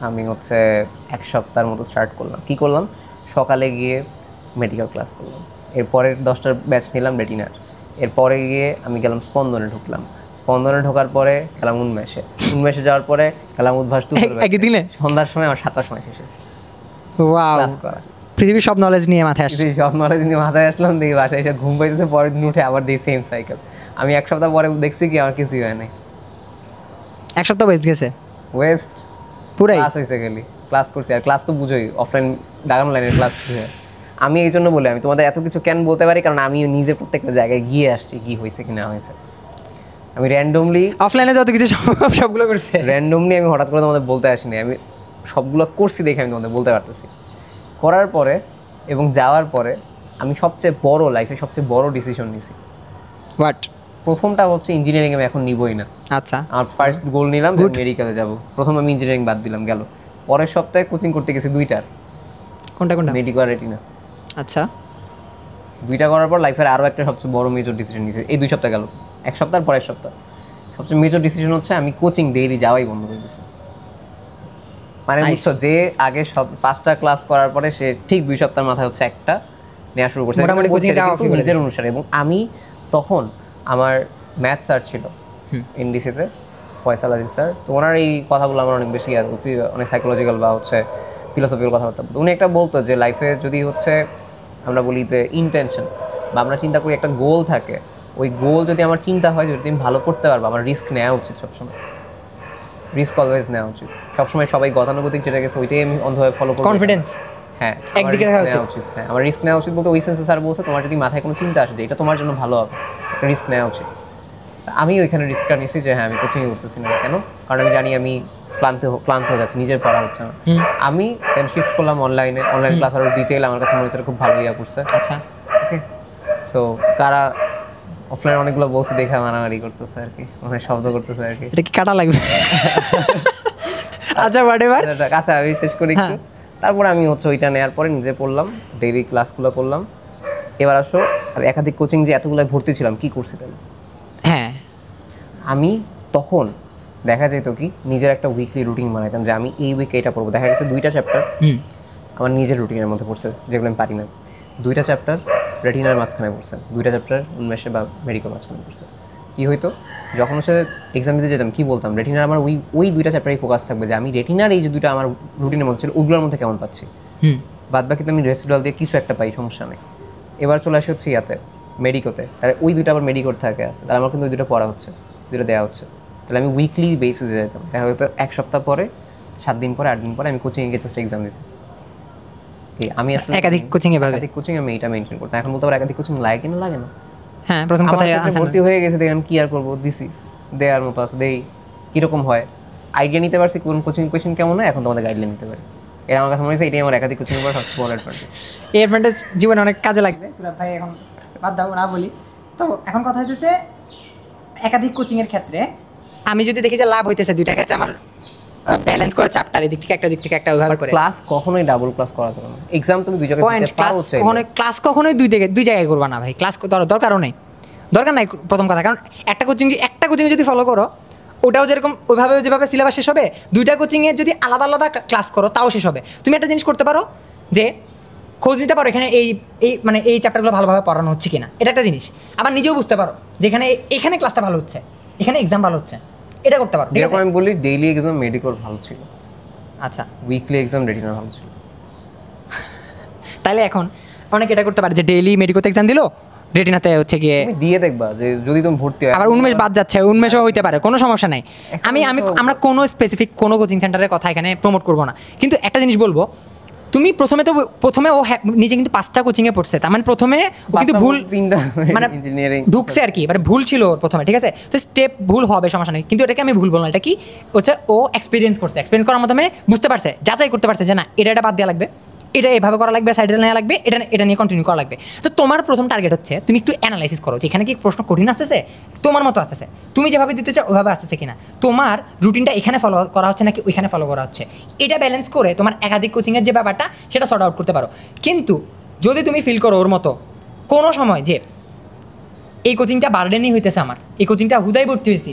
আমি হচ্ছে 1 সপ্তাহের মতো স্টার্ট করলাম। কী করলাম? সকালে গিয়ে মেডিকেল ক্লাস করলাম, এরপরে 10টার ব্যাচ নিলাম রেটিনার, এরপরে গিয়ে আমি গেলাম স্পন্দনে ঢুকলাম, স্পন্দনে ঢোকার পরে গেলাম উন্মেষে যাওয়ার পরে গেলাম উদ্ভাস। একদিনে সন্ধ্যার সময় আমার 7টার সময় শেষ হয়েছে ওয়াও, ক্লাস করা। পৃথিবীর সব নলেজ নিয়ে মাথায় আসছে, সব নলেজ নিয়ে মাথায় আসলাম, দেখি বাসায় এসে ঘুম পাইতেছে, পরের দিন উঠে আবার দেখি সেম সাইকেল। আমি 1 সপ্তাহ পরে দেখছি কি আমার কিছুই হয় নাই, 1 সপ্তাহ ওয়েস্ট গেছে, ওয়েস্ট পুরাই। ক্লাস হয়েছে গেলি, ক্লাস করছি, আর ক্লাস তো বুঝোই অফলাইন দাগানো লাইনের ক্লাস। আমি এই জন্য বলি, আমি তোমাদের এত কিছু কেন বলতে পারি, কারণ আমি নিজে প্রত্যেকটা জায়গায় গিয়ে আসছি কি হয়েছে কি না হয়েছে। আমি র্যান্ডমলি অফলাইনে যত কিছু সম্ভব সবগুলো করছে, র্যান্ডমলি আমি হঠাৎ করে তোমাদের বলতে আসিনি, আমি সবগুলো করছি দেখে আমি তোমাদের বলতে পারতেছি। করার পরে এবং যাওয়ার পরে আমি লাইফে সবচেয়ে বড় ডিসিশন নিছি। বাট প্রথমটা হচ্ছে ইঞ্জিনিয়ারিং আমি এখন নিবই না। আচ্ছা, আমার ফার্স্ট গোল নিলাম মেডিকেলে যাব, প্রথম আমি ইঞ্জিনিয়ারিং বাদ দিলাম, গেল। পরের সপ্তাহে কোচিং করতে গেছি 2টার, কোনটা মেডিকেল আর রেটিনা। আচ্ছা, 2টা করার পর লাইফের আরও একটা সবচেয়ে বড় মেজর ডিসিশন নিয়েছি এই 2 সপ্তাহ গেল। 1 সপ্তাহ পরের সপ্তাহ সবচেয়ে মেজর ডিসিশন হচ্ছে আমি কোচিং ডেইলি যাওয়াই বন্ধ করে দিয়েছি। মানে বুঝছো, যে আগে 5টা ক্লাস করার পরে সে ঠিক 2 সপ্তাহের মাথায় হচ্ছে একটা নেওয়া শুরু করছে নিজের অনুসারে। এবং আমি তখন আমার ম্যাথ স্যার ছিল এনডিসিতে, ফয়সাল আজিজ স্যার, তো ওনার এই কথাগুলো আমার অনেক বেশি অনেক সাইকোলজিক্যাল বা হচ্ছে ফিলোসফিক্যাল কথাবার্তা বলতো। উনি একটা বলতো যে লাইফে যদি হচ্ছে আমরা বলি যে ইন্টেনশন বা আমরা চিন্তা করি একটা গোল থাকে, ওই গোল যদি আমার চিন্তা হয় যদি আমি ভালো করতে পারবো, আমার রিস্ক নেওয়া উচিত সবসময়, রিস্ক অলওয়েজ নেওয়া উচিত সবসময়। সবাই গতানুগতিক যেটা গেছে ওইটাই আমি অন্ধভাবে ফলো করব, কনফিডেন্স, হ্যাঁ একদিকে নেওয়া উচিত। হ্যাঁ, আমার রিস্ক নেওয়া উচিত বলতে ওই সেন্সে স্যার বলছে তোমার যদি মাথায় কোনো চিন্তা আসে যে এটা তোমার জন্য ভালো হবে, একটা রিস্ক নেওয়া উচিত। আমি ওইখানে রিস্কটা নিয়েছি যে হ্যাঁ আমি কোচিংয়ে করতেছি না কেন, কারণ আমি জানি আমি ক্লান্ত হয়ে যাচ্ছি, নিজের পড়া হচ্ছে না। আমি দেন শিফট করলাম অনলাইন ক্লাস, আরও ডিটেল আমার কাছে মনে হচ্ছে খুব ভালো করছে। আচ্ছা, ওকে, সো কারা অফলাইন অনেকগুলো বলছে দেখে মারামারি করতেছে আর কি, মানে শব্দ করতেছে আর কি, এটা কি কাটা লাগবে? আচ্ছা, হোয়াটএভার, আচ্ছা আমি শেষ করি একটু। তারপরে আমি হচ্ছে ওইটা নেওয়ার পরে নিজে পড়লাম, ডেইলি ক্লাসগুলো করলাম। এবার আসো, আমি একাধিক কোচিং যে এতগুলো ভর্তি ছিলাম কি করছি তাহলে? হ্যাঁ, আমি তখন দেখা যেত কি নিজের একটা উইকলি রুটিন বানাইতাম যে আমি এই উইকে এটা পড়বো। দেখা গেছে 2টা চ্যাপ্টার আমার নিজের রুটিনের মধ্যে পড়ছে যেগুলো আমি পারি না, 2টা চ্যাপ্টার রেটিনার মাঝখানে পড়ছে, 2টা চ্যাপ্টার উন্মেষে বা মেডিকেল মাঝখানে পড়ছে। কী হইতো যখন হচ্ছে এক্সাম দিতে যেতাম কী বলতাম, রেটিনার আমার ওই 2টা চ্যাপ্টারেই ফোকাস থাকবে যে আমি রেটিনার এই যে 2টা আমার রুটিনের মধ্যে ছিল ওইগুলোর মধ্যে কেমন পাচ্ছি, বাদ বাকি তো আমি রেসিডুয়াল দিয়ে কিছু একটা পাই, সমস্যা নেই। এবার চলে আসে হচ্ছে ইয়াতে মেডিকোতে, তাহলে ওই 2টা আবার মেডিকোর থাকে আছে, তাহলে আমার কিন্তু ওই 2টা পড়া হচ্ছে, 2টা দেওয়া হচ্ছে। তাহলে আমি উইকলি বেসিসে যেতাম, দেখা হয়তো 1 সপ্তাহ পরে 7 দিন পরে 8 দিন পরে আমি কোচিংয়ে গিয়ে জাস্ট এক্সাম দিতাম। আমি আসলে একাধিক কোচিং এভাবে একাধিক কোচিং আমি এটা মেনটেন করতাম। এখন বলতে পারি একাধিক কোচিং লাগে কিনা লাগে না। হ্যাঁ, প্রথম কথা ভর্তি হয়ে গেছে, দেখলাম কি আর করবো, দিছি দেওয়ার মতো আছে, দেই কীরকম হয় আইডিয়া নিতে পারছি, কোন কোচিং কোয়েশ্চেন কেমন হয় এখন তোমাদের গাইডলাইন নিতে পারি। এটা আমার কাছে মনে হয়েছে এটাই আমার একাধিক কোচিং এর সবচেয়ে বড় অ্যাডভান্টেজ। এই অ্যাডভান্টেজ জীবনে অনেক কাজে লাগবে। তোরা ভাই এখন বাদ দাও না বলি, তো এখন কথা হইতেছে একাধিক কোচিংয়ের ক্ষেত্রে আমি যদি দেখি যে লাভ হইতেছে 2টা ক্ষেত্রে আমার ব্যালেন্স করে চ্যাপ্টার এদিক থেকে একটা দিক থেকে একটা ওইভাবে করে ক্লাস কখনোই ডাবল ক্লাস করা যাবে না। এক্সাম তুমি দুই জায়গায় পয়েন্ট দিতে পারো, ক্লাস কখনোই দুই জায়গায় করবা না ভাই। ক্লাস দরকারও নেই, দরকার নাই প্রথম কথা। কারণ একটা কোচিং যদি ফলো করো ওটাও যেরকম ওইভাবে যেভাবে সিলেবাস শেষ হবে, 2টা কোচিংয়ে যদি আলাদা আলাদা ক্লাস করো তাও শেষ হবে। তুমি একটা জিনিস করতে পারো যে খোঁজ নিতে পারো এখানে মানে এই চ্যাপ্টারগুলো ভালোভাবে পড়ানো হচ্ছে কিনা, এটা একটা জিনিস। আবার নিজেও বুঝতে পারো যে এখানে ক্লাসটা ভালো হচ্ছে, এখানে এক্সাম ভালো হচ্ছে, এটা করতে পারো। যেরকম আমি বলি ডেইলি এক্সাম মেডিকোর ভালো ছিল, আচ্ছা উইকলি এক্সাম রেটিনার ভালো ছিল। তাহলে এখন অনেকে এটা করতে পারে যে ডেইলি মেডিকোতে এক্সাম দিলো, রেটিনাতে হচ্ছে গিয়ে তুমি দিয়ে দেখবা যে যদি তুমি ভর্তি হয়। আবার উন্মেষ বাদ যাচ্ছে, উন্মেষও হইতে পারে, কোনো সমস্যা নাই। আমরা কোনো স্পেসিফিক কোনো কোচিং সেন্টারের কথা এখানে প্রমোট করবো না, কিন্তু একটা জিনিস বলবো, তুমি প্রথমে ও নিজে কিন্তু 5টা কোচিংয়ে পড়ছে, তার মানে প্রথমে ও কিন্তু ভুল মানে ঢুকছে আর কি, মানে ভুল ছিল ওর প্রথমে, ঠিক আছে? তো স্টেপ ভুল হবে, সমস্যা নেই, কিন্তু এটাকে আমি ভুল বললাম। এটা কি হচ্ছে ও এক্সপিরিয়েন্স করার মাধ্যমে বুঝতে পারছে, যাচাই করতে পারছে যে না এটা বাদ দেওয়া লাগবে, এটা এভাবে করা লাগবে, সাইডে নেওয়া লাগবে, এটা নিয়ে কন্টিনিউ করা লাগবে। তো তোমার প্রথম টার্গেট হচ্ছে তুমি একটু অ্যানালাইসিস করো যে এখানে কি প্রশ্ন কঠিন আসতেছে, তোমার মতো আসতেছে, তুমি যেভাবে দিতে চাও ওইভাবে আসতেছে কিনা, তোমার রুটিনটা এখানে ফলো করা হচ্ছে নাকি ওইখানে ফলো করা হচ্ছে, এটা ব্যালেন্স করে তোমার একাধিক কোচিংয়ের যে ব্যাপারটা সেটা সর্ট আউট করতে পারো। কিন্তু যদি তুমি ফিল করো ওর মতো কোনো সময় যে এই কোচিংটা বার্ডেনই হইতেছে, আমার এই কোচিংটা হুদাই ভর্তি হয়েছি,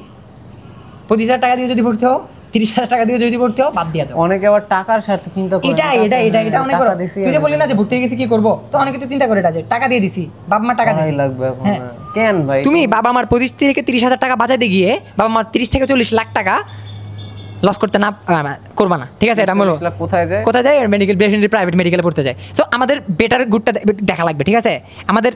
25,000 টাকা দিয়ে যদি ভর্তি হও, 30,000 টাকা দিয়ে যদি ভর্তি হও, বাদ দিয়ে দাও। অনেকে আবার টাকার স্বার্থে চিন্তা করে, এটা অনেক বড়। তুই যে বললি না যে ভর্তি হয়ে গেছি কি করবো, তো অনেকে তো চিন্তা করে এটা যে টাকা দিয়ে দিছি, বাবা মা টাকা দিছি লাগবে। হ্যাঁ কেন ভাই, তুমি বাবা মার 25 থেকে 30,000 টাকা বাঁচাতে গিয়ে বাবা মার 30 থেকে 40 লাখ টাকা লস করতে না করবা না, ঠিক আছে? এটা বলো কোথায় যায়? মেডিকেল প্রাইভেট মেডিকেলে পড়তে যায়। সো আমাদের বেটার গুডটা দেখা লাগবে, ঠিক আছে? আমাদের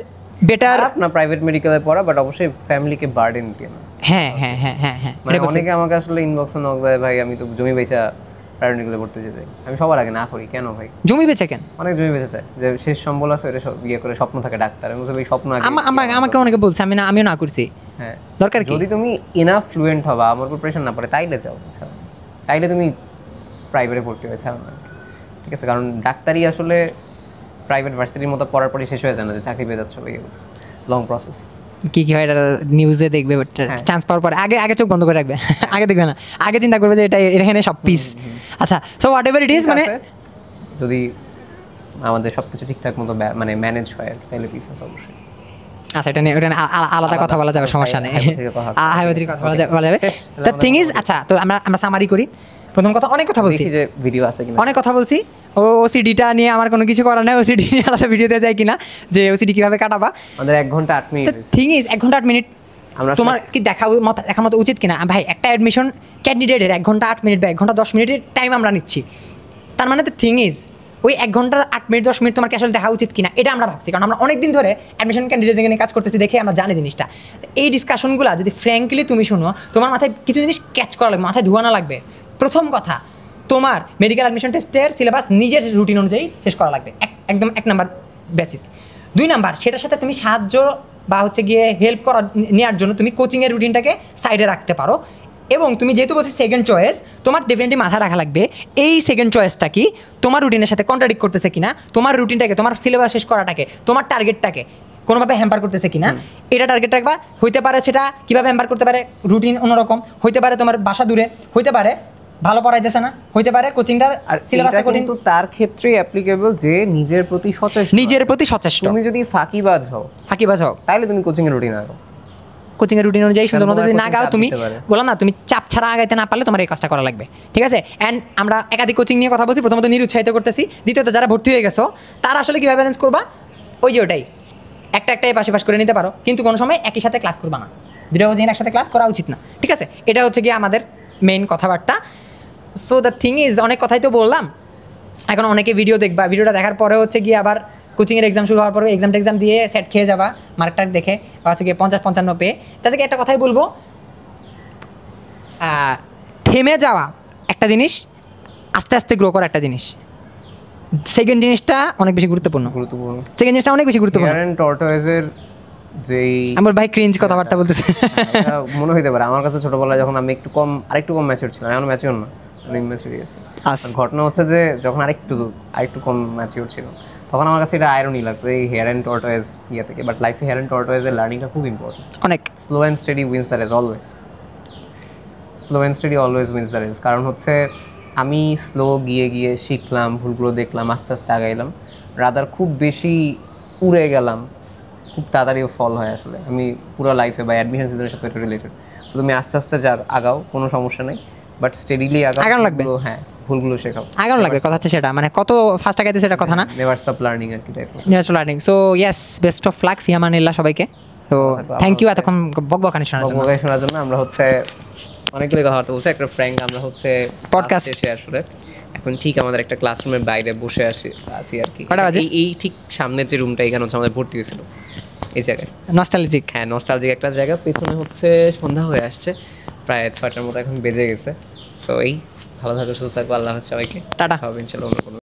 বেটার না প্রাইভেট মেডিকেলে পড়া, বাট অবশ্যই ফ্যামিলিকে বার্ডেন দিয়ে না। হ্যাঁ হ্যাঁ হ্যাঁ হ্যাঁ হ্যাঁ মানে অনেকে আমাকে আসলে ইনবক্সে নক দেয়, ভাই আমি তো জমি বেচা প্রাইভেট মেডিকেলে পড়তে যেতে চাই। আমি সবার আগে না করি, কেন ভাই জমি বেচে কেন? অনেক জমি বেচে চায় যে শেষ সম্বল আছে, এটা ইয়ে করে স্বপ্ন থাকে ডাক্তার। আমি বলছি স্বপ্ন আমাকে অনেকে বলছে, আমিও না করছি। হ্যাঁ দরকার কি? যদি তুমি এনাফ ফ্লুয়েন্ট হবা, আমার উপর প্রেশার না পড়ে, তাইলে যাও, তাইলে তুমি প্রাইভেটে ভর্তি হয়েছে না, ঠিক আছে? কারণ ডাক্তারি আসলে প্রাইভেট ভার্সিটির মতো পড়ার পরই শেষ হয়ে যায় না যে চাকরি পেয়ে যাচ্ছে, লং প্রসেস। কি হয় এটা নিউজে দেখবে, চান্স পাওয়ার পরে আগে চোখ বন্ধ করে রাখবে, আগে দেখবে না, আগে চিন্তা করবে যে এটা এখানে সব পিস। আচ্ছা, so what ever it is, মানে যদি আমাদের সবকিছু ঠিকঠাক মতো মানে ম্যানেজ হয় তাহলে পিস আছে অবশ্যই। আচ্ছা, এটা নিয়ে আলাদা কথা বলা যাবে, সমস্যা নেই, হাইপোথেটিক্যাল কথা বলা যাবে। দ্য থিং ইজ, আচ্ছা তো আমরা সামারি করি। প্রথম কথা, অনেক কথা বলছি, যে ভিডিও আছে কিনা, অনেক কথা বলছি। ওসিডিটা নিয়ে আমার কোনো কিছু করার নাই, ওসিডি নিয়ে আলাদা ভিডিও দেওয়া যায় কিনা, যে ওসিডি কীভাবে কাটাবা। আমাদের 1 ঘন্টা 8 মিনিট। থিং ইজ 1 ঘন্টা 8 মিনিট তোমার কি দেখার মতো উচিত কিনা? ভাই একটা অ্যাডমিশন ক্যান্ডিডেটের 1 ঘন্টা 8 মিনিট বা 1 ঘন্টা 10 মিনিটের টাইম আমরা নিচ্ছি, তার মানে দ্য থিং ইজ ওই 1 ঘন্টা 8 মিনিট 10 মিনিট তোমার কি আসলে দেখা উচিত কিনা, এটা আমরা ভাবছি। কারণ আমরা অনেক দিন ধরে অ্যাডমিশন ক্যান্ডিডেটদের নিয়ে কাজ করতেছি, দেখে আমরা জানি জিনিসটা। এই ডিসকাশনগুলো যদি ফ্র্যাঙ্কলি তুমি শুনো, তোমার মাথায় কিছু জিনিস ক্যাচ করা লাগবে, মাথায় ধোয়ানো লাগবে। প্রথম কথা, তোমার মেডিকেল অ্যাডমিশন টেস্টের সিলেবাস নিজের রুটিন অনুযায়ী শেষ করা লাগবে, একদম 1 নাম্বার বেসিস। 2 নাম্বার, সেটার সাথে তুমি সাহায্য বা হচ্ছে গিয়ে হেল্প নেওয়ার জন্য তুমি কোচিংয়ের রুটিনটাকে সাইডে রাখতে পারো। এবং তুমি যেহেতু বলছি সেকেন্ড চয়েস, তোমার ডেফিনেটলি মাথায় রাখা লাগবে এই সেকেন্ড চয়েসটা কি তোমার রুটিনের সাথে কন্ট্রাডিক্ট করতেছে কিনা, তোমার রুটিনটাকে, তোমার সিলেবাস শেষ করাটাকে, তোমার টার্গেটটাকে কোনোভাবে হ্যাম্পার করতেছে কিনা। এটা টার্গেট রাখবা। হইতে পারে সেটা কীভাবে হ্যাম্পার করতে পারে, রুটিন অন্যরকম হইতে পারে, তোমার বাসা দূরে হইতে পারে, ভালো পড়াইতেছে না হইতে পারে, কোচিংটা সিলেবাসটা কঠিন। কিন্তু তার ক্ষেত্রে অ্যাপ্লিকেবল যে নিজের প্রতি সচেষ্ট। তুমি যদি ফাঁকিবাজ হও তাহলে তুমি কোচিং এর রুটিন আনো। কোচিংয়ের রুটিন অনুযায়ী সুন্দর মতো যদি না coaching গাও চাপ তুমি দিতে পারে। বললাম না তুমি চাপ ছাড়া আগাইতে না পারলে তোমার এই কাজটা করা লাগবে, ঠিক আছে? অ্যান্ড আমরা একাধিক কোচিং নিয়ে কথা বলছি, প্রথমত নিরুৎসাহিত করতেছি, দ্বিতীয়ত যারা ভর্তি হয়ে গেছো তারা আসলে কীভাবে ব্যালেন্স করবা, ওই যে ওটাই একটাই পাশে করে নিতে পারো, কিন্তু কোনো সময় একই সাথে ক্লাস করবা না, দুটো কোচিং একসাথে ক্লাস করা উচিত না, ঠিক আছে? এটা হচ্ছে গিয়ে আমাদের মেইন কথাবার্তা। সো দ্য থিং ইজ, অনেক কথাই তো বললাম, এখন অনেকে ভিডিও দেখবা, ভিডিওটা দেখার পরে হচ্ছে গিয়ে আবার কোচিংয়ের এক্সাম শুরু হওয়ার পরে এক্সাম দিয়ে সেট খেয়ে যাবা মার্কটার দেখে, বা হচ্ছে গিয়ে 50-55 পেয়ে। তাদেরকে একটা কথাই বলবো, থেমে যাওয়া একটা জিনিস, আস্তে আস্তে গ্রো করা একটা জিনিস। সেকেন্ড জিনিসটা অনেক বেশি গুরুত্বপূর্ণ, সেকেন্ড জিনিসটা অনেক বেশি গুরুত্বপূর্ণ। হেয়ার অ্যান্ড টর্টয়েজের যেই আমার ভাই ক্রিঞ্জ কথাবার্তা বলতেছে। এটা মনে হইতে পারে আমার কাছে ছোটবেলায় যখন আমি আরেকটু কম ম্যাচিউর ছিলাম, এখন ম্যাচিউর না, আমি ইম্যাচিউর গেছি। ঘটনা হচ্ছে যে যখন আরেকটু কম ম্যাচিউর ছিল, তখন আমার কাছে এটা আয়রনি লাগতো এই হেয়ার অ্যান্ড টর্টয়েজ ইয়ে থেকে। বাট লাইফে হেয়ার অ্যান্ড টর্টয়েজের লার্নিংটা খুব ইম্পর্টেন্ট। অনেক slow and steady wins the race always, slow and steady always wins the race. কারণ হচ্ছে আমি স্লো গিয়ে শিখলাম, ভুলগুলো দেখলাম, আস্তে আস্তে আগাইলাম, রাদার খুব বেশি উড়ে গেলাম, খুব তাড়াতাড়িও ফল হয় আসলে। আমি পুরো লাইফে বা অ্যাডমিশন সিজনের সাথে এটা রিলেটেড। তো তুমি আস্তে আস্তে আগাও, কোনো সমস্যা নেই, বাট স্টেডিলি আগানো লাগবে। হ্যাঁ, ভুলগুলো শেখাও, আগানো লাগবে। কথা হচ্ছে সেটা, মানে কত ফাস্ট আগাইতে সেটা কথা না, নেভার স্টপ লার্নিং আর কি টাইপের। Never stop learning. So yes, best of luck, ফিয়ামানিল্লাহ সবাইকে। তো থ্যাংক ইউ এতক্ষণ বকবকানি শোনার জন্য। আমরা হচ্ছে অনেকগুলো কথাবার্তা বলছি, একটা ফ্র্যাঙ্ক আমরা হচ্ছে পডকাস্ট শেষে আসলে এখন ঠিক আমাদের একটা ক্লাসরুমের বাইরে বসে আছি আর কি। এই ঠিক সামনে যে রুমটা, এখানে হচ্ছে আমাদের ভর্তি হয়েছিল, এই জায়গায় নস্টালজিক। হ্যাঁ, নস্টালজিক একটা জায়গা। পেছনে হচ্ছে সন্ধ্যা হয়ে আসছে, প্রায় 6টার মতো এখন বেজে গেছে। সো এই ভালো থাকো, সুস্থ থাকো, আল্লাহ হাফেজ সবাইকে, টাটা। হবে ইনশাল্লাহ অন্য কোনো